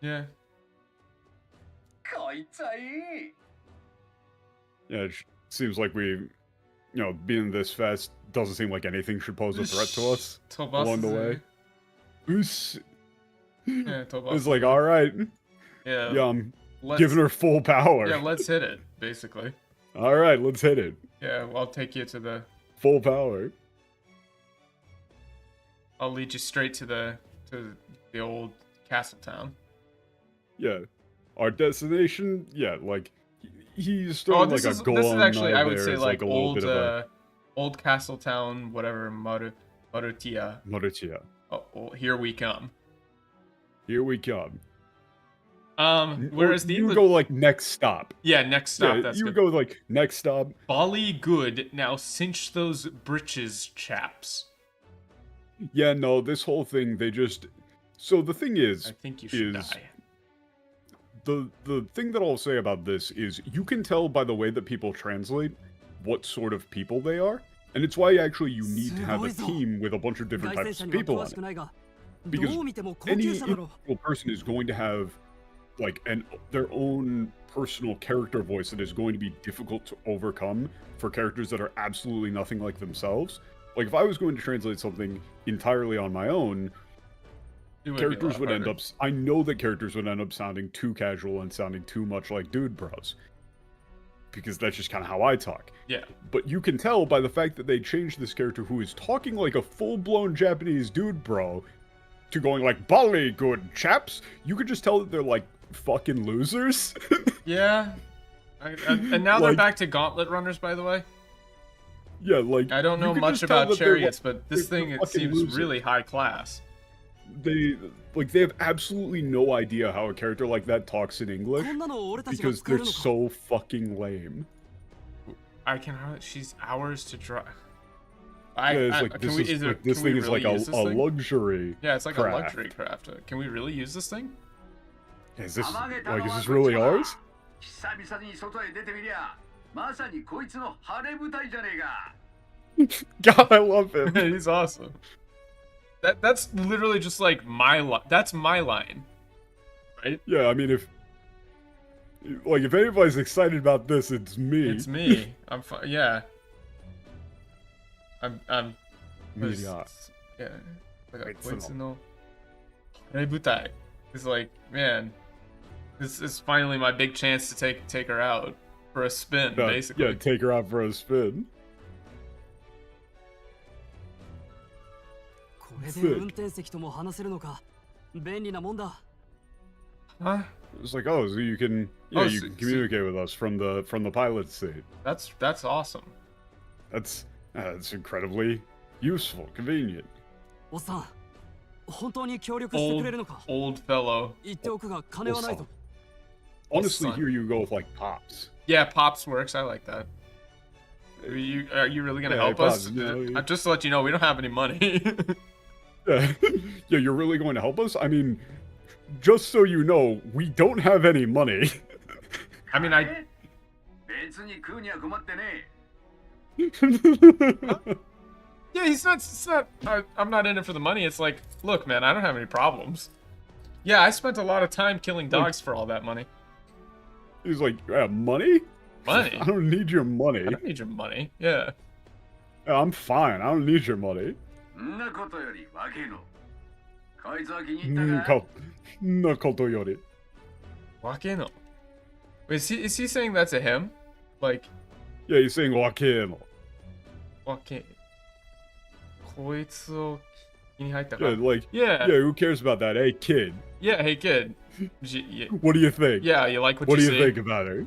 Yeah. Yeah, it seems like being this fast doesn't seem like anything should pose a threat to us along the way. Yeah, It's like, alright. Yeah. I'm giving her full power. Yeah, let's hit it, basically. Alright, let's hit it. Yeah, well, I'll take you to the... Full power. I'll lead you straight to the old castle town. Yeah. Our destination, yeah, like, he's throwing like a goal this is on actually, I would there say, as, like a little bit of a... old castle town, whatever, Marutia. Marutia. Oh, here we come. Here we come. Whereas the you go like next stop. Yeah, next stop. Yeah, that's you good. go like next stop. Bali good. Now cinch those britches, chaps. Yeah, no, this whole thing they just. So the thing is, I think you should die. The thing that I'll say about this is you can tell by the way that people translate what sort of people they are, and it's why actually you need to have a team with a bunch of different types of people on it. Because any individual person is going to have like their own personal character voice that is going to be difficult to overcome for characters that are absolutely nothing like themselves. Like if I was going to translate something entirely on my own, characters would end up. I know that characters would end up sounding too casual and sounding too much like dude bros. Because that's just kind of how I talk. Yeah. But you can tell by the fact that they changed this character who is talking like a full-blown Japanese dude bro to going like, Bali good chaps. You could just tell that they're like fucking losers. Yeah. And now they're back to gauntlet runners, by the way. Yeah, like I don't know much about chariots, but this thing it seems really high class. They have absolutely no idea how a character like that talks in English because they're so fucking lame. She's ours to drive. This thing is like a luxury. Yeah, it's like craft. a luxury craft. Can we really use this thing? Is this really ours? God, I love him. He's awesome. That's literally just like that's my line, right? Yeah, I mean Like, if anybody's excited about this, it's me. It's me. I'm fine. Yeah. I'm. Yeah. Yeah. Rebutai. It's like, man, this is finally my big chance to take her out for a spin, basically. Yeah, take her out for a spin. Huh? It's like, oh, so you can, you can communicate with us from the pilot seat. That's awesome. That's incredibly useful, convenient. Old fellow. Honestly, here you go with like Pops. Yeah, Pops works. I like that. Are you really gonna help us? Just to let you know, we don't have any money. Yeah, you're really going to help us? I mean, just so you know, we don't have any money. I mean, yeah, he's not. I'm not in it for the money. It's like, look, man, I don't have any problems. Yeah, I spent a lot of time killing dogs for all that money. He's like, money? Money? I don't need your money. I don't need your money. Yeah. I'm fine. I don't need your money. Wakeno. Wait, is he saying that's a him? Like. Yeah, he's saying wakeno. Wake. Koitsu. Yeah, like. Yeah. Yeah, who cares about that? Hey, kid. Yeah, hey, kid. What do you think? Yeah, you like what do you you see? think about her?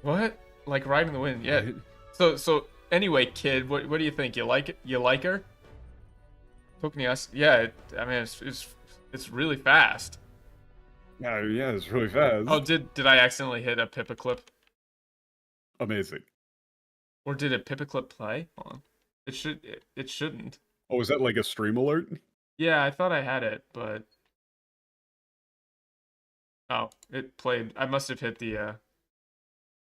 What? Like riding the wind? Yeah. So anyway, kid, what do you think? You like it? You like her? Yeah. I mean, it's really fast. Yeah, it's really fast. Oh, did I accidentally hit a Pippa clip? Amazing. Or did a Pippa clip play? Hold on. It shouldn't. Oh, is that like a stream alert? Yeah, I thought I had it, but oh, it played. I must have hit the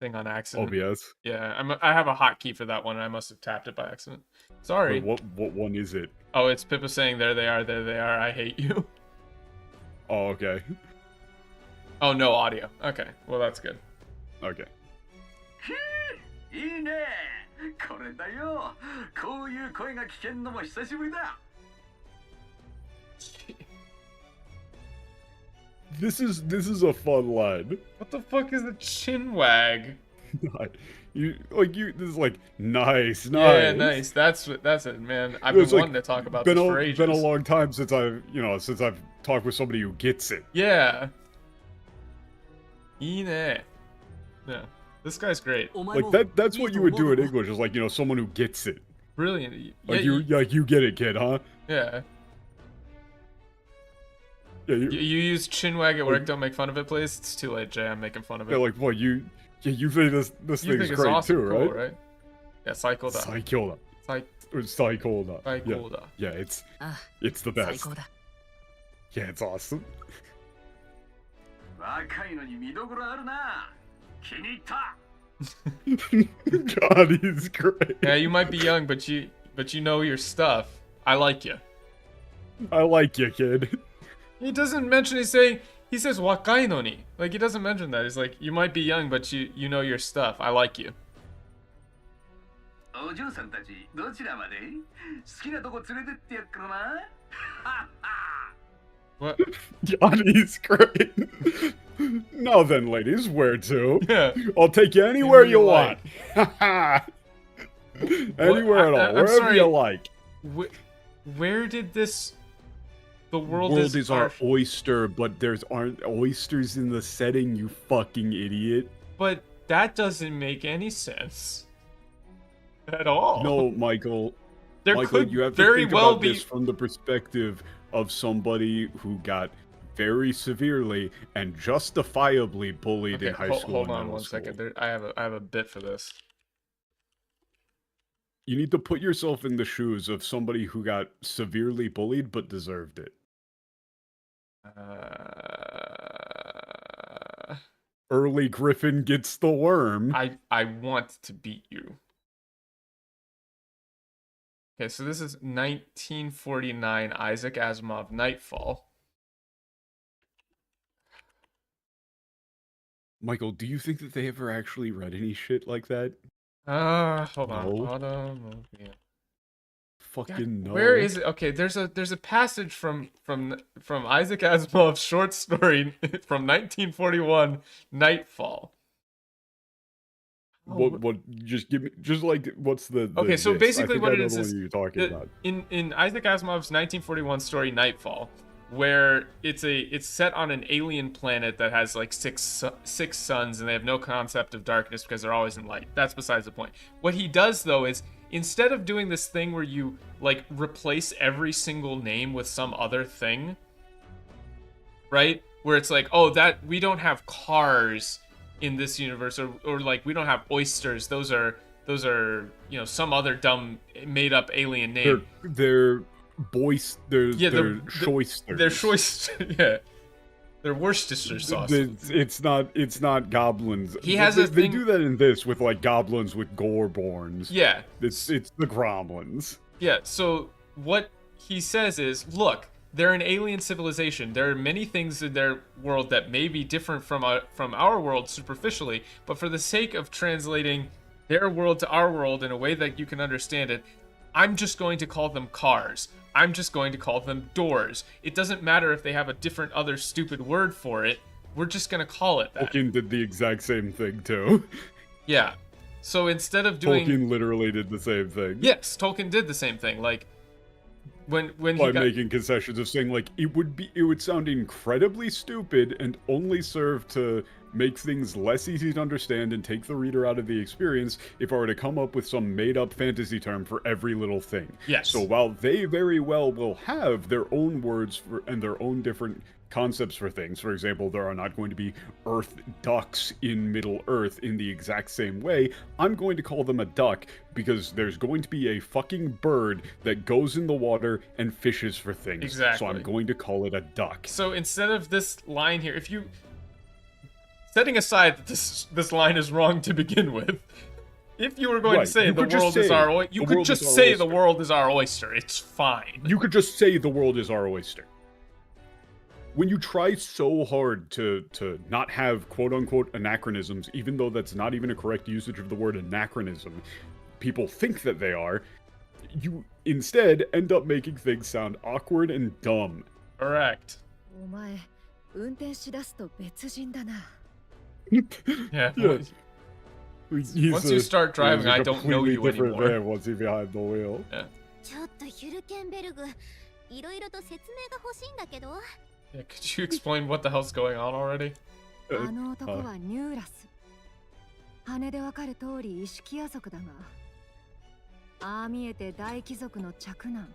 thing on accident. OBS. Yeah, I have a hotkey for that one, and I must have tapped it by accident. Sorry. Wait, what one is it? Oh, it's Pippa saying, there they are, I hate you. Oh, okay. Oh, no audio. Okay, well, that's good. Okay. This is a fun line. What the fuck is a chin wag? This is like nice. Yeah, nice. That's it, man. I've been wanting to talk about this for ages. Been a long time since I've talked with somebody who gets it. Yeah. Ine. Yeah. This guy's great. Like that's what you would do in English, is like, someone who gets it. Brilliant. Like you get it, kid, huh? Yeah. Yeah, you use chinwag at work, don't make fun of it, please. It's too late, Jay. I'm making fun of it. Yeah, like what you think this thing's great awesome, too, cool, right? Yeah, Saikoda. Saikoda. Saikoda. Saikoda. Yeah, it's the best. Saikoda. Yeah, it's awesome. God, he's great. Yeah, you might be young, but you know your stuff. I like you. I like you, kid. He doesn't mention. He says wakai no ni. Like, he doesn't mention that. He's like, you might be young, but you know your stuff. I like you. What? Johnny's great. Now then, ladies, where to? Yeah. I'll take you anywhere you like. want. Anywhere at all, wherever you like. Where did this... The world is our oyster, but aren't oysters in the setting, you fucking idiot. But that doesn't make any sense. At all. No, Michael. Michael, you have to very think well about this from the perspective of somebody who got very severely and justifiably bullied in high school. Hold on one second. I have a bit for this. You need to put yourself in the shoes of somebody who got severely bullied but deserved it. Early Griffin gets the worm. I want to beat you. Okay, so this is 1949 Isaac Asimov Nightfall. Michael, do you think that they ever actually read any shit like that? Hold on. No. Automobile. Fucking no. Where is it? Okay, there's a passage from Isaac Asimov's short story from 1941, Nightfall. What? Just give me. Just like what's the? Okay, so gist? basically, what I it know is the one is you're talking about. in Isaac Asimov's 1941 story, Nightfall, where it's set on an alien planet that has like six suns, and they have no concept of darkness because they're always in light. That's besides the point. What he does though is, instead of doing this thing where you like replace every single name with some other thing, right? Where it's like, oh, that we don't have cars in this universe, or like we don't have oysters. Those are you know, some other dumb made up alien name. They're boys. They're shoysters. They're shoysters. Yeah. They're Worcestershire sauce. It's not goblins. He has a thing. They do that in this with like goblins with goreborns. Yeah. It's the gromlins. Yeah, so what he says is, look, they're an alien civilization. There are many things in their world that may be different from our world superficially, but for the sake of translating their world to our world in a way that you can understand it, I'm just going to call them cars. I'm just going to call them doors. It doesn't matter if they have a different other stupid word for it. We're just going to call it that. Tolkien did the exact same thing too. Yeah. So instead of doing... Tolkien literally did the same thing. Yes, Tolkien did the same thing. Like, when by making concessions of saying, like, it would sound incredibly stupid and only serve to make things less easy to understand and take the reader out of the experience if I were to come up with some made-up fantasy term for every little thing. Yes. So while they very well will have their own words for, and their own different concepts for things, for example, there are not going to be earth ducks in Middle-earth in the exact same way, I'm going to call them a duck because there's going to be a fucking bird that goes in the water and fishes for things. Exactly. So I'm going to call it a duck. So instead of this line here, if you... Setting aside that this line is wrong to begin with, if you were going to say the world is our oyster, you could just say the world is our oyster. It's fine. You could just say the world is our oyster. When you try so hard to not have quote-unquote anachronisms, even though that's not even a correct usage of the word anachronism, people think that they are, you instead end up making things sound awkward and dumb. Correct. Yeah. Once you start driving, I don't know you anymore. Man once he's behind the wheel. Yeah. Yeah, could you explain what the hell's going on already? あの男はニューラス。羽でわかる通り意識野族だが、ああ見えて大貴族の嫡男。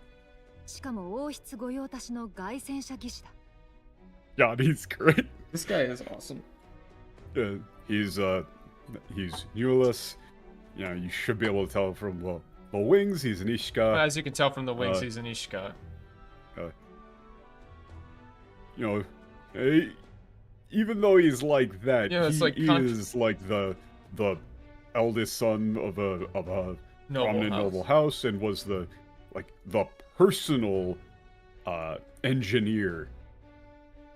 しかも王室御用達の凱旋者技師だ。God, he's great. This guy is awesome. He's Newless. You know, you should be able to tell from the wings. He's an Ishika. As you can tell from the wings, he's an Ishika. You know, even though he's like that, yeah, it's he is like the eldest son of a prominent noble house, and was the personal engineer,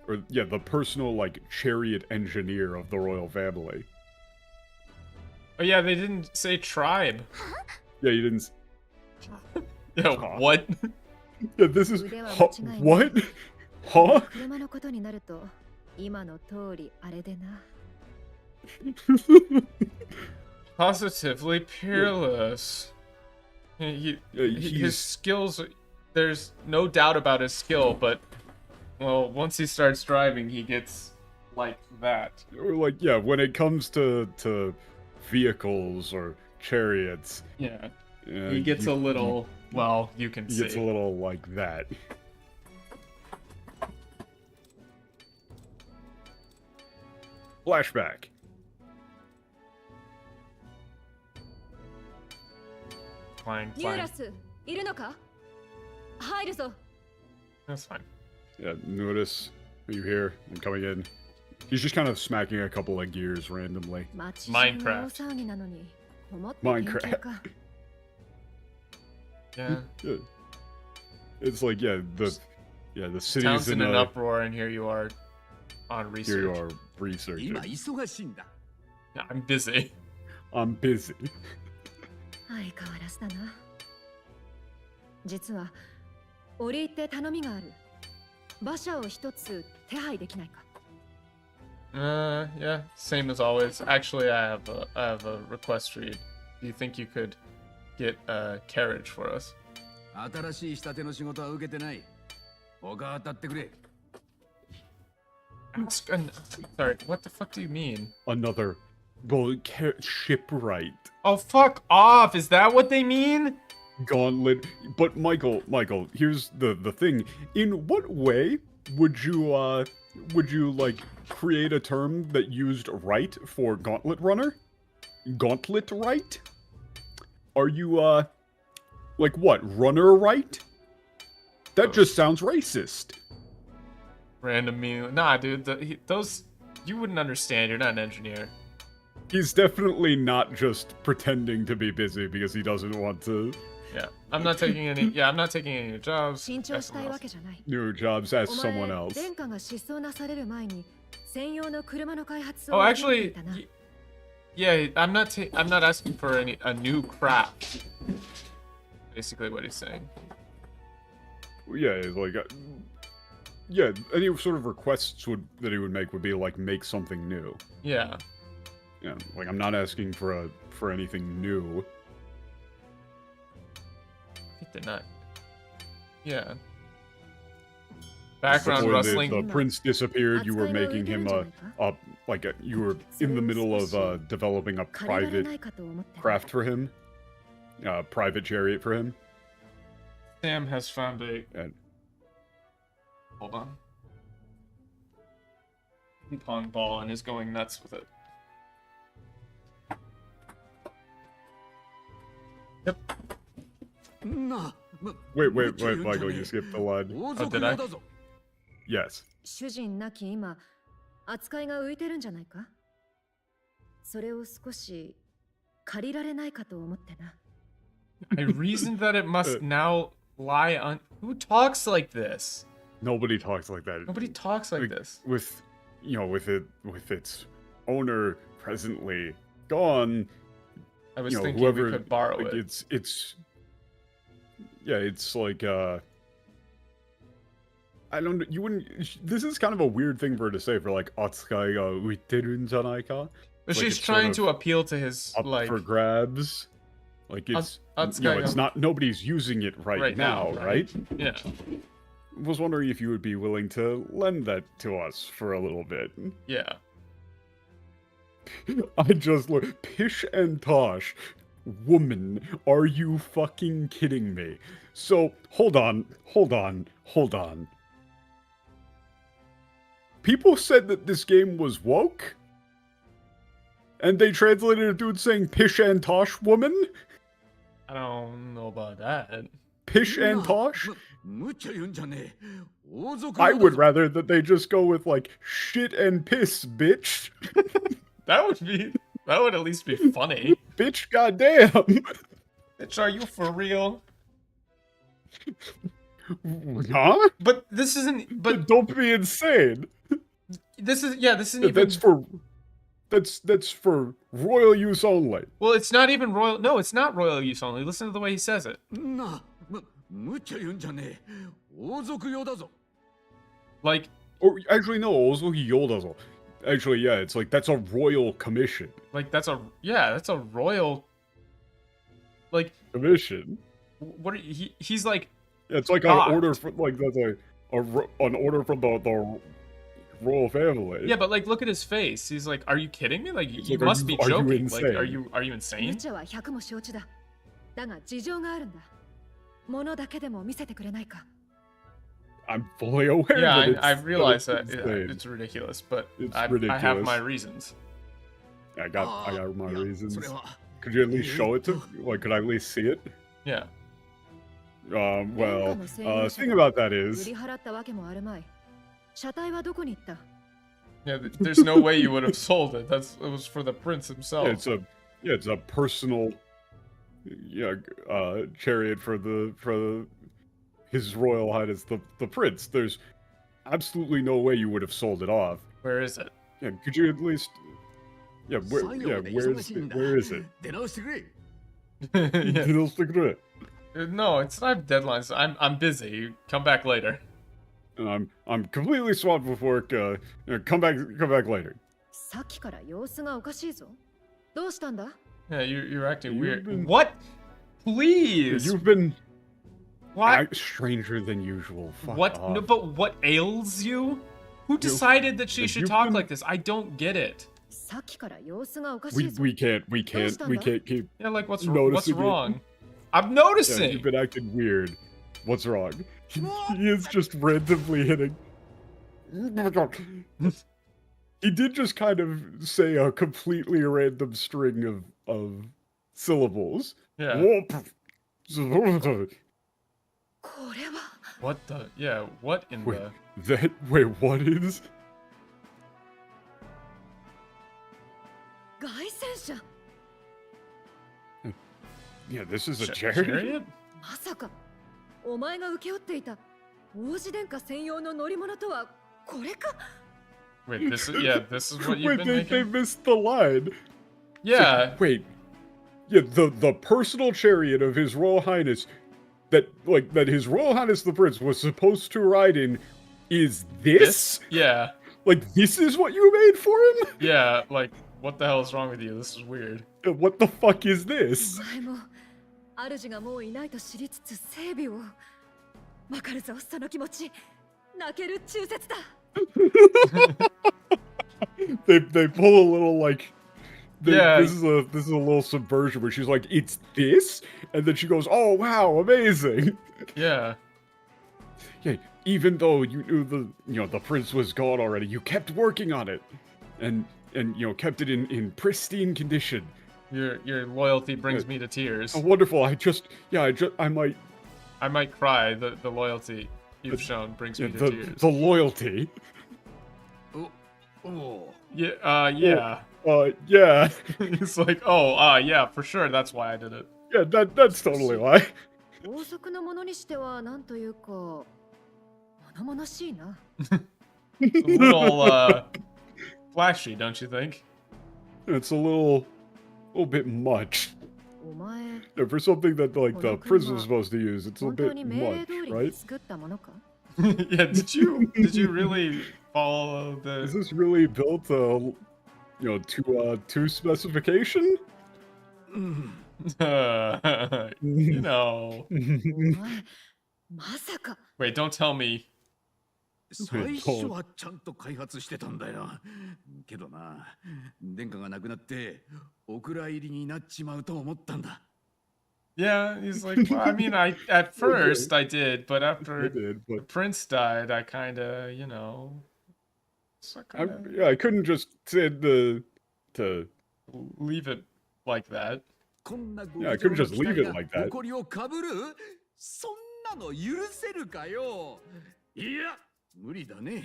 or yeah, the personal like chariot engineer of the royal family. Oh yeah, they didn't say tribe. Yeah, you didn't. Yeah, what? Yeah, this is what? Huh? Positively peerless. His skills, there's no doubt about his skill, but, well, once he starts driving, he gets like that. Or like, yeah, when it comes to vehicles or chariots. Yeah. He gets a little, well, you can see. He gets a little like that. Flashback. Clang. That's fine. Yeah, notice. Are you here? I'm coming in. He's just kind of smacking a couple of gears randomly. Minecraft. Minecraft. Yeah. It's like, yeah, the city's town's in an uproar, and here you are on Here you research. are researching. 今忙しいんだ I'm busy. I'm busy. 相変わらずだな。実は折り入って頼みがある。馬車を一つ手配できないか。Yeah, same as always. Actually, I have a request for you. Do you think you could get a carriage for us? 新しい仕立ての仕事は受けてない他当たってくれ Sorry, what the fuck do you mean? Another shipwright. Oh, fuck off! Is that what they mean? Gauntlet. But Michael, here's the thing. In what way would you like create a term that used right for gauntlet runner? Gauntlet right? Are you like what? Runner right? That just sounds racist. Random meaning. Nah, dude, those you wouldn't understand. You're not an engineer. He's definitely not just pretending to be busy because he doesn't want to. Yeah, I'm not taking any. Yeah, I'm not taking any new jobs. 慎重したいわけじゃない。 New jobs as someone お前、 else. 殿下が失踪なされる前に専用の車の開発を Oh, 始めて actually, いたな。 yeah, I'm not asking for a new craft. Basically, what he's saying. Yeah, it's like, yeah, any sort of requests that he would make would be like make something new. Yeah. Yeah, like I'm not asking for anything new. I think they're not. Yeah. Background Before rustling. the prince disappeared, you were making him you were in the middle of developing a private craft for him, private chariot for him. Sam has found a. And Hold on. Ping pong ball and is going nuts with it. Yep. な wait, Michael, you skipped the line. 王 Oh, 族 did I? 用だぞ Yes. 主人なき今、扱いが浮いてるんじゃないか。それを少し借りられないかと思ってな。I reasoned that it must now lie on. Who talks like this? Nobody talks like that. Nobody talks like this. With, with its owner presently gone. I was you know, thinking whoever, we could borrow like, it. It's like, I don't, you wouldn't, this is kind of a weird thing for her to say for like, atsukai ga uiteru n janai ka? But Like, she's it's trying sort to appeal to his, up like... for grabs. Like, it's, Atsukai it's ga- not, nobody's using it right now, right? Yeah. Was wondering if you would be willing to lend that to us for a little bit. Yeah. I just look, Pish and Tosh, woman, are you fucking kidding me? So, hold on. People said that this game was woke? And they translated a dude saying Pish and Tosh, woman? I don't know about that. Pish and Tosh? 無茶言うんじゃねえ王族 I 用だ would ぞ rather that they just go with, like, shit and piss, bitch. That would at least be funny. Bitch, goddamn. Bitch, are you for real? Huh? But this isn't. But Don't be insane. this is. Yeah, this isn't even. That's for royal use only. Well, it's not even royal. No, it's not royal use only. Listen to the way he says it. な無茶言うんじゃねえ王族用だぞ Like. Or actually, no. Also, Yodazo. Actually, yeah. It's like that's a royal commission. Like that's a royal. Like Commission. what? He's like. It's like God. an order for like that's an order from the royal family. Yeah, but like, look at his face. He's like, "Are you kidding me? Like, It's you like, must be are you joking. Like, insane? are you insane?" 無茶は百も承知だ。だが事情があるんだ。物だけでも見せてくれないか。I'm fully aware. Yeah, that I it's, realize that that insane. it's ridiculous, but It's I have ridiculous. my reasons. I got my いや reasons. それは Could you at least show it to? Like, could I at least see it? Yeah. Well, thing about that 売 is, り払ったわけもあるまい。車体はどこに行った？ Yeah, there's no way you would have sold it. It was for the prince himself. it's a personal, chariot for His Royal Highness the prince. There's absolutely no way you would have sold it off. Where is it? Yeah, could you at least? Yeah, where is it? Yeah. It'll stick to it. No, it's not deadlines. I'm busy. Come back later. And I'm completely swamped with work. Come back later. さっきから様子がおかしいぞ。どうしたんだ? Yeah, you're acting You've weird. been- What? Please. You've been What? stranger than usual. Fuck What? off. No, but what ails you? Who decided that she should you've talk been- like this? I don't get it. さっきから様子がおかしいぞ。 We can't keep. Yeah, like what's Noticing it. wrong? I'm Yeah, noticing. you've been acting weird. What's wrong? He is just randomly hitting. He did just kind of say a completely random string of syllables. Yeah. これは What the? Yeah. What in Wait, the? what is? 凱旋者。 Yeah, this is a Chariot? まさかお前が請け負っていた王子殿下専用の乗り物とはこれか? Wait, this is this is what you've Wait, been they making. missed the line. Yeah. Wait. Yeah, the personal chariot of His Royal Highness that His Royal Highness the Prince was supposed to ride in is this? Yeah. Like, this is what you made for him? Yeah. Like, what the hell is wrong with you? This is weird. What the fuck is this? お前も主がもういないと知りつつ整備を。わかるぞその気持ち。泣ける忠節だ。They pull a little like Yeah. this is a little subversion where she's like, it's this? And then she goes, oh wow, amazing. Yeah. Yeah, even though you knew the prince was gone already, you kept working on it. And kept it in pristine condition. Your loyalty brings me to tears. Oh, wonderful. I might cry. The loyalty you've shown brings me to tears. The loyalty. Yeah. Yeah. Yeah. It's like, yeah, for sure. That's why I did it. Yeah, that's totally why. 王族のものにしてはなんというか物々しいな。 A little flashy, don't you think? It's a little bit much. お前 Yeah, for something that like the この prince 車 was supposed to use, it's a 本当 bit に命令 much, 通りに right? 作ったものか? Yeah. Did you really follow Is the? this really built to specification? You know. お前まさか Wait, don't tell me. 最初はちゃんと開発してたんだよ。けどな、殿下が亡くなってお蔵入りになっちまうと思ったんだ。 Yeah, he's like, well, I mean, at first I did, but after I did, the but prince died, I kind of, I couldn't just say to leave it like that. こんな Yeah, I couldn't just leave it like that. 誇りをかぶる？そんなの許せるかよ。いや、無理だね。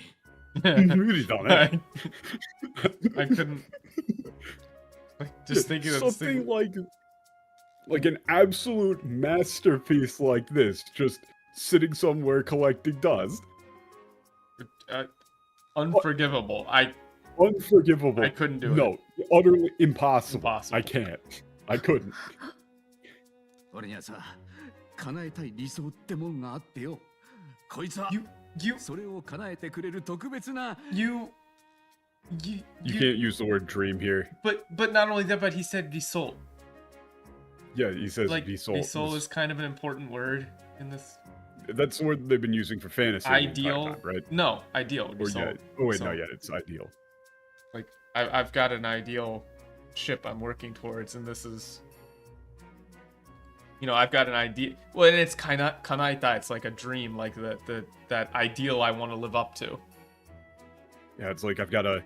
Really done it. I couldn't. Just thinking of something like an absolute masterpiece like this, just sitting somewhere collecting dust. Unforgivable. Unforgivable. I couldn't do it. No, utterly impossible. Impossible. I can't. I couldn't. 俺にはさ、叶えたい理想ってもんがあってよ。こいつは You それを叶えてくれる特別な you can't use the word dream here. But not only that, but he said visol. Yeah, he says Like visol. visol is kind of an important word in this. That's the word they've been using for fantasy. the entire Ideal, time, right? No, ideal. Or Visol. yeah. Oh wait, So, no, yeah, it's ideal. Like I've got an ideal ship I'm working towards, and this is. I've got an idea. Well, and it's kind of kanaita. It's like a dream, like that ideal I want to live up to. Yeah, it's like I've got a,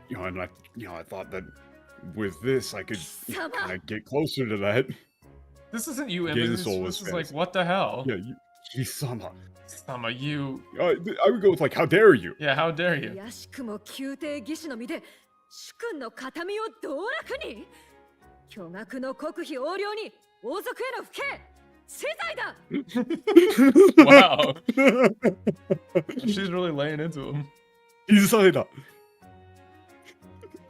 and I thought that with this I could kind of get closer to that. This isn't you, Gain Emily. soul This is is like, fantasy. what the hell? Yeah, Kisama. Sama, you. I would go with like, how dare you? Yeah, how dare you? やしくも宮廷義士の身で主君の形見を道楽に巨額の国費横領に王族への不敬死罪だ Wow. She's really laying into him. Isaida.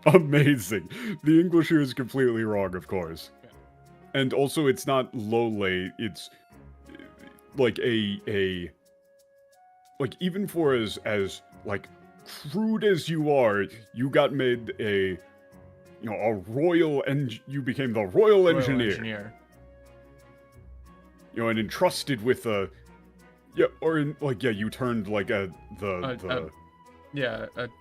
Amazing. The English here is completely wrong, of course. And also, it's not lole, it's like like, even for as like, crude as you are, you got made a, you know, a royal, and you became the royal engineer. You know, and entrusted with a, yeah, or in, like, yeah, you turned, like, the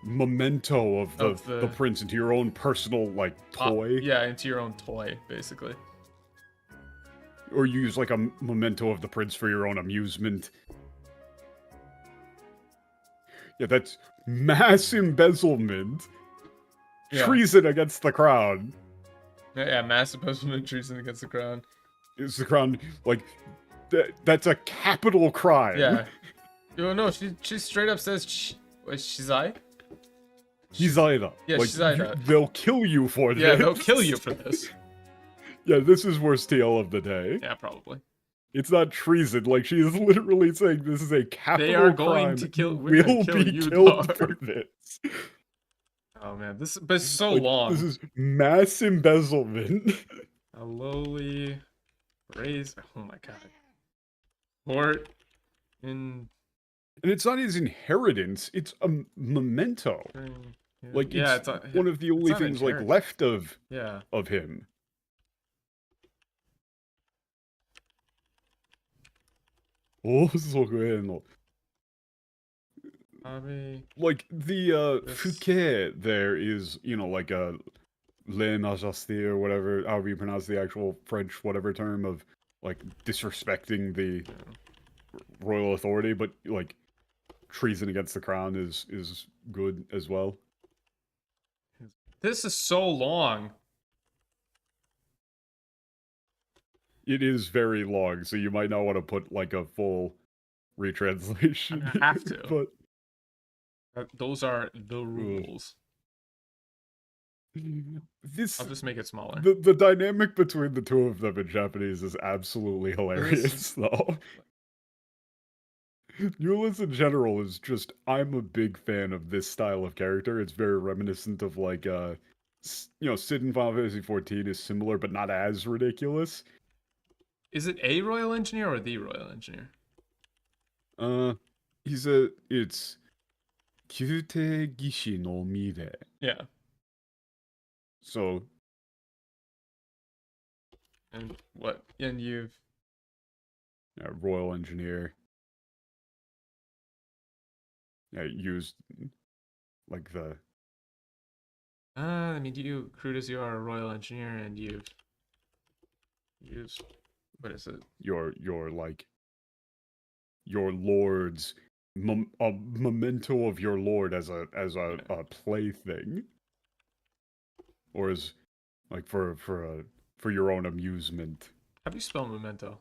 memento of the prince into your own personal, like, toy. Yeah, into your own toy, basically. Or you use, like, a memento of the prince for your own amusement. Yeah, that's mass embezzlement. Yeah. Treason against the crown. Yeah, mass embezzlement, treason against the crown. Is the crown, like, that's a capital crime. Yeah. Oh, no, she straight up says, Shizai? Shizaida. Yeah, like, Shizaida. They'll kill you for this. Yeah, they'll kill you for this. Yeah, this is worst tale of the day. Yeah, probably. It's not treason. Like, she is literally saying this is a capital crime. They are going to kill. Will be killed for this. Oh man, but it's so long. This is mass embezzlement. A lowly raise. Oh my god. Court in. And it's not his inheritance. It's a memento. Yeah. Like, it's one of the only things like left of him. Oh, so good. Like, the Fouquet there is, you know, like a le majesté or whatever, however you pronounce the actual French whatever term of, like, disrespecting the royal authority, but, like, treason against the crown is good as well. This is so long. It is very long, so you might not want to put, like, a full retranslation. I have to. But those are the rules. This, I'll just make it smaller. The dynamic between the two of them in Japanese is absolutely hilarious, though. Euless in general is just, I'm a big fan of this style of character. It's very reminiscent of, like, you know, Sid in Final Fantasy XIV is similar, but not as ridiculous. Is it a royal engineer or the royal engineer? It's Kyute Gishi no Mire. Yeah. So. And what? And you've. Yeah, royal engineer. Yeah, used, like, the. I mean, you, crude as you are a royal engineer, and you've used. What is it? Your like, your lord's a memento of your lord as a plaything, or as, like, for your own amusement. How do you spell memento?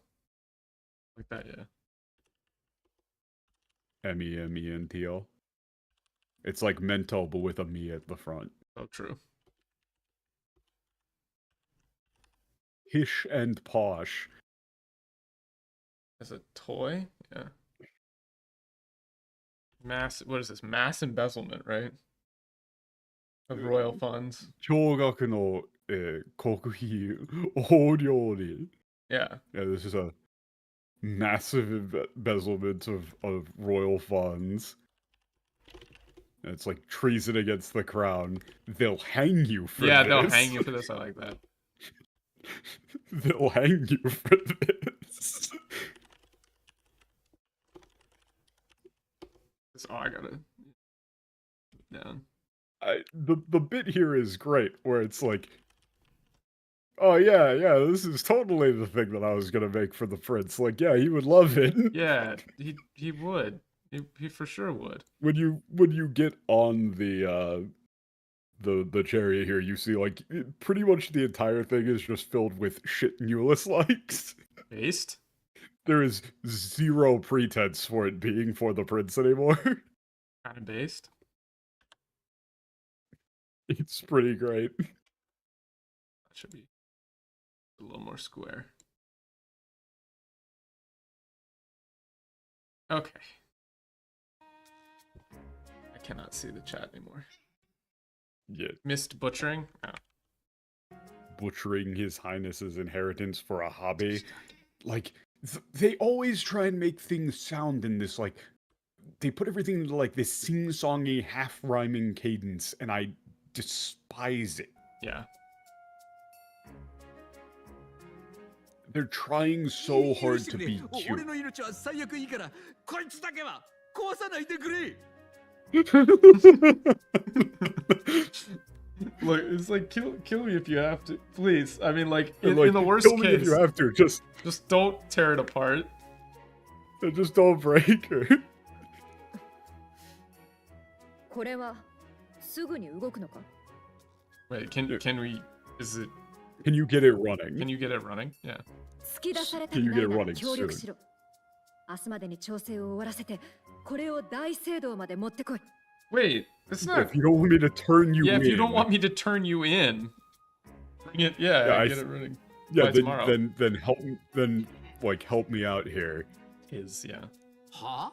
Like that, yeah. MEMENTO. It's like mento, but with a me at the front. Oh, true. Hish and posh. As a toy? Yeah. What is this? Mass embezzlement, right? Of royal funds. 驚愕の国費横領に. Yeah. Yeah, this is a massive embezzlement of royal funds. And it's like treason against the crown. They'll hang you for this. Yeah, they'll hang you for this. I like that. They'll hang you for this. Oh, I got it down. The bit here is great, where it's like, oh yeah, this is totally the thing that I was gonna make for the prince. Like, yeah, he would love it. Yeah, he would. He for sure would. When you get on the chariot here, you see, like, pretty much the entire thing is just filled with shit Euless likes. Based? There is zero pretense for it being for the prince anymore. Kind of based. It's pretty great. That should be a little more square. Okay. I cannot see the chat anymore. Yeah. Missed butchering? Oh. Butchering His Highness's inheritance for a hobby. Like, they always try and make things sound in this, like, they put everything into, like, this sing-songy, half-rhyming cadence, and I despise it. Yeah. They're trying so hard to be cute. Look, it's like kill me if you have to, please. I mean, like in Like, the worst kill me case, if you have to. Just don't tear it apart. Just don't break her. これはすぐに動くのか? Wait, can we? Is it? Can you get it running? Can you get it running? Yeah. 突き出されたくないなら協力しろ。明日までに調整を終わらせて、これを大聖堂まで持ってこい。 Wait, it's not. If you don't want me to turn you in. Yeah, if you don't want me to turn you in, bring it. Yeah, get it running. Yeah, tomorrow. then help me out here. Yeah. Ha?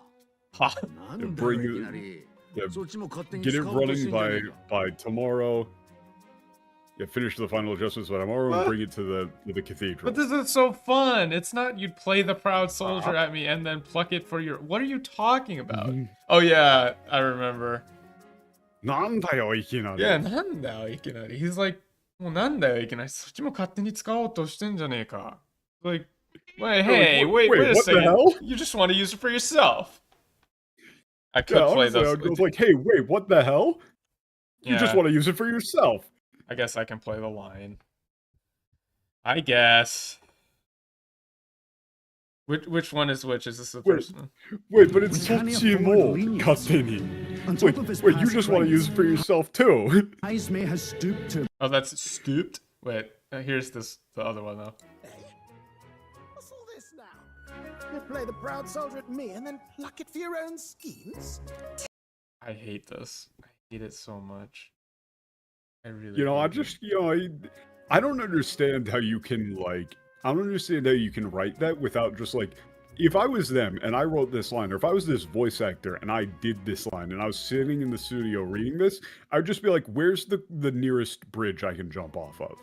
Ha. Bring it. Yeah, get it running by tomorrow. Yeah, finish the final adjustments by tomorrow and bring it to the cathedral. But this is so fun. It's not you'd play the proud soldier at me and then pluck it for your. What are you talking about? Oh yeah, I remember. なんだよいきなり. Yeah, なんだよいきなり. He's like, もうなんだよいきなり。そっちも勝手に使おうとしてんじゃねえか. Like, wait, hey, wait a what second. the hell? You just want to use it for yourself. I could play honestly, those. I was like, hey, wait, what the hell? You just want to use it for yourself. I guess I can play the line. I guess. Which one is which? Is this the first one? Wait, but it's Sochimo, Kateni. Wait, you just want to use it for yourself too. Heisme has stooped to. Oh, that's stooped? Wait, here's the other one though. What's all this now? You play the proud soldier at me and then pluck it for your own schemes? I hate this. I hate it so much. I really. You know, I don't understand how you can I don't understand how you can write that without just if I was them and I wrote this line, or if I was this voice actor and I did this line and I was sitting in the studio reading this, I would just be like, where's the nearest bridge I can jump off of?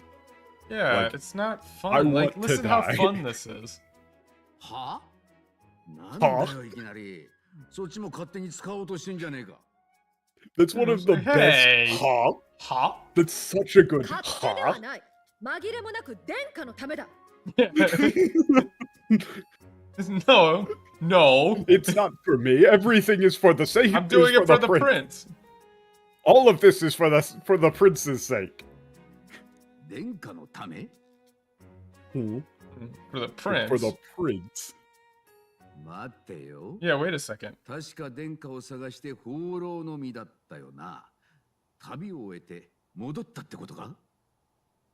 Yeah, it's not fun. Listen how fun this is. Huh? That's one of the best ha. That's such a good ha. No. It's not for me. Everything is for the sake. I'm doing it for the prince. All of this is for the prince's sake. For the prince. For the prince. Yeah, wait a second.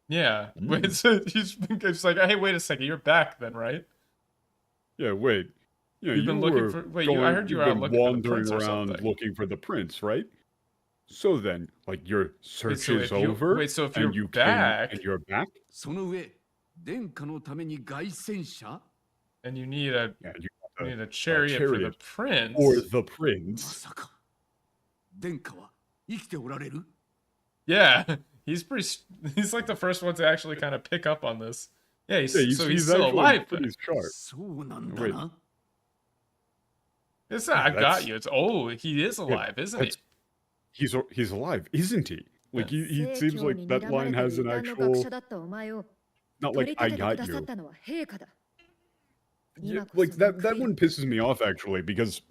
Yeah. Wait, so he's like, hey, wait a second, you're back then, right? Yeah, wait. Yeah, You've been looking for. Wait, I heard you were out looking wandering for the prince around looking for the prince, right? So then, your search is so over. Wait, so if you're back, and you're back, and you need a chariot for the prince. Or the prince. Yeah, he's like the first one to actually kind of pick up on this. Yeah, he's still alive. Pretty sharp. Wait. It's not. I got you. It's he is alive, isn't he? He's alive, isn't he? Like he seems like that line has an actual. Not like I got you. Yeah, like that one pisses me off actually because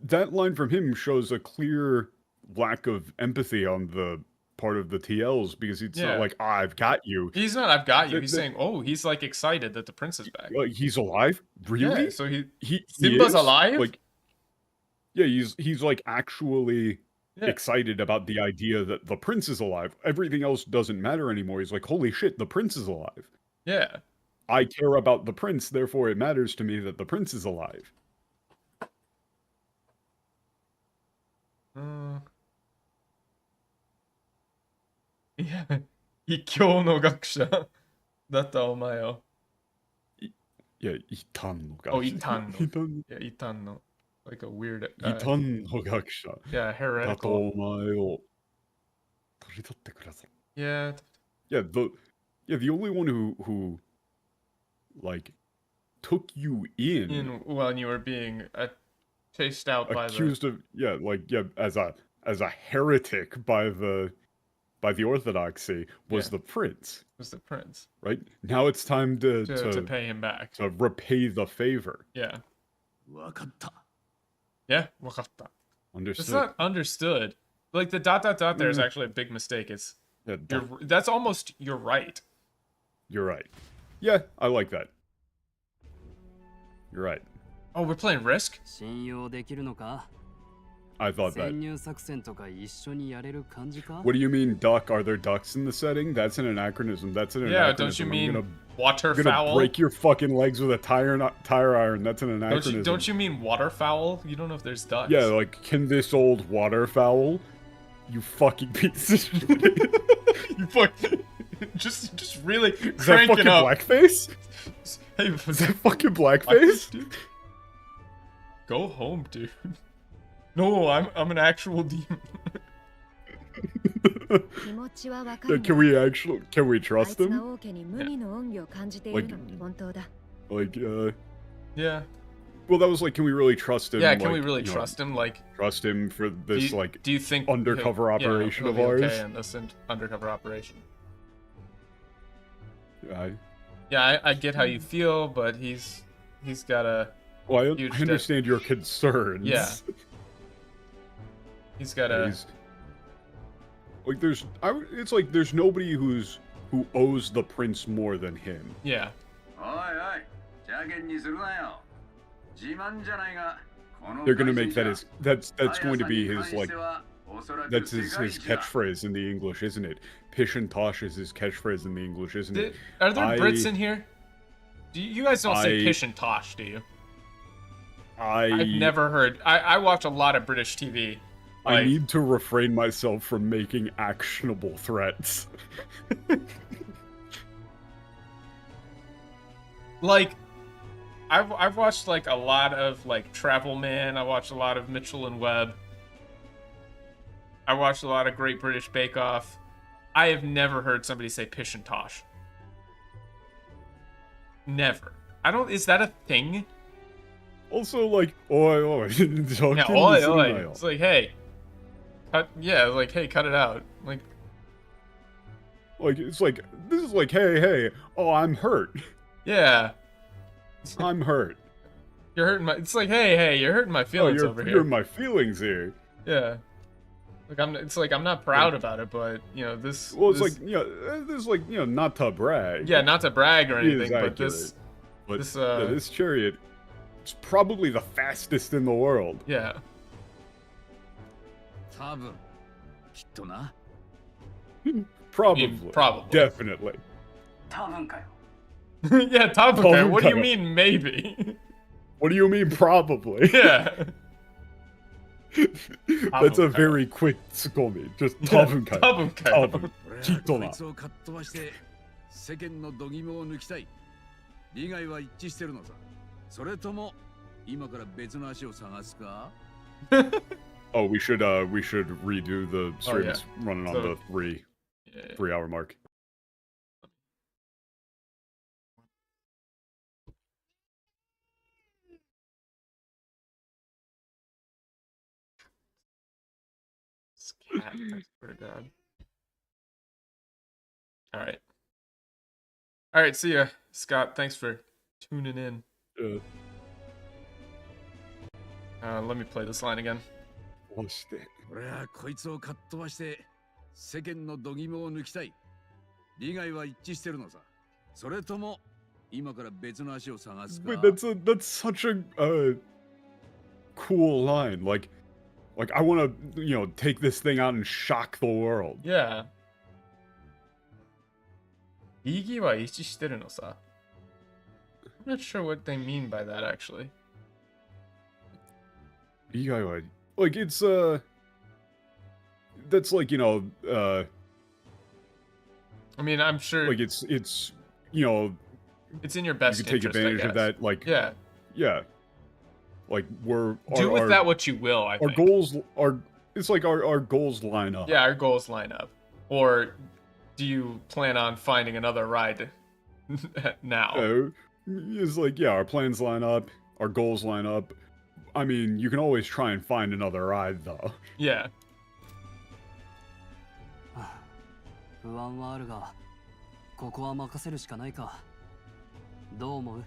that line from him shows a clear lack of empathy on the part of the TLs because it's not like I've got you. He's not I've got you. He's saying he's like excited that the prince is back. He's alive? Really? Yeah, so Simba's alive? Like yeah, he's like actually excited about the idea that the prince is alive. Everything else doesn't matter anymore. He's like, holy shit, the prince is alive. Yeah. I care about the prince, therefore it matters to me that the prince is alive. Yeah. 異教の学者だったお前よ。いや、異端の学者。異端の。いや、異端の。like a weird. 異端の学者 Yeah, だと heretical. お前を取り取ってください。 Yeah. Yeah, the only one who like took you in When you were being chased out by the accused of as a heretic by the orthodoxy was the prince. Was the prince. Right? Now it's time to pay him back. To repay the favor. Yeah. わかった Yeah, わかった. Understood. It's not understood. Like the ... there is actually a big mistake. It's that's almost you're right. You're right. Yeah, I like that. You're right. Oh, we're playing Risk? 信用できるのか I thought that. 潜入作戦とか一緒にやれる感じか What do you mean, duck? Are there ducks in the setting? That's an anachronism. That's an Yeah, anachronism. don't you mean I'm waterfowl? gonna break your fucking legs with a tire iron. That's an anachronism. Don't you mean waterfowl? You don't know if there's ducks. Yeah, like, can this old waterfowl? You fucking piece of shit. You fucking... just really Is that cranking fucking up. blackface? Hey, is that fucking blackface? Dude? Go home, dude. No, I'm an actual demon. Yeah, can we trust him? Yeah. Well, that was like, can we really trust him? Yeah, can we really trust him? Like, trust him for this do you think undercover operation of ours? Okay, in this undercover operation. Yeah, I get how you feel, but he's got a. Well, I understand your concerns. Yeah. He's got a. Like it's like there's nobody who owes the prince more than him. Yeah. They're gonna make that that's going to be his like that's his catchphrase in the English, isn't it? Pish and tosh is his catchphrase in the English, isn't it? Are there Brits in here? You guys don't say pish and tosh, do you? I've never heard. I watch a lot of British TV. Like, I need to refrain myself from making actionable threats. Like, I've watched like a lot of like Travel Man. I watched a lot of Mitchell and Webb. I watched a lot of Great British Bake Off. I have never heard somebody say pish and tosh. Never. Is that a thing? Also, like, oi, oi. Yeah, oi, oi. It's like, hey. Cut it out. Like, it's like, this is like, hey, oh, I'm hurt. Yeah. I'm hurt. You're hurting my, it's like, hey, you're hurting my feelings over here. You're my feelings here. Yeah. Like, I'm not proud about it, but, you know, this... Well, it's like, this is like, not to brag. Yeah, not to brag or anything, but this chariot is probably the fastest in the world. Yeah. Probably. Definitely. Yeah, Tabukai. What do you mean, maybe? What do you mean, probably? Yeah. That's a very quick tsukomi. Just Tabukai. Tabukai. Kitona. 世間の度肝を抜きたい。利害は一致してるのさ。それとも今から別の足を探すか? Oh, we should redo the streams running on the 3-hour mark. Cat, I swear to God. Alright, see ya, Scott. Thanks for tuning in. Let me play this line again. 俺はこいつをかっ飛ばして世間の度肝を抜きたい。利害は一致してるのさ。それとも今から別の足を探すか? Wait, that's such a cool line. Like I want to, take this thing out and shock the world. Yeah. 利益は一致してるのさ. I'm not sure what they mean by that, actually. 利害は like it's that's like I mean, I'm sure like it's it's in your best interest. You can take advantage of that, like yeah. Like Like we're do with that what you will. I our think. goals are. It's like our goals line up. Yeah, our goals line up. Or do you plan on finding another ride now? It's like, yeah, our plans line up, our goals line up. I mean, you can always try and find another ride, though. Yeah. 不安はあるが、ここは任せるしかないか。どう思う?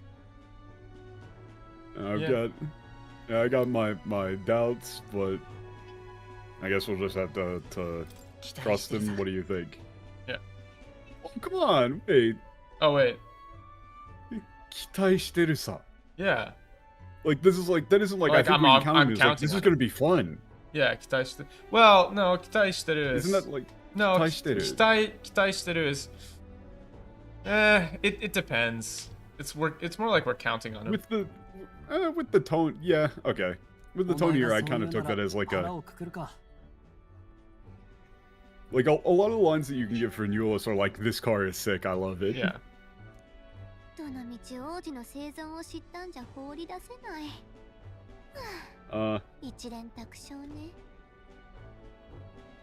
I got my doubts, but I guess we'll just have to trust him. What do you think? Yeah. Oh, come on, wait. Oh wait. 期待してるさ. Yeah. Like this is like that isn't like I think I'm counting counting like, this is gonna be fun. Yeah, 期待して. Well, no, 期待してる is. Isn't that like no? 期待してる. 期待してる is. It depends. It's more like we're counting on him. With the tone, yeah, okay. With the tone here, I kind of took that as like a. Like a lot of the lines that you can get for Newellus are like, "This car is sick, I love it." Yeah.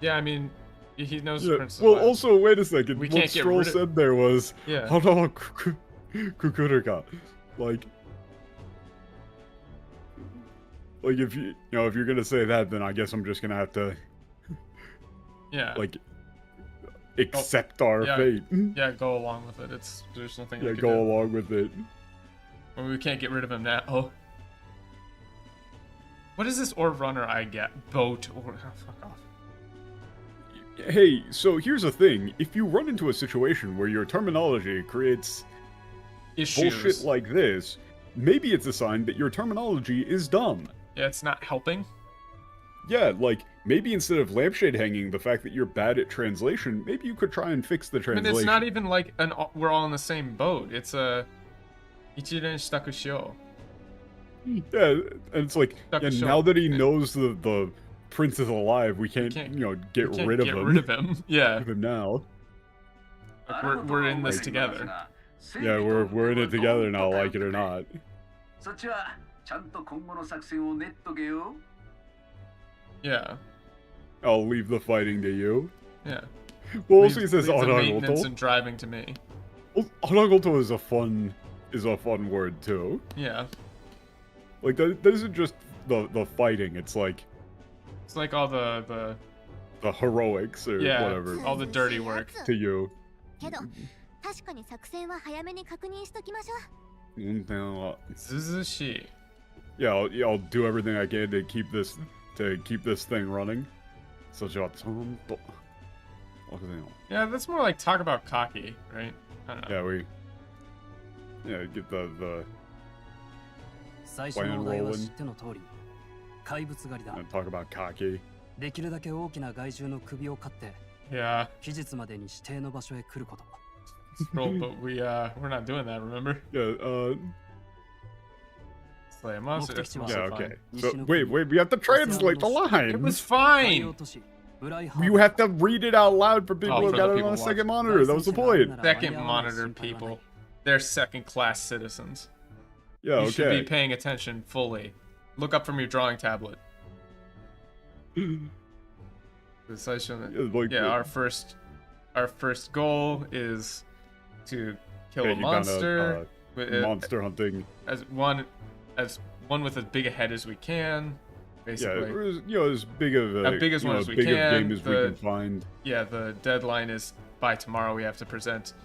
Yeah, I mean, he knows the principle. Well, also, wait a second. What Stroll said there was, yeah. Hara kukuruka. Like if if you're gonna say that, then I guess I'm just gonna have to, yeah, like accept our fate. Yeah, go along with it. There's nothing. Yeah, go along with it. Well, we can't get rid of him now. Oh. What is this orb runner I get? Boat or fuck off. Hey, so here's the thing. If you run into a situation where your terminology creates issues, bullshit like this, maybe it's a sign that your terminology is dumb. Yeah, it's not helping. Yeah, like, maybe instead of lampshade hanging the fact that you're bad at translation, maybe you could try and fix the translation. I mean, it's not even like we're all in the same boat. It's a ichiren shitaku shio. Yeah, and it's like, now that he knows the prince is alive, we can't get rid of him. Get rid of him. Yeah. With him now. Like we're in this together. Yeah, we're in it together now, like it or not. Yeah. I'll leave the fighting to you. Yeah. Well, also he says maintenance and driving to me. Well, Aragoto is a fun word too. Yeah. Like that isn't just the fighting. It's like all the heroics or whatever. All the dirty work to you. Zuzushi. Yeah, I'll do everything I can to keep this thing running. Yeah, that's more like talk about cocky, right? I don't know. Get the plan rolling. And talk about cocky. Yeah. But we're not doing that, remember? Yeah, Slay a monster. Yeah, okay. So, wait, we have to translate the line. It was fine! You have to read it out loud for people who got it on a second monitor. That was the point. Second monitor people. They're second-class citizens. Yeah, okay. You should be paying attention fully. Look up from your drawing tablet. Yeah, our first goal is to kill a monster. Monster hunting. As one with as big a head as we can. Basically. Yeah, as big of one as we can. We can find. Yeah, the deadline is by tomorrow. We have to present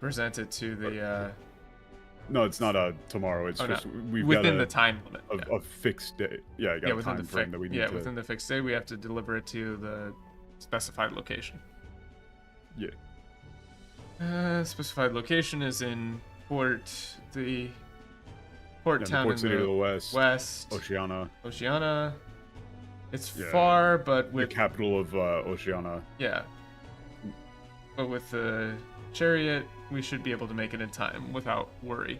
it to the. No, it's not tomorrow. It's just we've within got the time limit. A fixed day. Yeah, I got a time frame that we need to. Within the fixed day, we have to deliver it to the specified location. Yeah. Specified location is in port town in city the to the west. Oceana. It's far, but with the capital of Oceana. Yeah. But with the chariot, we should be able to make it in time without worry.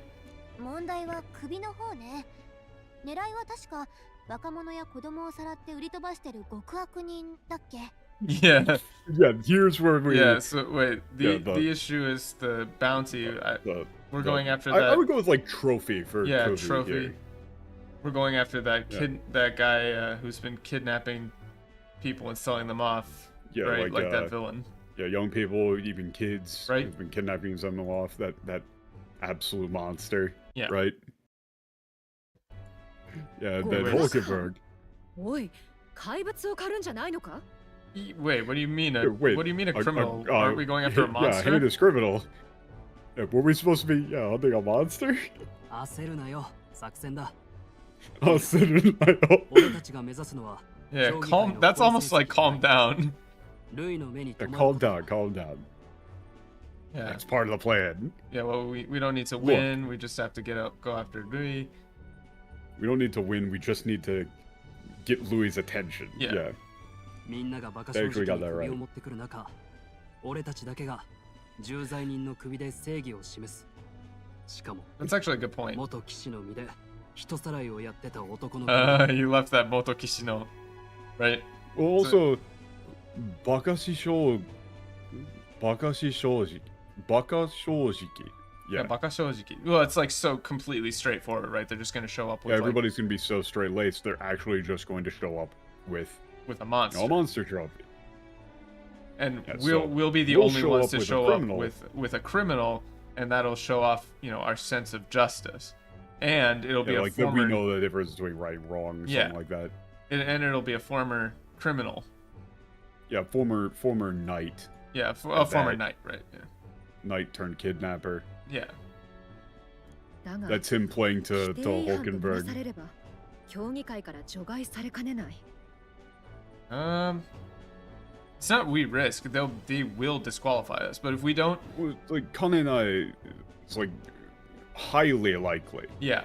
Yeah. Yeah, here's where we... Yeah, so wait, the issue is the bounty. We're going after that. I would go with, like, trophy for trophy. We're going after that that guy who's been kidnapping people and selling them off. Yeah, right, like that villain. Yeah, young people, even kids, right? Who've been kidnapping and selling them off. That absolute monster. Yeah. Right. Yeah, that Hulkenberg. Oi, 怪物を狩るんじゃないのか? Wait, what do you mean? Wait, what do you mean a criminal? Aren't we going after a monster? Yeah, heinous criminal. Yeah, were we supposed to be hunting a monster? 焦るなよ、作戦だ。 Yeah, calm. That's almost like calm down. Yeah, calm down, calm down. Yeah, that's part of the plan. Yeah, well, we don't need to win. We just have to go after Louis. We don't need to win. We just need to get Louis' attention. Yeah. They actually got that right. That's actually a good point. You left that Moto Kishino, right? Well, also, Bakashishojiki. Yeah, Bakashojiki. Well, it's like so completely straightforward, right? They're just going to show up with everybody's going to be so straight-laced, they're actually just going to show up with a monster. A monster trophy. And we'll be the only ones to show up with a criminal, and that'll show off, our sense of justice. And it'll be a former... we know the difference between right and wrong, or something like that. And it'll be a former criminal. Yeah, former knight. Yeah, a former knight, right? Yeah. Knight turned kidnapper. Yeah. That's him playing to Hulkenberg. It's not we risk. They will disqualify us, but if we don't, like Kanenai, it's like highly likely. Yeah.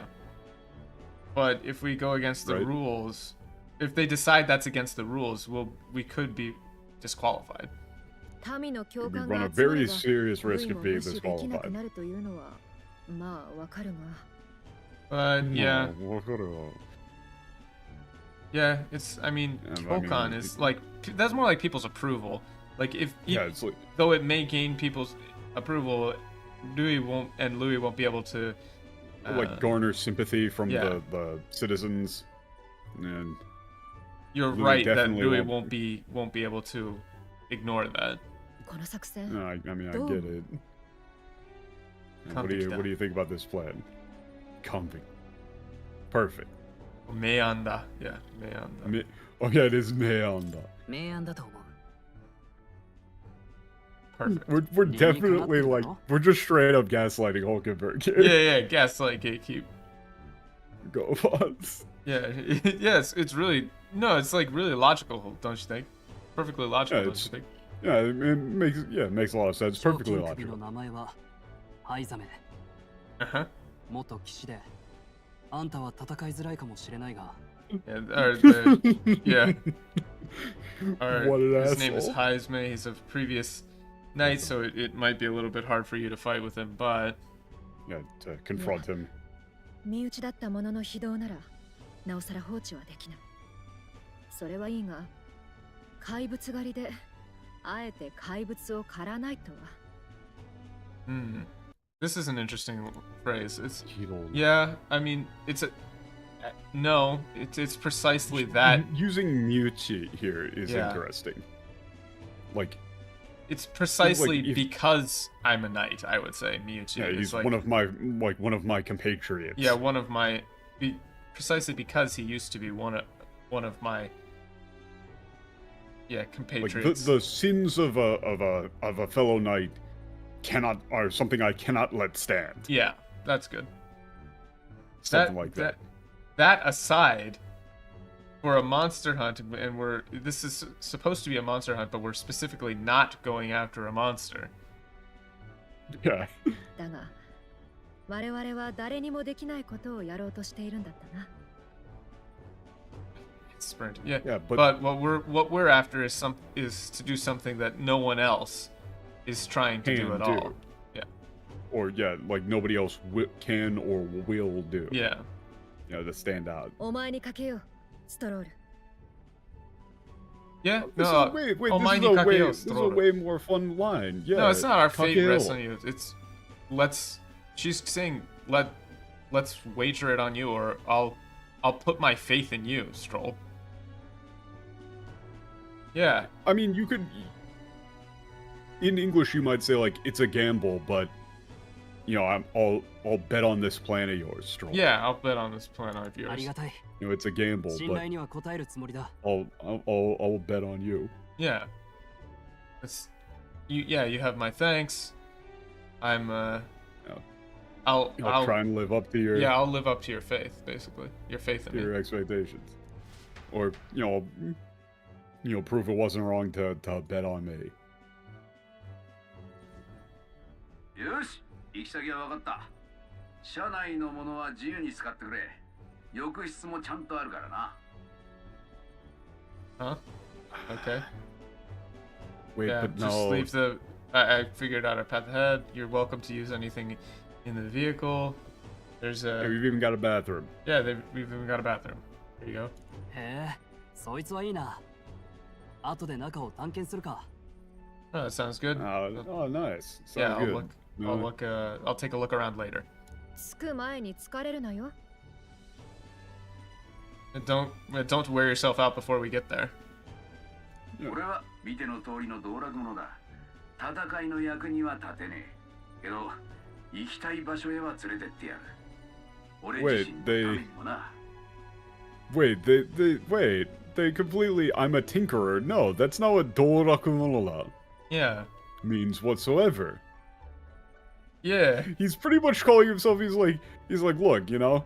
But if we go against the rules, if they decide that's against the rules, we could be disqualified. We run a very serious risk of being disqualified. Yeah. Yeah, Kyokan is like, that's more like people's approval. Like though it may gain people's approval, Louis won't be able to like garner sympathy from the citizens. And you're right that Louis won't be able to ignore that. No, I get it. What do you think about this plan? Comfy. Perfect. Meanda. Yeah, Meanda. Okay, it is Meanda. Perfect. We're definitely like, we're just straight up gaslighting Hulkenberg here. Yeah, gaslight gatekeep. Go Fox. Yeah, yes, it's really, it's like really logical, don't you think? Perfectly logical, don't you think? Yeah, it makes a lot of sense. Perfectly logical. Uh-huh. His name is Heisme. He's a previous knight, so it might be a little bit hard for you to fight with him, but... Yeah, to confront him. This is an interesting phrase. It's it's precisely that. Using Miuchi here is interesting. Like, it's precisely because I'm a knight, I would say. Miuchi. Yeah, he's like, one of my compatriots. Yeah, precisely because he used to be one of my compatriots. Like the sins of a fellow knight are something I cannot let stand. Yeah, that's good. Something like that. That aside, for a monster hunt, and this is supposed to be a monster hunt, but we're specifically not going after a monster. Yeah. Sprint. Yeah, but what we're after is to do something that no one else is trying to do at all. Yeah. Or like nobody else can or will do. Yeah. To stand out. Yeah. No. Wait. This is a way more fun line. Yeah. No, it's not our fate rests on you. She's saying let's wager it on you, or I'll put my faith in you, Stroll. Yeah. I mean, you could... In English, you might say, like, it's a gamble, but... You know, I'll bet on this plan of yours, Stroll. Yeah, I'll bet on this plan of yours. You know, it's a gamble, but I'll bet on you. Yeah. You have my thanks. I'll try and live up to your... Yeah, I'll live up to your faith, basically. Your faith in me. Your expectations. Or, you know, prove it wasn't wrong to bet on me. よし、行き先は分かった。車内のものは自由に使ってくれ。浴室もちゃんとあるからな。Huh? Okay. Wait, yeah, but just no. leave the... I figured out a path ahead. You're welcome to use anything in the vehicle. There's a... Yeah, we've even got a bathroom. Yeah, we've even got a bathroom. There you go. へえ、そいつはいいな。後で中を探検するか。Oh, that sounds good. Oh, nice. Sounds yeah, good. I'll take a look around later. 着く前に疲れるなよ。Don't wear yourself out before we get there. 俺は見ての通りの道楽者だ。戦いの役には立てねえ。けど、行きたい場所へは連れてってやる。俺自身のためにもな。Wait, they completely... I'm a tinkerer. No, that's not what dorakumono Yeah. means whatsoever. Yeah. He's pretty much calling himself, he's like, look, you know,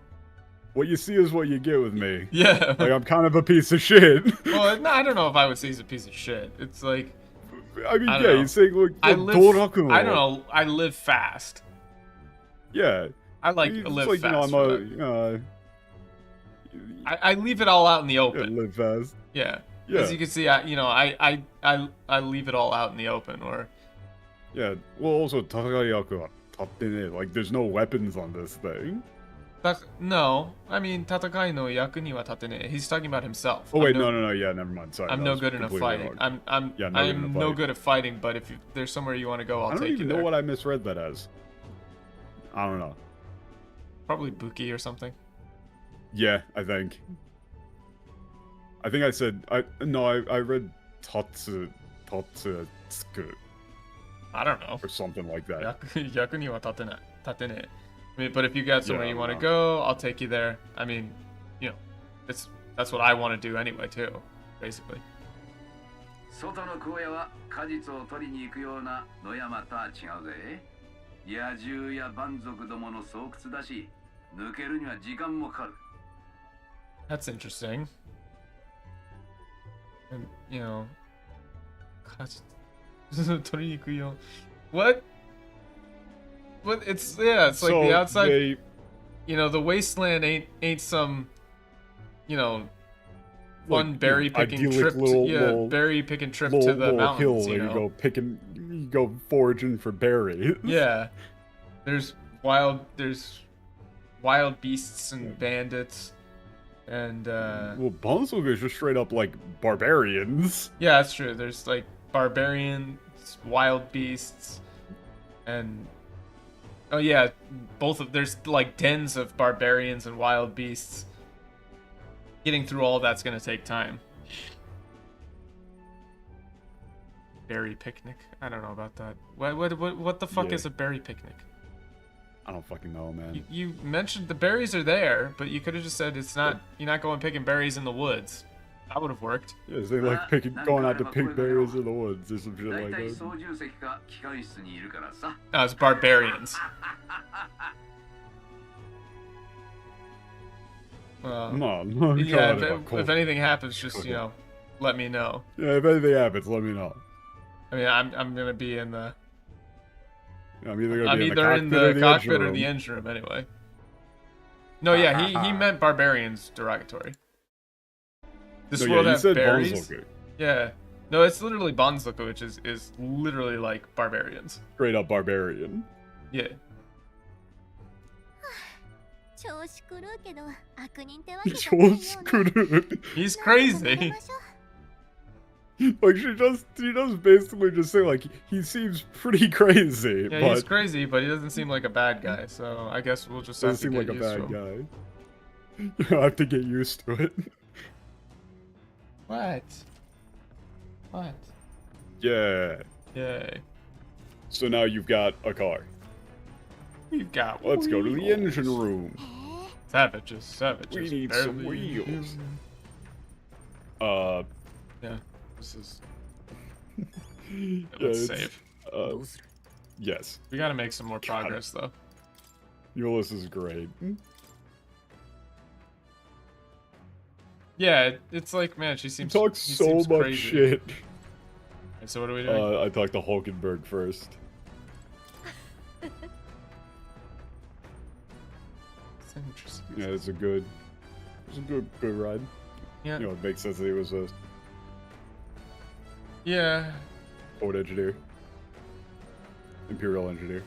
what you see is what you get with me. Yeah. Like, I'm kind of a piece of shit. Well, no, I don't know if I would say he's a piece of shit. It's like... I mean, yeah, he's saying, look, I don't know, I live fast. Yeah. I live like, fast. You know, I leave it all out in the open. Yeah, live fast. Yeah. Yeah. As you can see, I leave it all out in the open, or... Yeah, well, also, like, there's no weapons on this thing. No, I mean, tatakai no yaku ni wa tatene. He's talking about himself. Oh wait, no, yeah, never mind. Sorry, I'm no good enough fighting. I'm no good at fighting, but if there's somewhere you want to go, I'll take you there. I don't even know what I misread that as. I don't know. Probably Buki or something. Yeah, I think I said I read Tatsu. I don't know. Or something like that. Yaku ni wa tatene. I mean, but if you got somewhere you want to go, I'll take you there. I mean, you know, that's what I want to do anyway too, basically. 外の荒野は果実を取りに行くような野山とは違うぜ。野獣や蛮族どもの巣窟だし、抜けるには時間もかかる。That's interesting. And, you know, what? What? It's like so the outside. You know, the wasteland ain't some, you know, fun berry picking trip. Berry picking trip to the mountains. You know, you go foraging for berries. Yeah, there's wild beasts and bandits. And well, Bonzo is just straight up like barbarians. Yeah, that's true. There's like barbarians, wild beasts, and oh yeah, there's like dens of barbarians and wild beasts. Getting through all that's gonna take time. Berry picnic? I don't know about that. What the fuck is a berry picnic? I don't fucking know, man. You mentioned the berries are there, but you could have just said it's not. You're not going picking berries in the woods. That would have worked. Yeah, they like going out to pick berries in the woods or some shit like that. No, it's barbarians. Yeah, if anything happens, just, you know, let me know. Yeah, if anything happens, let me know. I mean, I'm gonna be in the... I'm either in the cockpit or the engine room, anyway. No, yeah, he meant barbarians derogatory. This world has berries. Bonzoku. Yeah. No, it's literally Bonzoku, which is literally like barbarians. Straight up barbarian. Yeah. He's crazy. Like she does basically just say like he seems pretty crazy. Yeah, but he's crazy, but he doesn't seem like a bad guy. So I guess we'll just have to get used to him. Doesn't seem like a bad guy. You have to get used to it. What? What? Yeah. Yay. So now you've got a car. We've got Let's go to the wheels. engine room. Savages, savages. We need barely some wheels. Yeah, this is... Yeah, Let's save. Yes. We gotta make some more progress, though. Euless is great. Yeah, it's like, man, she seems... He talks so seems much crazy. shit. Okay, so what are we doing? I talked to Hulkenberg first. It's interesting. Yeah, it's a good ride. Yeah. You know, it makes sense that he was a Yeah. Ford engineer. Imperial engineer.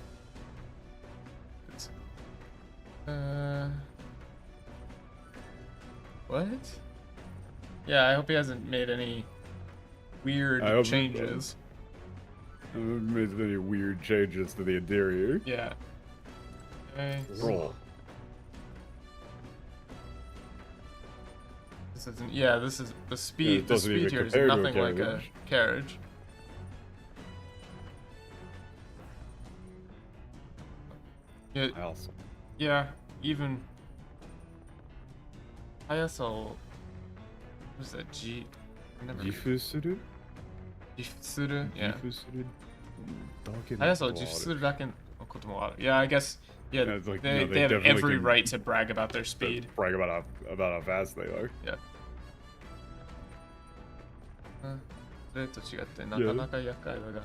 It's, what? Yeah, I hope he hasn't made any weird changes. I haven't made any weird changes to the interior. Yeah. Okay. Roll. This isn't. Yeah, this is the speed. Yeah, it the doesn't even speed here is compare to a nothing like a carriage. carriage. Yeah. Also. Yeah. Even. I also. What is that? G. Diffusuru? Diffusuru? Yeah. Diffusuru? あやそう、自主するだけのこともある。Yeah, I guess. Yeah, Yeah, it's like, they, no, they have definitely every can right to brag about their speed. Brag about how fast they are. Yeah. それと違ってなかなか厄介だが、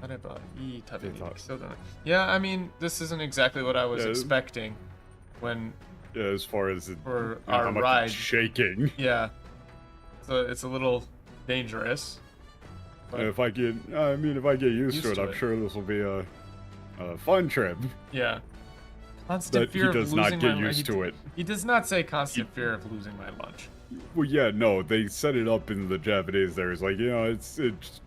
あればいい旅に行きそうだね。Yeah, I mean, this isn't exactly what I was expecting when. Yeah, as far as for how our much ride. it's shaking. Yeah. So it's a little dangerous. And if I get used to it, I'm sure this will be a fun trip. Yeah. Constant But fear he does of not losing get my used to it. He does not say constant fear of losing my lunch. Well, yeah, no, they set it up in the Japanese there. It's like, you know, it's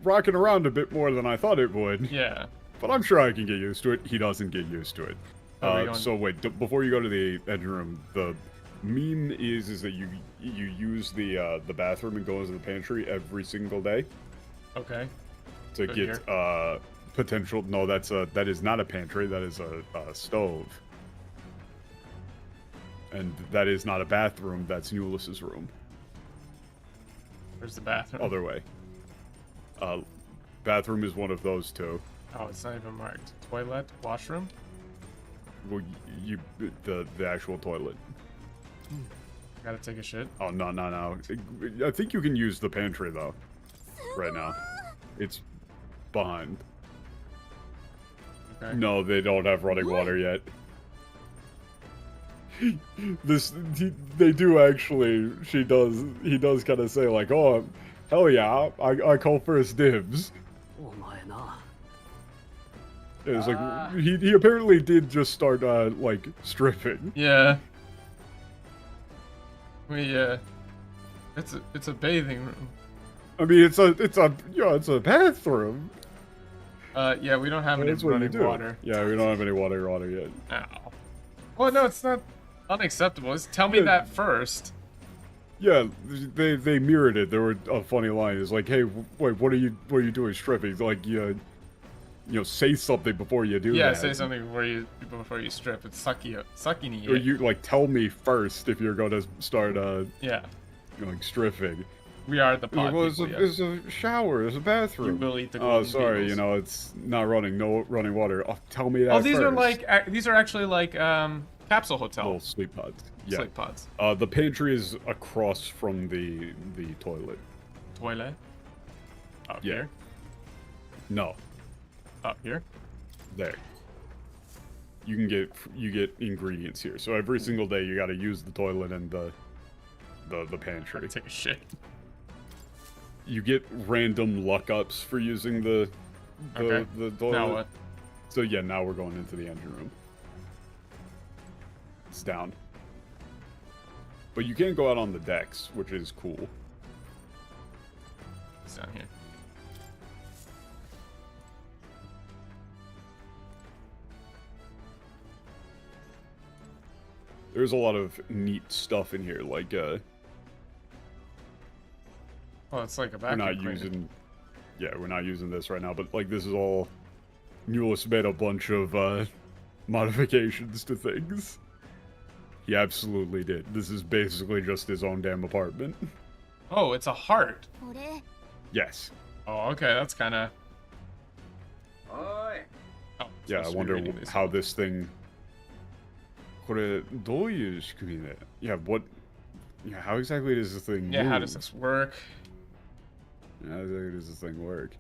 rocking around a bit more than I thought it would. Yeah. But I'm sure I can get used to it. He doesn't get used to it. So wait, before you go to the engine room, the meme is that you use the bathroom and go into the pantry every single day. Okay. To Good get potential. No, that is not a pantry. That is a stove. And that is not a bathroom. That's Ulysses' room. Where's the bathroom? Other way. Bathroom is one of those two. Oh, it's not even marked. Toilet, washroom. Well, the actual toilet. Gotta take a shit. Oh no. I think you can use the pantry though. Right now, it's behind. Okay. No, they don't have running water yet. They do actually. He does kind of say like, oh, hell yeah, I call first dibs. It's like he apparently did just start like stripping. Yeah. It's a bathing room. I mean, it's a bathroom. Yeah, we don't have any That's what you running do. water. Yeah, we don't have any water yet. Ow. Well, no, it's not unacceptable. Just tell me that first. Yeah, they mirrored it. There were a funny line. It's like, hey, wait, what are you doing stripping? Like, you know, say something before you do that. Yeah, say something before you strip. It's sucky. Or you like tell me first if you're gonna start yeah, like stripping. We are the pod Well, people, it's a shower. It's a bathroom. You will eat the Oh, golden sorry. beetles. You know, it's not running. No running water. Oh, tell me that. Oh, these first. these are actually like capsule hotel. Little sleep pods. Yeah. Sleep pods. The pantry is across from the toilet. Toilet. Up Yeah. here. No. Up here. There. You get ingredients here. So every single day you got to use the toilet and the pantry. Take a shit. You get random luck ups for using the toilet. Now what? So yeah, now we're going into the engine room. It's down. But you can go out on the decks, which is cool. It's down here. there's a lot of neat stuff in here. Like, oh, it's like a we're vacuum not cleaner. using, yeah, we're not using this right now. But like, this is all. Newell's made a bunch of modifications to things. He absolutely did. This is basically just his own damn apartment. Oh, it's a heart. Yes. Oh, okay, that's kind of.おい Oh, Yeah, I supposed to be wonder reading these. how this thing. これどういう仕組みで? Yeah, what? Yeah, how exactly does this thing Yeah, move? how does this work? How exactly does this thing work?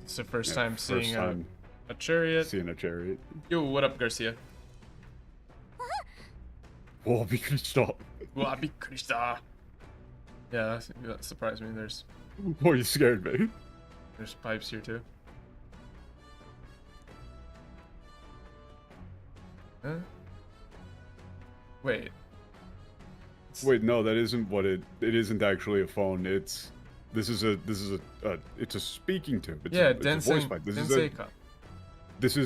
It's the first Yeah, time first seeing time a chariot. seeing a chariot. Yo, what up, Garcia? Oh, びっくりした. Wow, bikurishita. Yeah, that surprised me. Oh, you scared me. There's pipes here too. Huh? Wait. Wait, no, that isn't what it isn't actually a phone. This is a speaking tube. It's Yeah, it's a voice pipe. This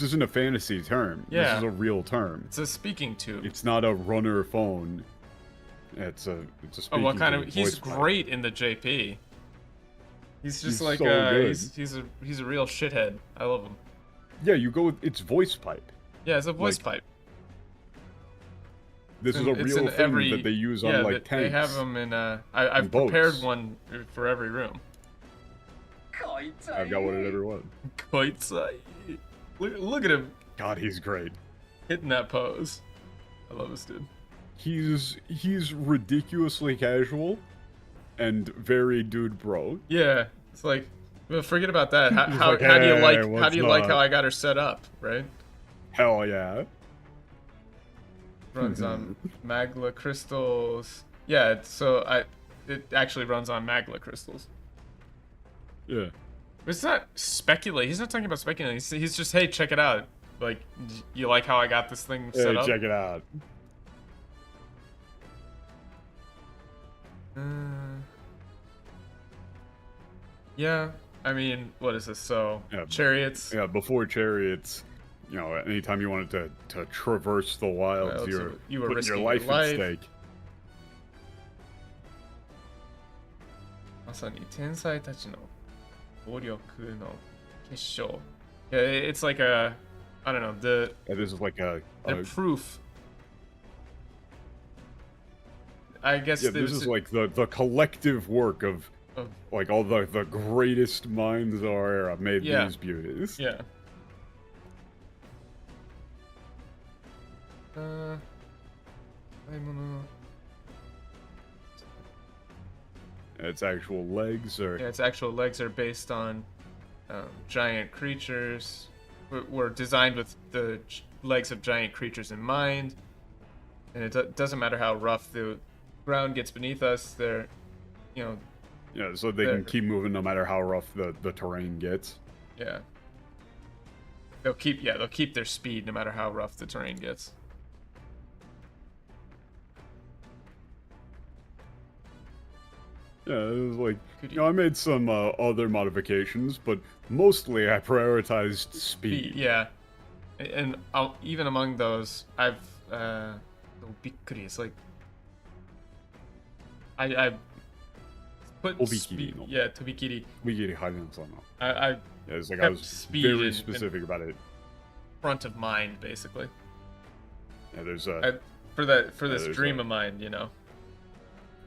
isn't a fantasy term. Yeah. This is a real term. It's a speaking tube. It's not a runner phone. It's a speaking Oh, what kind of? tube, He's voice pipe. great in the JP. He's just He's like so good. he's a real shithead. I love him. Yeah, you go with it's voice pipe. Yeah, it's a voice Like, pipe. This is a It's real in thing every, that they use on yeah, like tanks. they have them in. I've and boats. prepared one for every room. I've got one in every one. Koitsai. Look at him God, he's great. hitting that pose. I love this dude. He's ridiculously casual and very dude bro. Yeah, it's like, well, forget about that. How, He's how, like, how do you "Hey, like how what's do you like up?" how I got her set up, right? Hell yeah. Runs on magma crystals. Yeah, it actually runs on magma crystals. Yeah. It's not speculate. He's not talking about speculating. He's just, hey, check it out. Like, you like how I got this thing Hey, set up? check it out. Yeah, I mean, what is this? So, Yeah, chariots. Yeah, before chariots, you know, anytime you wanted to traverse the wilds, you were putting risking your life your life. at stake. まさに天才たちの努力の結晶. Yeah, it's like a, I don't know, Yeah, this is like the proof. I guess yeah, this is like the collective work of like all the greatest minds of our era made these beauties. Yeah. Its actual legs are. Yeah, its actual legs are based on giant creatures. Were designed with the legs of giant creatures in mind, and it doesn't matter how rough the ground gets beneath us. They're, you know. Yeah, so they can keep moving no matter how rough the terrain gets. Yeah. They'll keep their speed no matter how rough the terrain gets. Yeah, it was like, you know, I made some other modifications, but mostly I prioritized speed. Yeah, and even among those, I've it's like I put speed. Yeah, tobikiri. I yeah, it's like I was very specific about it. Front of mind, basically. Yeah, there's for this dream of mine, you know.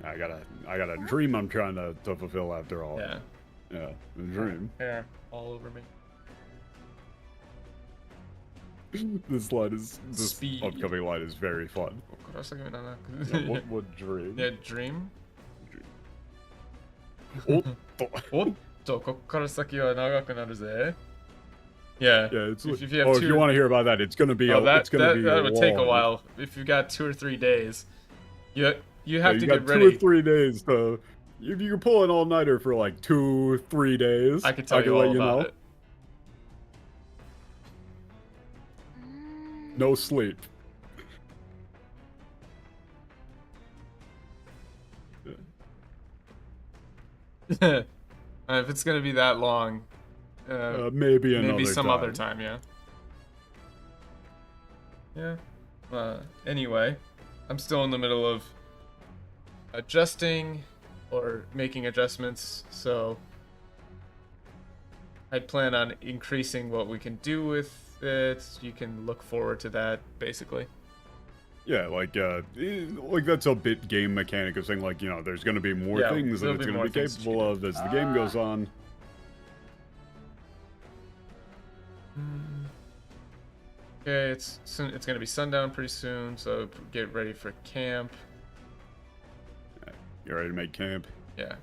I got a dream I'm trying to fulfill after all. Yeah. Yeah, the dream. Hair all over me. This upcoming line is very fun. Yeah, what dream? Yeah, dream. おっと、こっから先は長くなるぜ. Yeah. Yeah, it's if you want to hear about that, it's gonna be that would take a long. while. If you got 2 or 3 days, you have to you get got ready. 2 or 3 days to. If you can pull an all-nighter for like 2 or 3 days, I can tell you all about it. No sleep. If it's gonna be that long, maybe some other time, yeah. Yeah. Anyway, I'm still in the middle of adjusting or making adjustments, so I plan on increasing what we can do with it. You can look forward to that, basically. Yeah, like that's a bit game mechanic of saying, like, you know, there's going to be more things that it's going to be capable of as the game goes on. Okay, it's going to be sundown pretty soon, so get ready for camp. You ready to make camp? Yeah.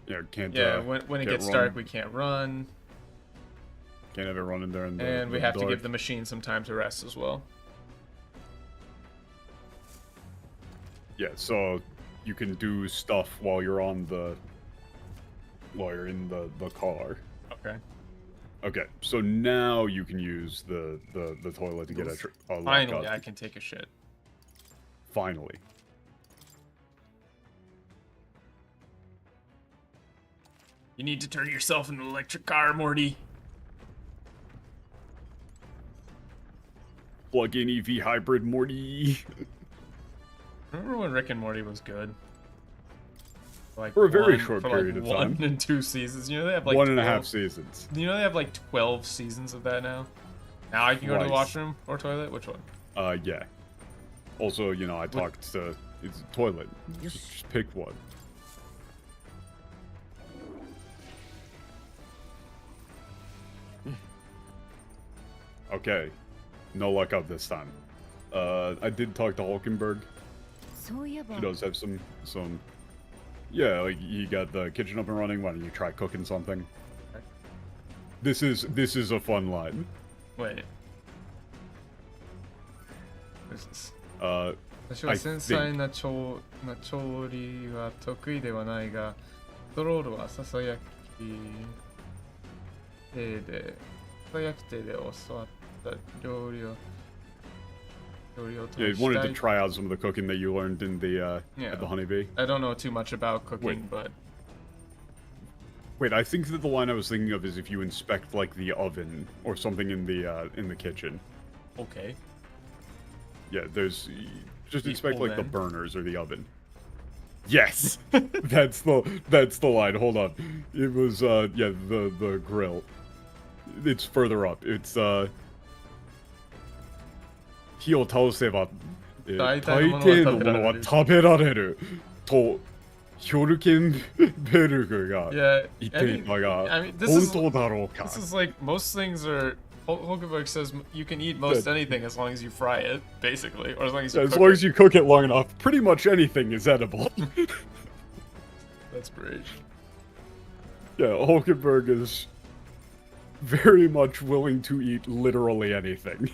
Yeah, can't. Yeah, when it gets dark, we can't run. Can't have it running there in the And we have dark. to give the machine some time to rest as well. Yeah, so you can do stuff while you're in the car. Okay. Okay, so now you can use the toilet to get a Finally, I can take a shit. Finally. You need to turn yourself into an electric car, Morty. Plug-in EV hybrid, Morty. Remember when Rick and Morty was good? Like for a very short period of time. 1 and 2 seasons. You know they have like 1.5 seasons. You know they have like 12 seasons of that now. Now I can go to the washroom or toilet. Which one? Yeah. Also, you know, I talked to it's a toilet. Just pick one. Okay. No luck up this time. I did talk to Hulkenberg. She does have some yeah, like you got the kitchen up and running. Why don't you try cooking something? This is a fun line. Wait. What is this? 私 I は繊細な調理は得意ではないが、ドロールはささやき手で教わった料理を Yeah, you wanted to try out some of the cooking that you learned in the at the Honeybee. I don't know too much about cooking, but wait, I think that the line I was thinking of is if you inspect like the oven or something in the kitchen. Okay. Yeah, there's just inspect like the burners or the oven. Yes, that's the line. Hold on, it was yeah the grill. It's further up. It's 火を倒せば、大抵のものは食べられるとヒョルケンベルグが言っていたが、本当だろうか? This is like most things are. Hulkenberg says you can eat most anything as long as you fry it, basically, or as long as you cook it. As you cook it long enough, pretty much anything is edible. That's great. Yeah, Hulkenberg is very much willing to eat literally anything.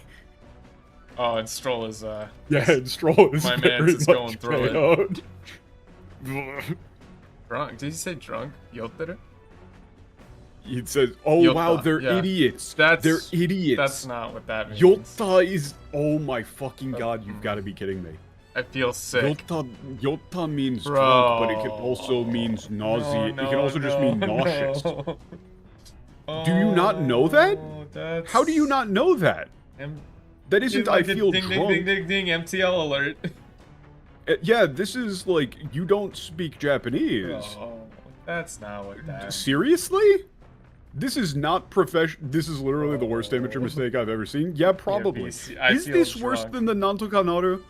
Oh, and Stroll is yeah, and Stroll is my very man's is much going through it. Drunk? Did he say drunk? Yotteru? He says, "Oh Yotta, wow, they're idiots. They're idiots." That's not what that means. Yotta is. Oh my fucking god! You've got to be kidding me. I feel sick. Yotta means drunk, but it can also means nausea. It can also just mean nauseous. Do you not know that? How do you not know that? That isn't. Like I feel ding, drunk. Ding ding ding ding! MTL alert. Yeah, this is like you don't speak Japanese. Oh, that's not what that. Seriously? This is not professional. This is literally the worst amateur mistake I've ever seen. Yeah, probably. Is this worse than the Nantoka Naru?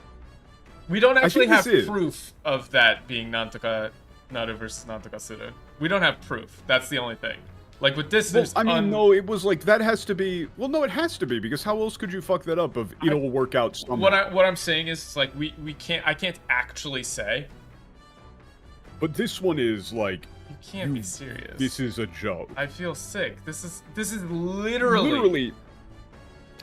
We don't actually have proof of that being Nantoka Naru versus Nantoka Suru. We don't have proof. That's the only thing. Like with this, well, I mean, no, it was like that has to be. Well, no, it has to be because how else could you fuck that up? Of it'll work out somehow. What I'm saying is like we can't. I can't actually say. But this one is like. You can't be serious. This is a joke. I feel sick. This is literally.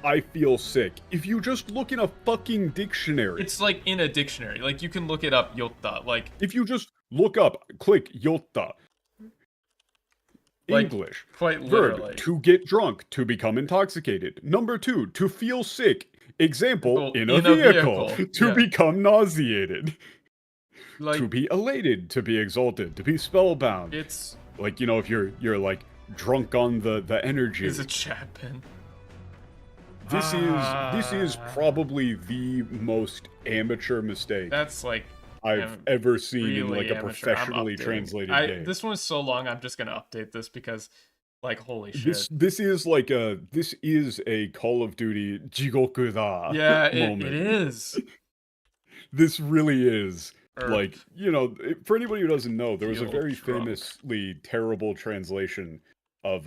I feel sick. If you just look in a fucking dictionary. It's like in a dictionary. Like you can look it up, yotta. Like if you just look up, click yotta. Like, English. Quite literally. Verb, to get drunk, to become intoxicated. Number 2, to feel sick. Example, in a vehicle. To become nauseated. Like, to be elated, to be exalted, to be spellbound. It's like, you know, if you're like drunk on the energy. Is it Chapin? This is probably the most amateur mistake That's like I've ever seen really in like a amateur. I'm professionally updating. translated game. This one's so long, I'm just gonna update this because, like, holy shit. This is a Call of Duty Jigoku da Yeah, moment. it is. This really is. Or- Like, you know, for anybody who doesn't know, there was a Feel very drunk. famously terrible translation of,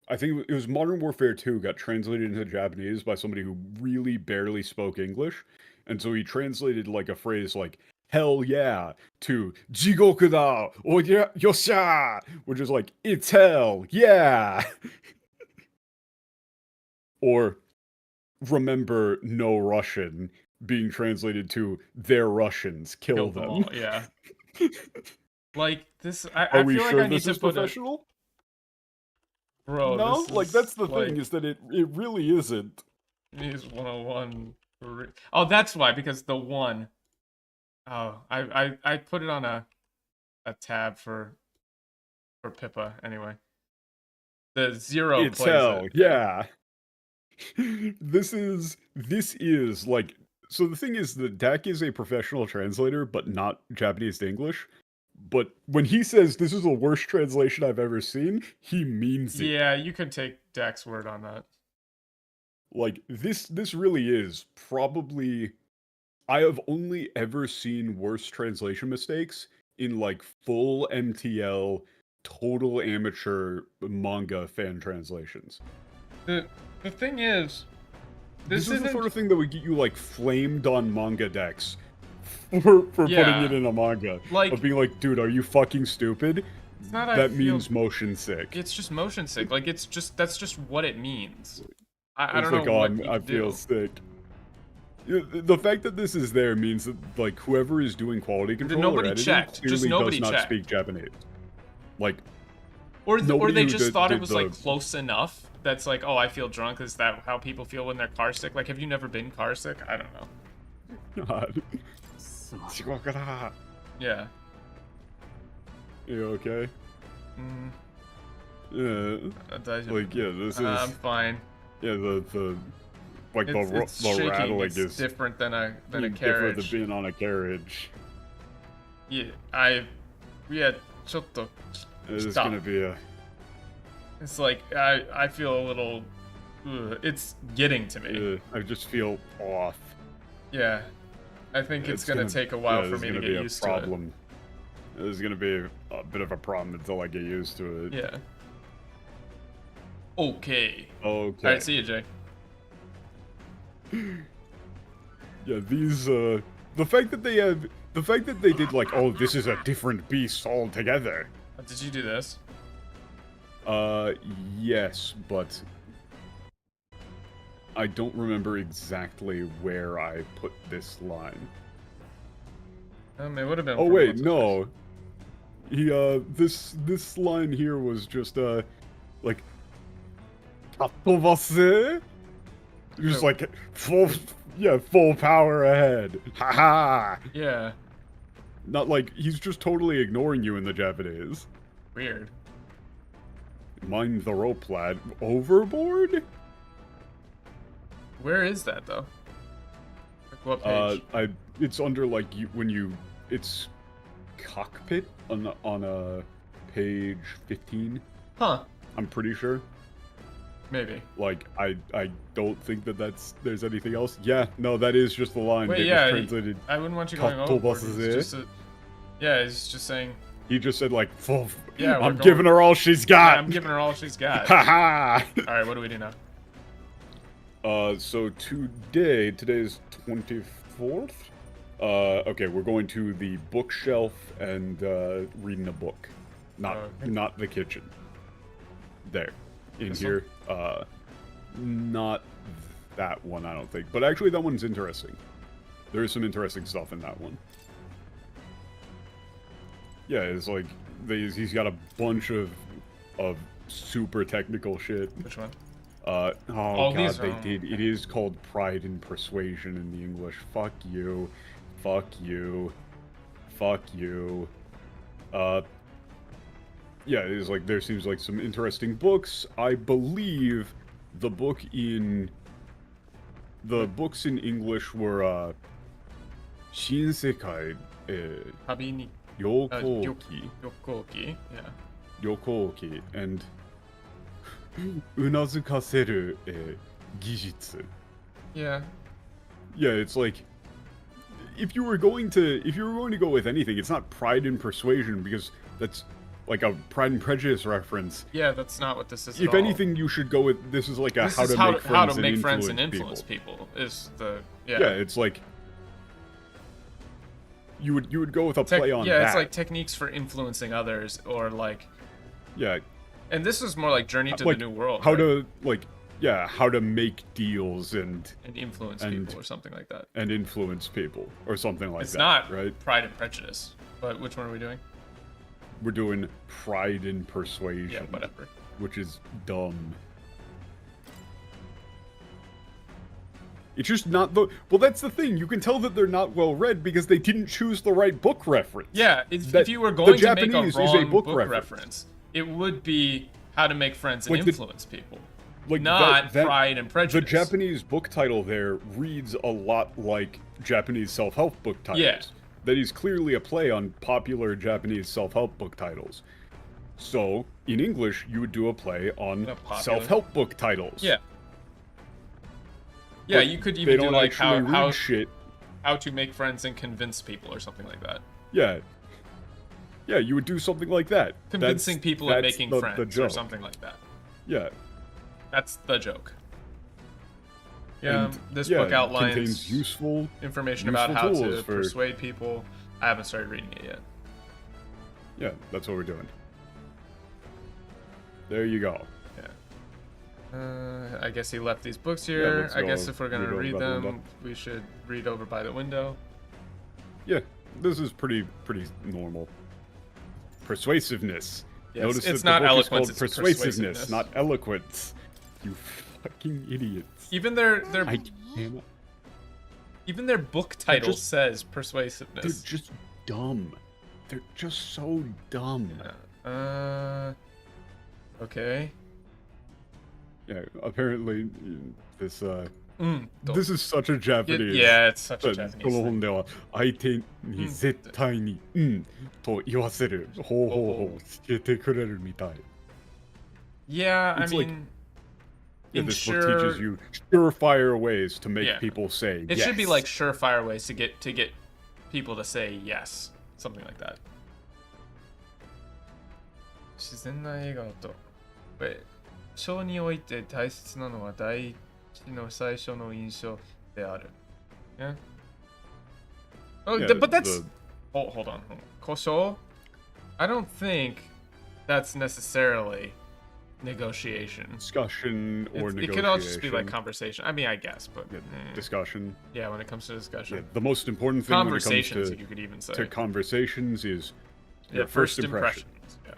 I think it was Modern Warfare 2 got translated into Japanese by somebody who really barely spoke English. And so he translated like a phrase like, hell yeah, to Jigoku da, or yosha, which is like, it's hell, yeah. Or, remember no Russian, being translated to, they're Russians, kill them. all, yeah. Like, this, I Are we feel sure like I need this to is put professional? Bro, No, this like is, that's the like, thing, is that it really isn't. News 101. Oh, that's why, because the one. Oh, I put it on a tab for Pippa anyway. The 0 It's plays hell, it. yeah. This is like, so the thing is that Dak is a professional translator, but not Japanese to English. But when he says this is the worst translation I've ever seen, he means it. Yeah, you could take Dak's word on that. Like, this really is probably... I have only ever seen worse translation mistakes in, like, full MTL, total amateur manga fan translations. The thing is... This is the sort of thing that would get you, like, flamed on manga decks for putting it in a manga. Like, of being like, dude, are you fucking stupid? It's not, that means motion sick. It's just motion sick. Like, it's just, that's just what it means. I don't like, know what I feel sick. The fact that this is there means that, like, whoever is doing quality control nobody or editing checked. clearly Just nobody does not checked. speak Japanese. Like, or they who just thought it was, did like, close enough. That's like, oh, I feel drunk. Is that how people feel when they're car sick? Like, have you never been car sick? I don't know. God. Yeah. You okay? Mm. Yeah. Like, yeah, this is... I'm fine. Yeah, the like, it's the shaking. rattling It's is... different than a different carriage. than being on a carriage. Yeah, chotto. It's Stop. gonna be a... It's like, I feel a little... it's getting to me. I just feel off. Yeah. I think it's gonna take a while for me to get used to it. There's gonna be a bit of a problem until I get used to it. Yeah. Okay. Okay. Alright, see you, Jay. Yeah, these, the fact that they did, like, oh, this is a different beast altogether. Did you do this? Yes, but I don't remember exactly where I put this line. It would have been. Oh wait, no. He, this line here was just, like, Katobase? Just like, full power ahead. Haha! Yeah. Not like, he's just totally ignoring you in the Japanese. Weird. Mind the rope, lad. Overboard? Where is that, though? Like, what page? It's under, like, it's cockpit on a page 15. Huh. I'm pretty sure. Maybe. Like, I don't think there's anything else. Yeah, no, that is just the line. Wait, they yeah, just translated. I wouldn't want you going overboard. Yeah, he's just saying. He just said, like, full. Yeah, I'm giving her all she's got. Yeah, I'm giving her all she's got. Haha. All right, what do we do now? So today's 24th. Okay, we're going to the bookshelf and reading a book, not the kitchen. There, in This here. Not that one, I don't think. But actually, that one's interesting. There is some interesting stuff in that one. Yeah, it's like he's got a bunch of super technical shit. Which one? Oh god, they are... did. It is called Pride and Persuasion in the English. Fuck you. Fuck you. Fuck you. Yeah, it is like, there seems like some interesting books. I believe the books in English were 新世界旅に旅行記旅行記 yeah 旅行記 and うなずかせる技術 yeah it's like if you were going to go with anything, it's not Pride and Persuasion because that's like a Pride and Prejudice reference. Yeah, that's not what this is. If anything, you should go with this is like a how to make friends and influence people. Is the yeah. Yeah, it's like you would go with a play on that. Yeah, it's like techniques for influencing others or like yeah. And this is more like Journey to like, the New World. How right? to like yeah, how to make deals and influence people or something like that. And influence people or something like that. It's not right? Pride and Prejudice. But which one are we doing? We're doing Pride and Persuasion. Yeah, whatever. Which is dumb. It's just not the... Well, that's the thing. You can tell that they're not well read because they didn't choose the right book reference. Yeah, if you were going to make a wrong book reference, it would be How to Make Friends and Influence People. Like not Pride and Prejudice. The Japanese book title there reads a lot like Japanese self-help book titles. Yeah. That is clearly a play on popular Japanese self-help book titles. So, in English, you would do a play on self-help book titles. Yeah. Yeah, you could even do like how to make friends and convince people or something like that. Yeah. Yeah, you would do something like that. Convincing people and making friends or something like that. Yeah. That's the joke. Yeah, this book outlines contains useful information about how to persuade people. I haven't started reading it yet. Yeah, that's what we're doing. There you go. Yeah. I guess he left these books here. I guess if we're gonna read them, we should read over by the window. Yeah, this is pretty normal. Persuasiveness. Yes, Notice it's that not eloquence. It's persuasiveness, not eloquence. You fucking idiots. Even their book title says persuasiveness. They're just dumb. They're just so dumb. Yeah. Okay. Yeah, apparently this this is such a Japanese. Yeah, it's such a Japanese この本では相手に絶対にと言わせる方法を教えてくれるみたい. Yeah, I mean, this book teaches you surefire ways to make people say yes. It should be like surefire ways to get people to say yes, something like that. 自然な笑顔と。章において大切なのは第一の最初の印象である。Yeah. Oh, but that's. Hold on. 故障? I don't think that's necessarily negotiation. Discussion or negotiation. It could all just be like conversation. I mean, I guess, but discussion. Yeah, when it comes to discussion. Yeah, the most important thing when it comes to, you could even say. To conversations is your first impressions. Yeah.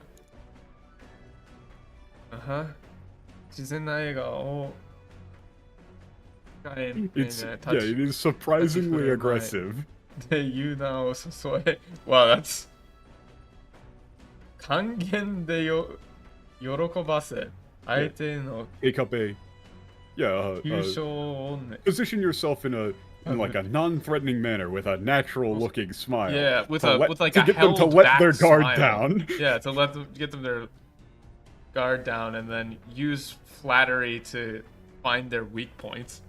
Uh-huh. 自然な笑顔を it is surprisingly aggressive. で、誘導を誘え。Wow, that's 還元で喜ばせ。相手の Ekape. Yeah, 優勝をね。 position yourself in like a non-threatening manner with a natural-looking smile. Yeah, with like to a get them to let their guard smile. down. Yeah, to get them their guard down and then use flattery to find their weak points.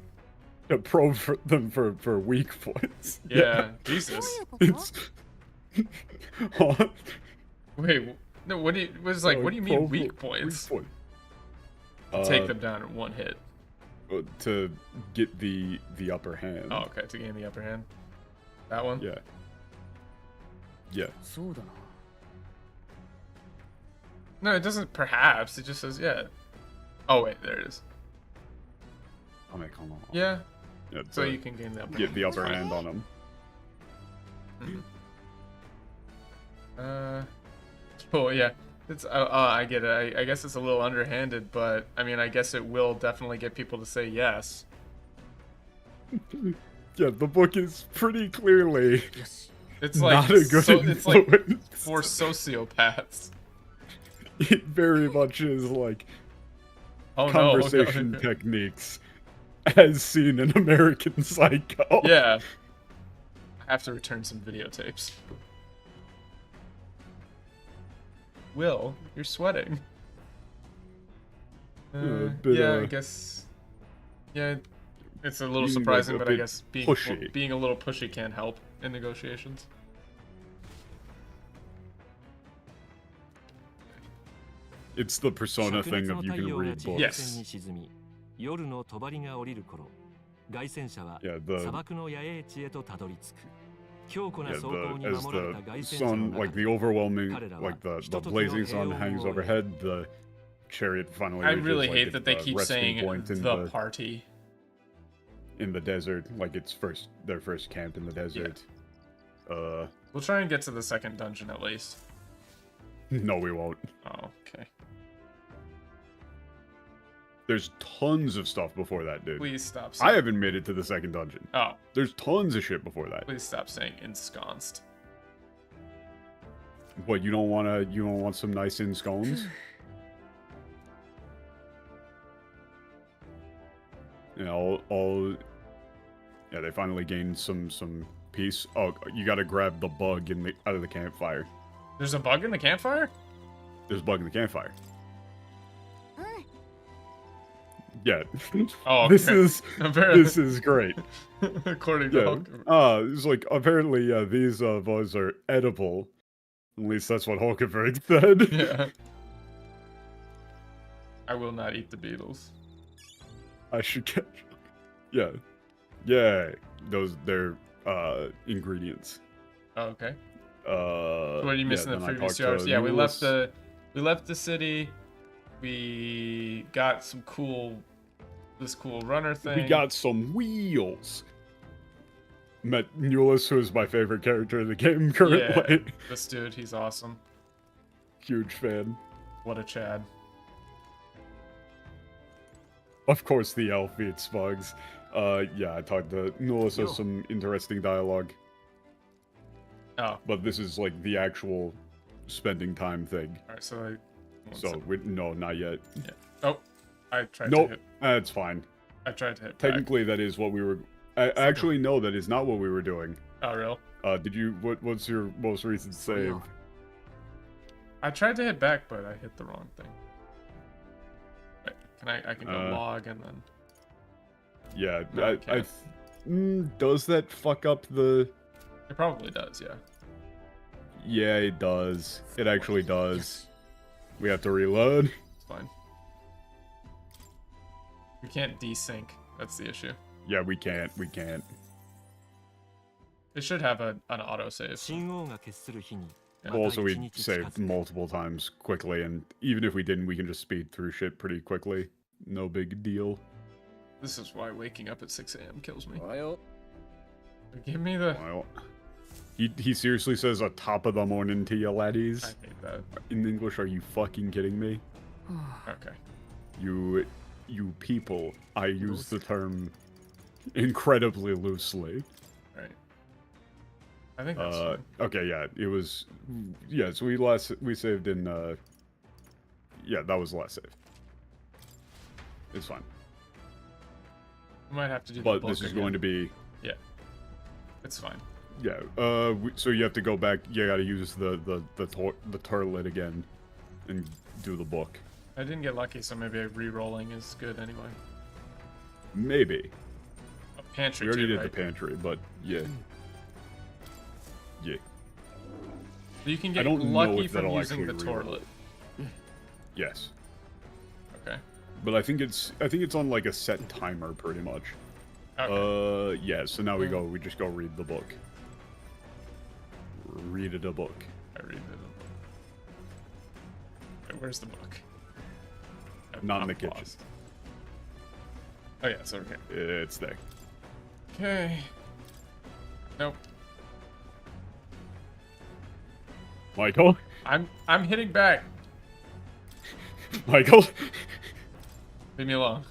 To probe them for weak points. Yeah, Jesus. It's... Wait, no. What do you mean weak points? Weak point. Take them down in one hit. To get the upper hand. Oh, okay. To gain the upper hand. That one. Yeah. Yeah. No, it doesn't. Perhaps it just says yeah. Oh wait, there it is. Yeah. Yeah, so you can gain the upper get the upper hand on him. Oh yeah, it's I get it. I guess it's a little underhanded, but I mean, I guess it will definitely get people to say yes. Yeah, the book is pretty clearly it's like not a good it's like for sociopaths. It very much is like conversation techniques as seen in American Psycho. Yeah. I have to return some videotapes. Will, you're sweating. I guess. Yeah, it's a little surprising, but I guess being a little pushy can't help in negotiations. It's the persona thing of you can read books. Yes. Yeah, as the sun, like the overwhelming, like the blazing sun hangs overhead, the chariot finally I reaches, really like, hate that they keep saying the the party. In the desert, like it's their first camp in the desert. Yeah. We'll try and get to the second dungeon at least. No, we won't. Oh, okay. There's tons of stuff before that, dude. Please stop saying... I haven't made it to the second dungeon. Oh. There's tons of shit before that. Please stop saying ensconced. What, you don't want some nice enscones? Yeah, yeah, they finally gained some peace. Oh, you gotta grab the bug out of the campfire. There's a bug in the campfire? There's a bug in the campfire. Yeah. Oh, okay. This is great. According to it's like apparently these bugs are edible. At least that's what Hulkenberg said. Yeah. I will not eat the beetles. I should catch. Yeah. Yeah. They're ingredients. Oh, okay. What are you missing in the previous yards? Yeah, we left the city. We got some this cool runner thing. We got some wheels. Met Newless, who is my favorite character in the game currently. Yeah, this dude, he's awesome. Huge fan. What a Chad. Of course, the elf eats bugs. Yeah, I talked to Newless has some interesting dialogue. Oh. But this is like the actual spending time thing. Alright, so no, not yet. Yeah. Oh, I tried to hit. That's fine. I tried to hit Technically, that is what we were... Actually, no, that is not what we were doing. Oh, real? Did you... What's your most recent save? I tried to hit back, but I hit the wrong thing. Wait, I can go log and then... Yeah, no, does that fuck up the... It probably does, yeah. Yeah, it does. It actually does. Yes. We have to reload. It's fine. We can't desync. That's the issue. Yeah, we can't. We can't. It should have an autosave. Yeah. Also, we saved multiple times quickly, and even if we didn't, we can just speed through shit pretty quickly. No big deal. This is why waking up at 6 a.m. kills me. Give me the... He seriously says a top of the morning to you, laddies. I hate that. In English, are you fucking kidding me? Okay. You people, I use the term incredibly loosely. Right. I think that's fine. Okay, yeah, it was... Yeah, so we saved in... Yeah, that was the last save. It's fine. We might have to do the But this is going to be... Yeah. It's fine. Yeah, so you have to go back, you gotta use the turlet again and do the book. I didn't get lucky, so maybe re-rolling is good anyway. Maybe. A pantry We already too, did right? the pantry, but yeah. Yeah. So you can get lucky from using the turlet. Yes. Okay. But I think it's on like a set timer pretty much. Okay. Yeah, so now we just go read the book. Read it a book. I read it a book. Wait, where's the book? Not in the kitchen. Oh yeah, it's over here. It's there. Okay. Nope. Michael? I'm hitting back. Michael? Leave me alone.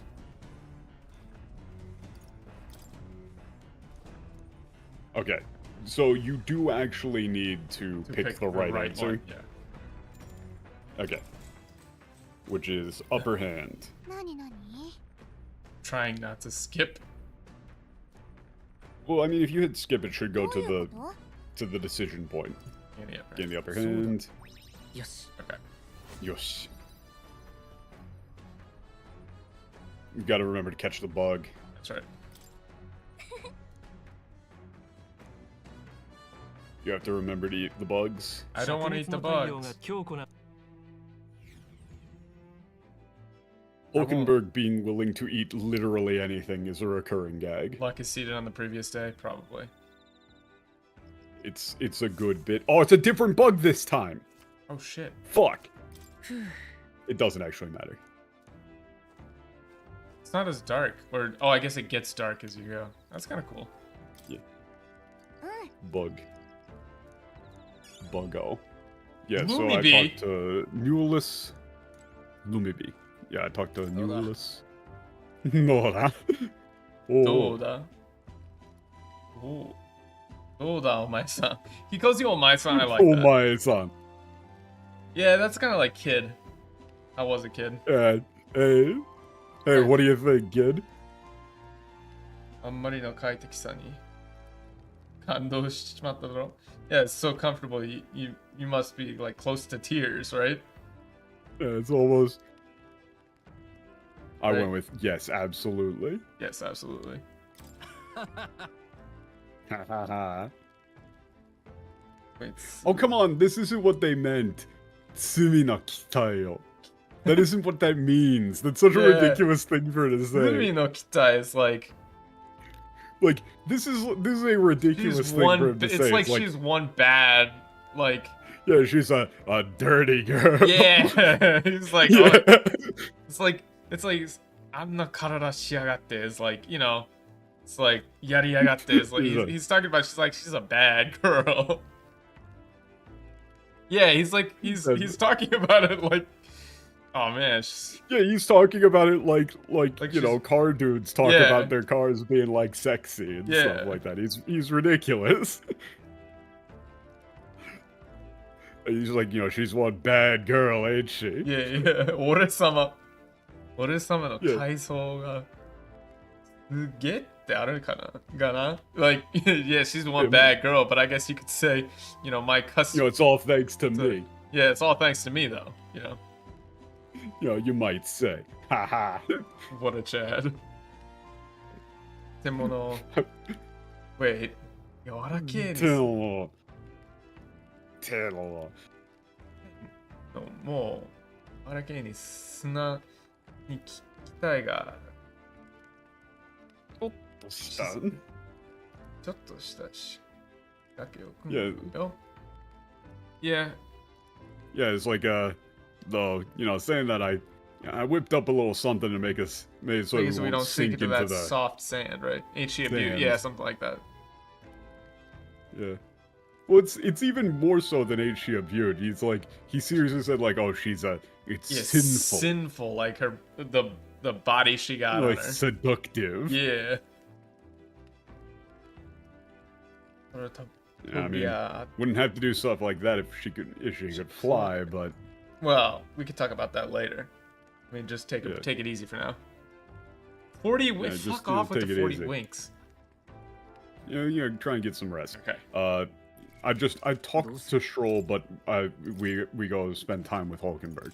Okay. So you do actually need to pick the right answer. One, yeah. Okay. which is upper hand. Trying not to skip. Well, I mean, if you hit skip, it should go to the decision point. Gain the upper hand. Yes. Okay. Yes. You gotta remember to catch the bug. That's right. You have to remember to eat the bugs. I don't want to eat the bugs. Hulkenberg being willing to eat literally anything is a recurring gag. Luck is seated on the previous day, probably. It's a good bit. Oh, it's a different bug this time. Oh shit. Fuck. It doesn't actually matter. It's not as dark, or oh, I guess it gets dark as you go. That's kind of cool. Yeah. Bug. Buggo. Yeah, so I talked to Newless. Lumibi. Yeah, I talked to Newless. Nora. Doda. Oh. Doda, omae-san. He calls you omae-san, I like that. Omae-san. Yeah, that's kind of like kid. I was a kid. Hey, what do you think, kid? あんまりの快適さに感動しちまっただろ. Yeah, it's so comfortable. You must be like close to tears, right? Yeah, it's almost. I Right. went with yes, absolutely. Yes, absolutely. Wait, Oh, come on, this isn't what they meant. Tsumi no kitai yo. That isn't what that means. That's such a Yeah. ridiculous thing for her to say. Tsumi no kitai is like this is a ridiculous she's thing for him to it's say. like she's one bad like yeah, she's a dirty girl. yeah. He's like Yeah. oh, it's like Anna karada shiagatte is like, you know, it's like yari yagatte is like he's talking about she's a bad girl. Yeah, he's talking about it like, oh man. Yeah, he's talking about it like you know, she's- car dudes talk Yeah. about their cars being like sexy and Yeah. stuff like that. He's ridiculous. And he's like, you know, she's one bad girl, ain't she? Yeah. 俺様の Yeah. 階層がすげえってあるかな Like, yeah, she's one bad girl, but I guess you could say, you know, my You know, customer. it's all thanks to me. Yeah, it's all thanks to me, though. You know, You know, you might say. Haha. what a Chad. でもの Wait. 柔らけえです。もう、柔らけえに砂に機体がちょっとしたし。だけよ。 Yeah. よ。Yeah. Yeah, it's like the you know, saying that I whipped up a little something to make it so So we don't sink into that the soft sand, right? Ain't she a beauty? Sand. Yeah, something like that. yeah. Well, it's even more so than ain't she a beaut. He seriously said like, oh, it's Yeah, sinful, sinful, like the body she got like on her. seductive. Yeah. Yeah, I mean, wouldn't have to do stuff like that if she could fly, but Well, we could talk about that later. I mean, just take it easy for now. 40 winks. just Fuck off with take the it 40 easy. winks. you know, try and get some rest. Okay. I talked to Stroll, but we go spend time with Hulkenberg.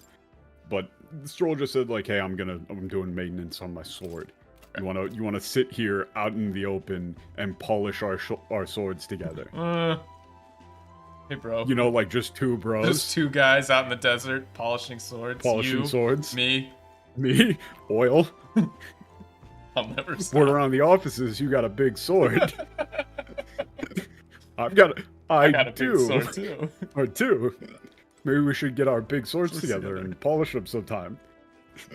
But Stroll just said like, hey, I'm doing maintenance on my sword. You wanna sit here out in the open and polish our swords together. Hey, bro. You know, like just two bros. Just two guys out in the desert polishing swords. Polishing You, swords. Me. Oil. I'll never Word stop. around the offices, you got a big sword. I got a big sword too. Or two. Maybe we should get our big swords together and polish them sometime.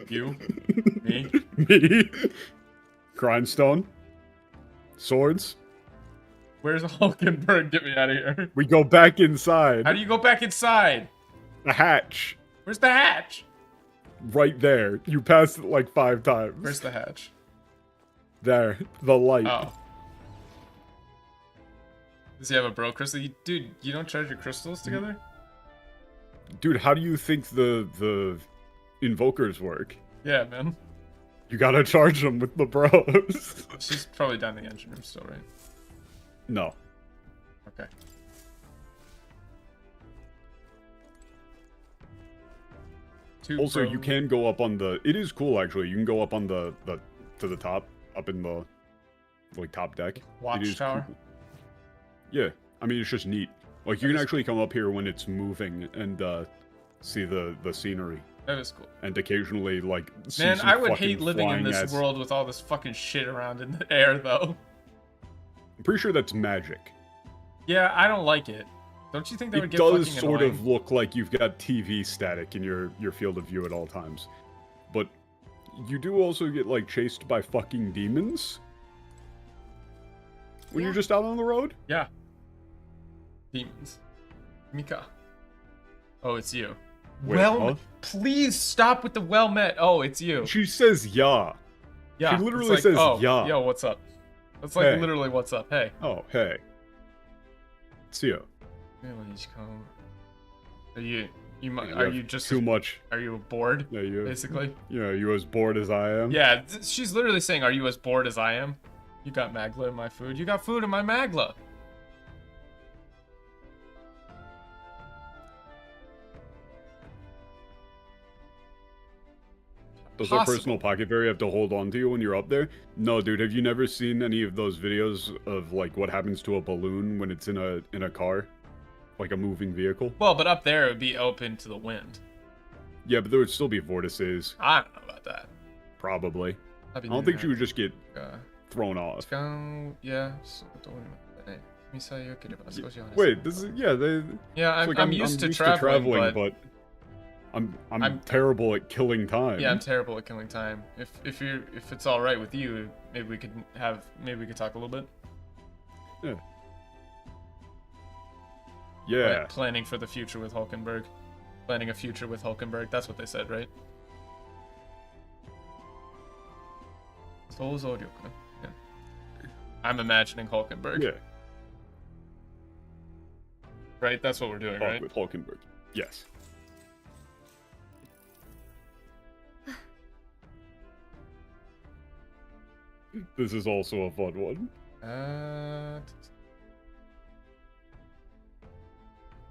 You? Me? Me? Grindstone? Swords? Where's Hulkenberg? Get me out of here. We go back inside. How do you go back inside? The hatch. Where's the hatch? Right there. You passed it like 5 times. Where's the hatch? There. The light. Oh. Does he have a bro crystal? Dude, you don't charge your crystals together? Dude, how do you think the invokers work. Yeah, man. You gotta charge them with the bros. She's probably down in the engine room still, right? No. Okay. Also, you can go up on the... It is cool, actually. You can go up on the to the top, up in the, like, top deck. Watchtower? Cool. Yeah. I mean, it's just neat. Like, you can actually come up here when it's moving and, see the scenery. That is cool. And occasionally, like, see Man, some I would fucking hate living in this flying-ass- world with all this fucking shit around in the air, though. I'm pretty sure that's magic. Yeah, I don't like it. Don't you think that would It get does fucking sort annoying? of look like you've got TV static in your field of view at all times. But you do also get, like, chased by fucking demons when you're just out on the road? Yeah. Demons. Mika. Oh, it's you. Wait, well, huh? please stop with the well met. Oh, it's you. She says yeah. Yeah. She literally it's like, says oh, yeah. Yo, what's up? That's like Hey. literally what's up. Hey. Oh, hey. It's you. Are you You are have you just too much? Are you bored? Yeah, you. Basically. Yeah, you as bored as I am. Yeah, she's literally saying, "Are you as bored as I am? You got magla in my food. You got food in my magla." Does our personal pocket fairy have to hold on to you when you're up there? No, dude. Have you never seen any of those videos of like what happens to a balloon when it's in a car, like a moving vehicle? Well, but up there it would be open to the wind. Yeah, but there would still be vortices. I don't know about that. Probably. I I'd be don't doing think she would just get that. thrown off. Yeah. Wait, this is they. Yeah, it's I'm used to traveling, but I'm terrible at killing time. yeah, I'm terrible at killing time. If it's all right with you, maybe we could talk a little bit. Yeah. Yeah. Like planning for the future with Hulkenberg. Planning a future with Hulkenberg. That's what they said, right? Yeah. I'm imagining Hulkenberg. Yeah. Right? That's what we're doing, right? With Hulkenberg. Yes. This is also a fun one.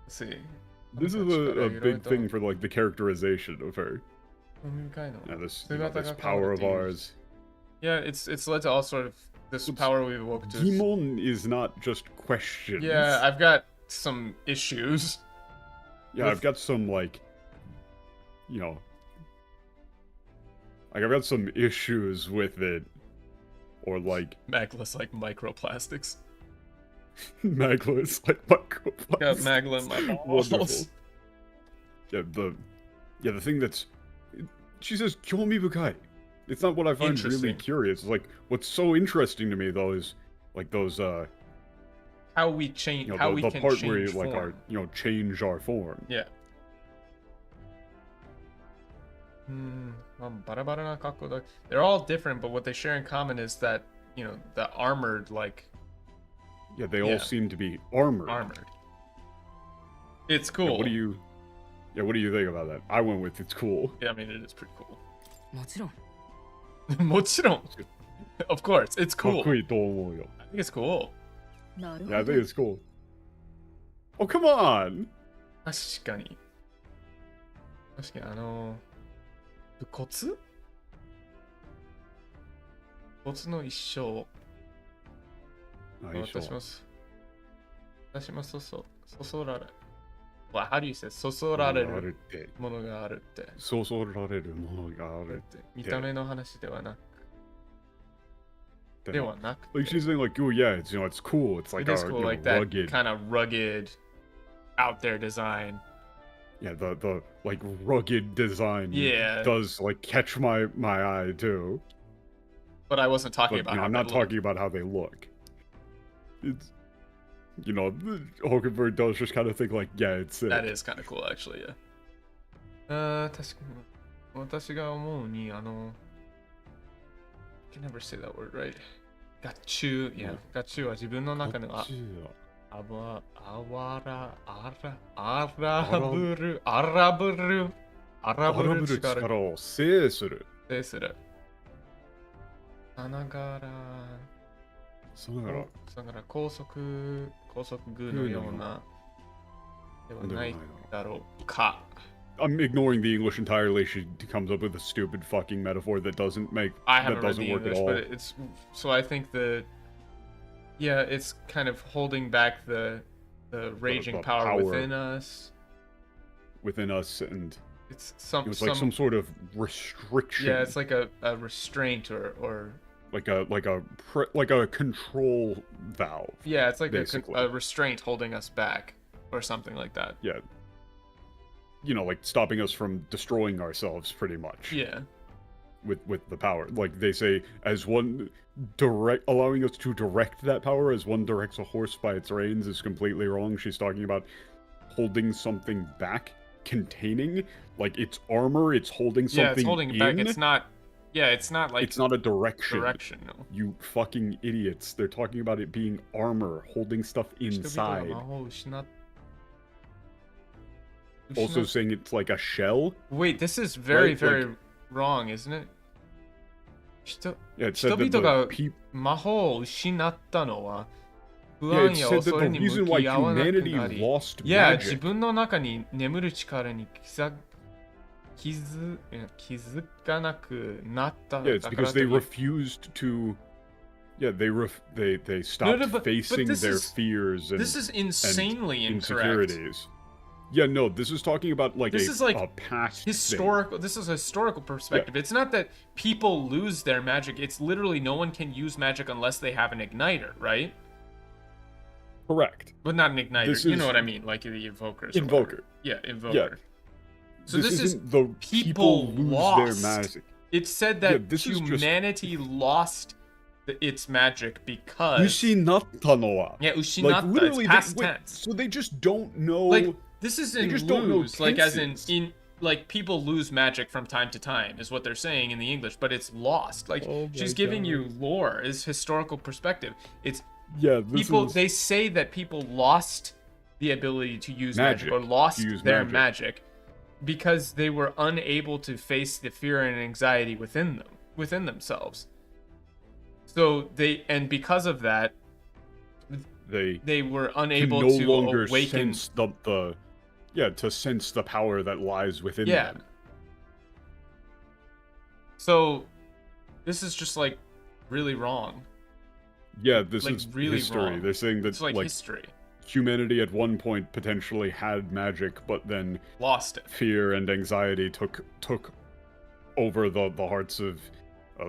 Let's see. This is a big thing for like the characterization of her. Yeah, this power of ours. Yeah, it's led to all sort of this power we've awoke to. Demon is not just questions. Yeah, I've got some issues. Yeah, I've got some like, you know, like I've got some issues with it, or like Magla's like microplastics. Magla is like microplastics. Got Magla in my balls. Wonderful. Yeah, the thing that's, she says "Kyomi bukai." It's not what I find really curious. It's like what's so interesting to me though is like those how we change, you know, how the we can part change where you form. like our change our form. Yeah. They're all different, but what they share in common is that the armored like. Yeah, they all seem to be armored. It's cool. Yeah, what do you think about that? I went with it's cool. Yeah, I mean it is pretty cool. もちろん. Of course, it's cool. かっこいいと思うよ. I think it's cool. Yeah, I think it's cool. Oh, come on! 確かに武骨の一生私もそそられ Well, how do you say そそられるものがあるって。そそられるものがあるって。見た目の話ではなく。ではなく。Like she's saying like, oh yeah, it's it's cool. It's like it is cool, like that rugged, kind of rugged, out there design. Yeah, the like rugged design. Yeah, does like catch my eye too. But I wasn't talking about. I'm not talking about how they look. It's. Hulkenberg does just kind of think like, yeah, it's sick. That is kind of cool, actually, yeah. 確かに私が思うにI can never say that word right. ガチュ、yeah, ガチュは自分の中のアラブル荒ぶる力力を制する。制する。さながら、さながら、さながら高速具のようなではないだろうか。I'm ignoring the English entirely. She comes up with a stupid fucking metaphor that doesn't make I that haven't read doesn't the work English, at all. but it's so I think yeah, it's kind of holding back the raging the power power within us. Within us, and it's like some sort of restriction. Yeah, it's like a restraint or like a control valve. Yeah, it's like basically. a restraint holding us back or something like that. Yeah. You know, like stopping us from destroying ourselves, pretty much. Yeah. With the power, like they say, as one allowing us to direct that power as one directs a horse by its reins is completely wrong. She's talking about holding something back, containing, like it's armor. It's holding something. Yeah, it's holding it back. It's not. Yeah, it's not like. It's not a direction. Direction, no. You fucking idiots! They're talking about it being armor, holding stuff inside. Also saying it's like a shell. Wait, this is very, right? very like, wrong, isn't it? Yeah, it said that the Yeah, it said that the reason why humanity lost yeah, magic. 自分の中に眠る力に気づかなくなった。 Yeah, it's because they refused to. Yeah, they stopped facing their fears and this is insanely and incorrect. Insecurities. Yeah, no, this is talking about like a past historical thing. This is a historical perspective. Yeah. It's not that people lose their magic. It's literally no one can use magic unless they have an igniter, right? Correct. But not an igniter. You know what I mean, like the invokers. Invoker. Yeah, invoker. Yeah. So this is the people lose lost their magic. It said that humanity lost its magic because 失ったのは. Yeah, 失った. Like literally, It's past tense. So they just don't know. Like this is in just don't know lose, like as tenses. in like people lose magic from time to time is what they're saying in the English, but it's lost. Like she's giving you lore, is historical perspective. It's people. They say that people lost the ability to use magic or lost their magic because they were unable to face the fear and anxiety within themselves. So because of that, they were unable no to longer awaken sense to sense the power that lies within them. So this is just like really wrong. Yeah, this like, is really history. Wrong. They're saying that it's like history. Humanity at one point potentially had magic, but then lost it. Fear and anxiety took over the hearts of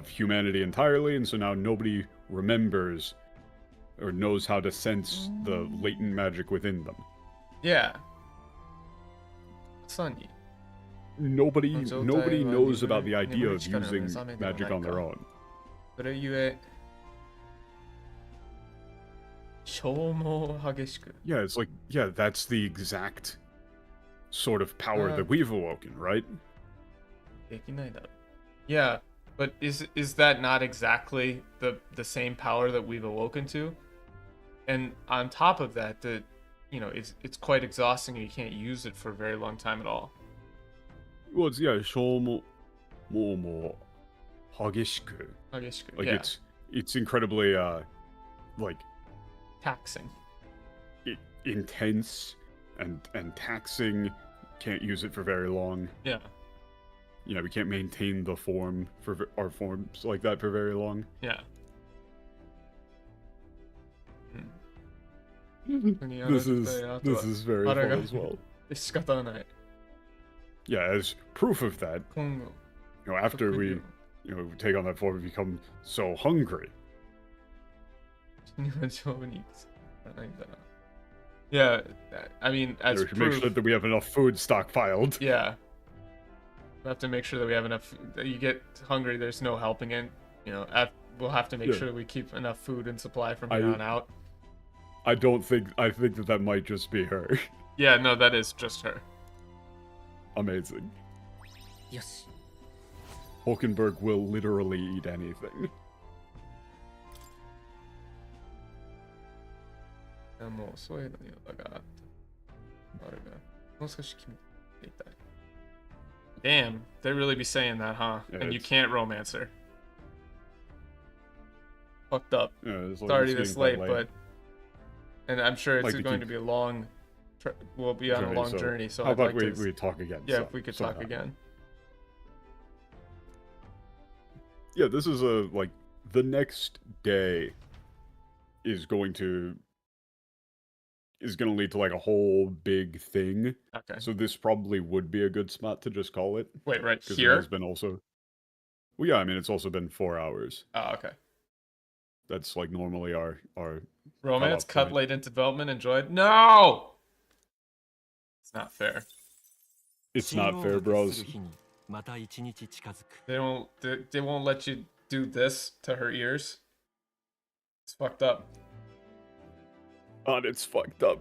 humanity entirely, and so now nobody remembers or knows how to sense the latent magic within them. Yeah. Sunny. Nobody knows about the idea of using magic on their own. Yeah, it's like, that's the exact sort of power that we've awoken, right? Yeah, but is that not exactly the same power that we've awoken to? And on top of that, it's quite exhausting and you can't use it for a very long time at all. Well, it's more hagishiku. Like it's incredibly like taxing. Intense and taxing. Can't use it for very long. Yeah. We can't maintain the form for our forms like that for very long. Yeah. This is very fun as well. Yeah, as proof of that, after we take on that form, we become so hungry. Yeah, I mean, as we should proof, make sure that we have enough food stockpiled. Yeah, we have to make sure that we have enough. You get hungry, there's no helping it. We'll have to make sure we keep enough food and supply from here on out. I think that might just be her. Yeah, no, that is just her. Amazing. Yes. Hulkenberg will literally eat anything. Damn, they really be saying that, huh? Yeah, and you it's- can't romance her. Fucked up. Yeah, It's already this late, but... And I'm sure it's Like to going keep- to be a long... We'll be on a long journey, so how I'd about like we talk again? Yeah, so- if we could so talk again. Yeah, this is like, the next day is going to lead to like a whole big thing. Okay. So this probably would be a good spot to just call it. Wait, right Because here? it has been also... Well, yeah, I mean, it's also been 4 hours. Oh, okay. That's like normally our Romance, cut-off cut point. late into development, enjoyed. No! It's not fair. It's not fair, bros. They won't let you do this to her ears. It's fucked up. God, it's fucked up.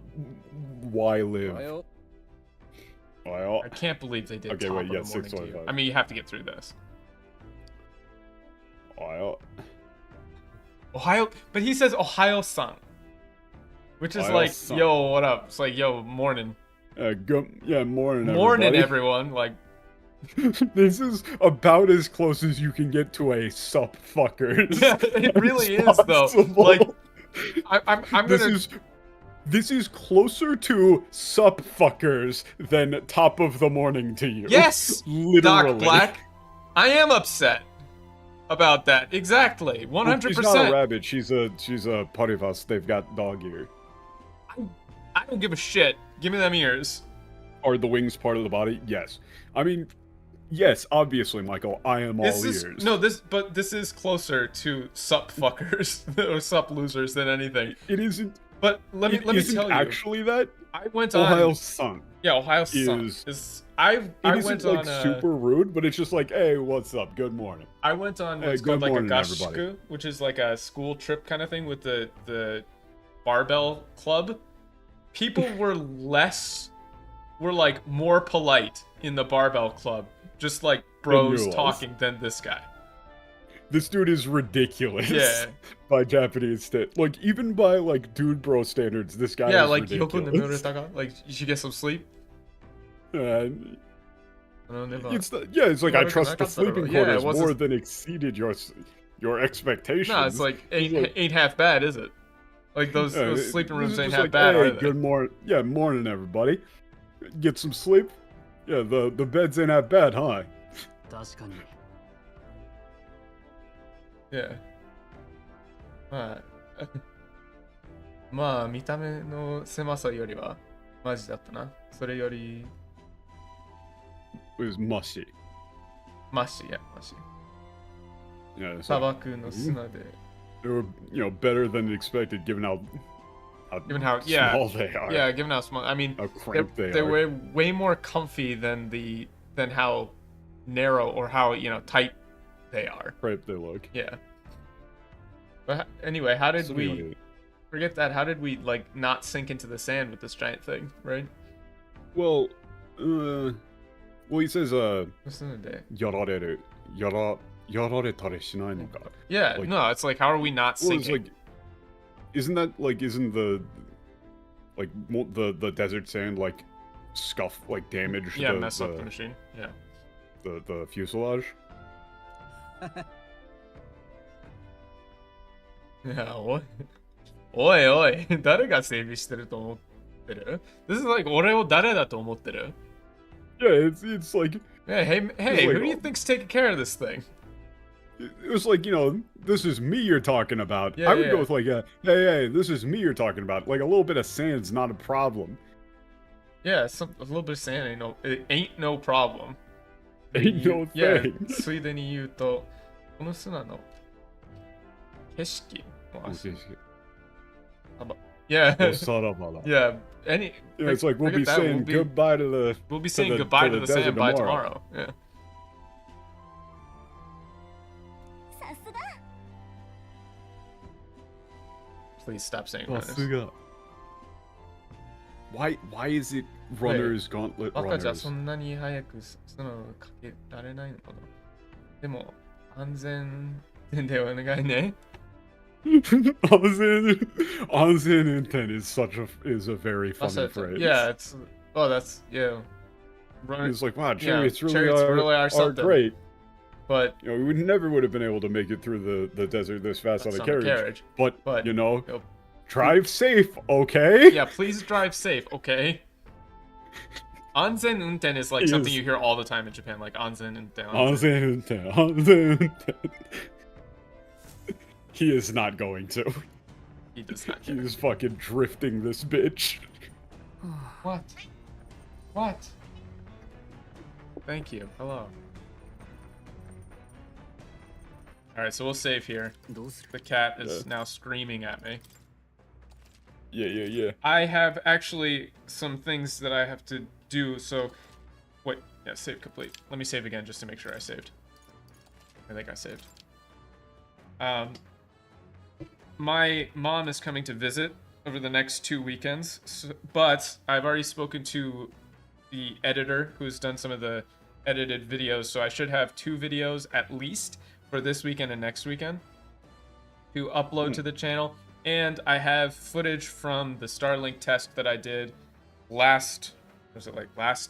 Why live? Well, I can't believe they did okay, top wait, of yeah, the morning to you. 6:25. I mean, you have to get through this. well, Ohio, but he says Ohio-san, which is like, Ohio-san. yo, what up? It's like, yo, morning. morning, Morning, everybody. everyone. Like, This is about as close as you can get to a sup fuckers. yeah, it really is though. possible. Like, I'm this gonna. This is closer to sup fuckers than top of the morning to you. Yes, literally. Doc Black. I am upset about that. Exactly, 100%. She's not a rabbit. She's a parivas. They've got dog ear. I don't give a shit. Give me them ears. Are the wings part of the body? Yes. I mean, yes, obviously, Michael. I am all ears. But this is closer to sup fuckers or sup losers than anything. It isn't. But let me tell you. Actually, that I went on Ohio-san. Yeah, Ohio-san is. I It went isn't like on super rude, but it's just like, hey, what's up? Good morning. I went on Hey, what's good called like a morning, everybody. gashku, which is like a school trip kind of thing with the barbell club. People were like more polite in the barbell club, just like bros you talking than this guy. This dude is ridiculous. Yeah. By Japanese like even by like dude bro standards, this guy Yeah, is like ridiculous. like you should get some sleep. It's like I trust the sleeping quarters more than exceeded your expectations. No, it's like ain't half bad, is it? Like those sleeping rooms ain't half like, bad, hey, are they? good morning. Yeah, morning everybody. Get some sleep. Yeah, the beds ain't half bad, huh? Yeah. まあ見た目の狭さよりはマジだったな。それより It was mushy. マシやマシ。 Yeah, it's 砂 like, 漠の砂で。 they were, better than expected given how Given how small they are. Yeah, given how small. I mean, How cramped they they're are. way more comfy than how narrow or how tight they are. Cramped they look. Yeah. But anyway, how did So we forget that? How did we like not sink into the sand with this giant thing, right? Well, he says, ですので yararetaре shinai no ka. Yeah, Like- no, it's like how are we not Well, it's sinking? like, isn't the the desert sand like scuff, like damage Yeah, the, mess up the machine. Yeah. the fuselage? Yeah, おいおい、誰が整備してると思ってる This is like 俺を誰だと思ってる Yeah, it's like Hey, like, who do you think's taking care of this thing? it was like, this is me you're talking about. Yeah, I would yeah. go with like hey, this is me you're talking about. Like a little bit of sand's not a problem. Yeah, a little bit of sand it ain't no problem. Ain't no Yeah, thing. ついでに言うと、この砂の景色も足 Yeah, yeah. It's like we'll forget be that, saying goodbye to the. We'll be saying goodbye to the desert sand by tomorrow. Yeah. さすが Please stop saying runners. Why is it runners gauntlet バカじゃ runners? そんなに早くそのかけられないのかなでも安全でお願いね Onsen intent is a very funny Also, phrase. yeah, that's yeah. He's like, wow, chariots really are are something. great. But you know, we never would have been able to make it through the desert this fast on a carriage. But you know, drive safe, okay? Yeah, please drive safe, okay? Anzen unten is like something you hear all the time in Japan, like anzen unten. Anzen unten. He is not going to. He does not. He is fucking drifting this bitch. What? What? Thank you. Hello. Alright, so we'll save here. The cat is now screaming at me. Yeah. I have actually some things that I have to do, so... Wait, yeah, save complete. Let me save again just to make sure I saved. I think I saved. My mom is coming to visit over the next 2 weekends, but I've already spoken to the editor who's done some of the edited videos, so I should have 2 videos at least for this weekend and next weekend to upload to the channel. And I have footage from the Starlink test that I did last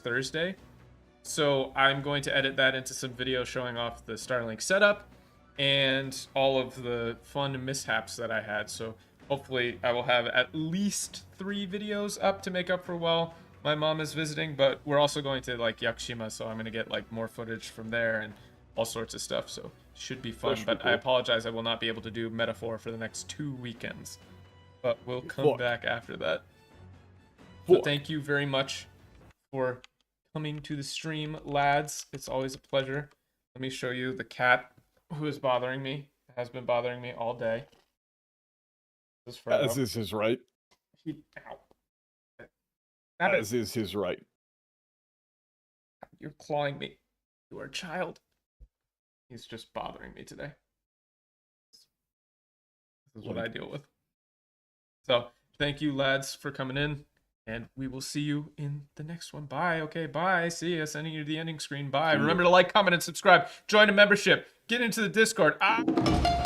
Thursday. So I'm going to edit that into some video showing off the Starlink setup and all of the fun mishaps that I had. So hopefully I will have at least 3 videos up to make up for while my mom is visiting, but we're also going to like Yakushima, so I'm going to get like more footage from there and all sorts of stuff. So should be fun, but I apologize, I will not be able to do Metaphor for the next 2 weekends, but we'll come back after that. So thank you very much for coming to the stream, lads. It's always a pleasure. Let me show you the cat who is bothering me. It has been bothering me all day. As is his right. Ow. As is his right. You're clawing me. You are a child. He's just bothering me today. This is what I deal with. So, thank you, lads, for coming in. And we will see you in the next one. Bye. Okay, bye. See ya. Sending you the ending screen. Bye. Remember to like, comment, and subscribe. Join a membership. Get into the Discord. Ah!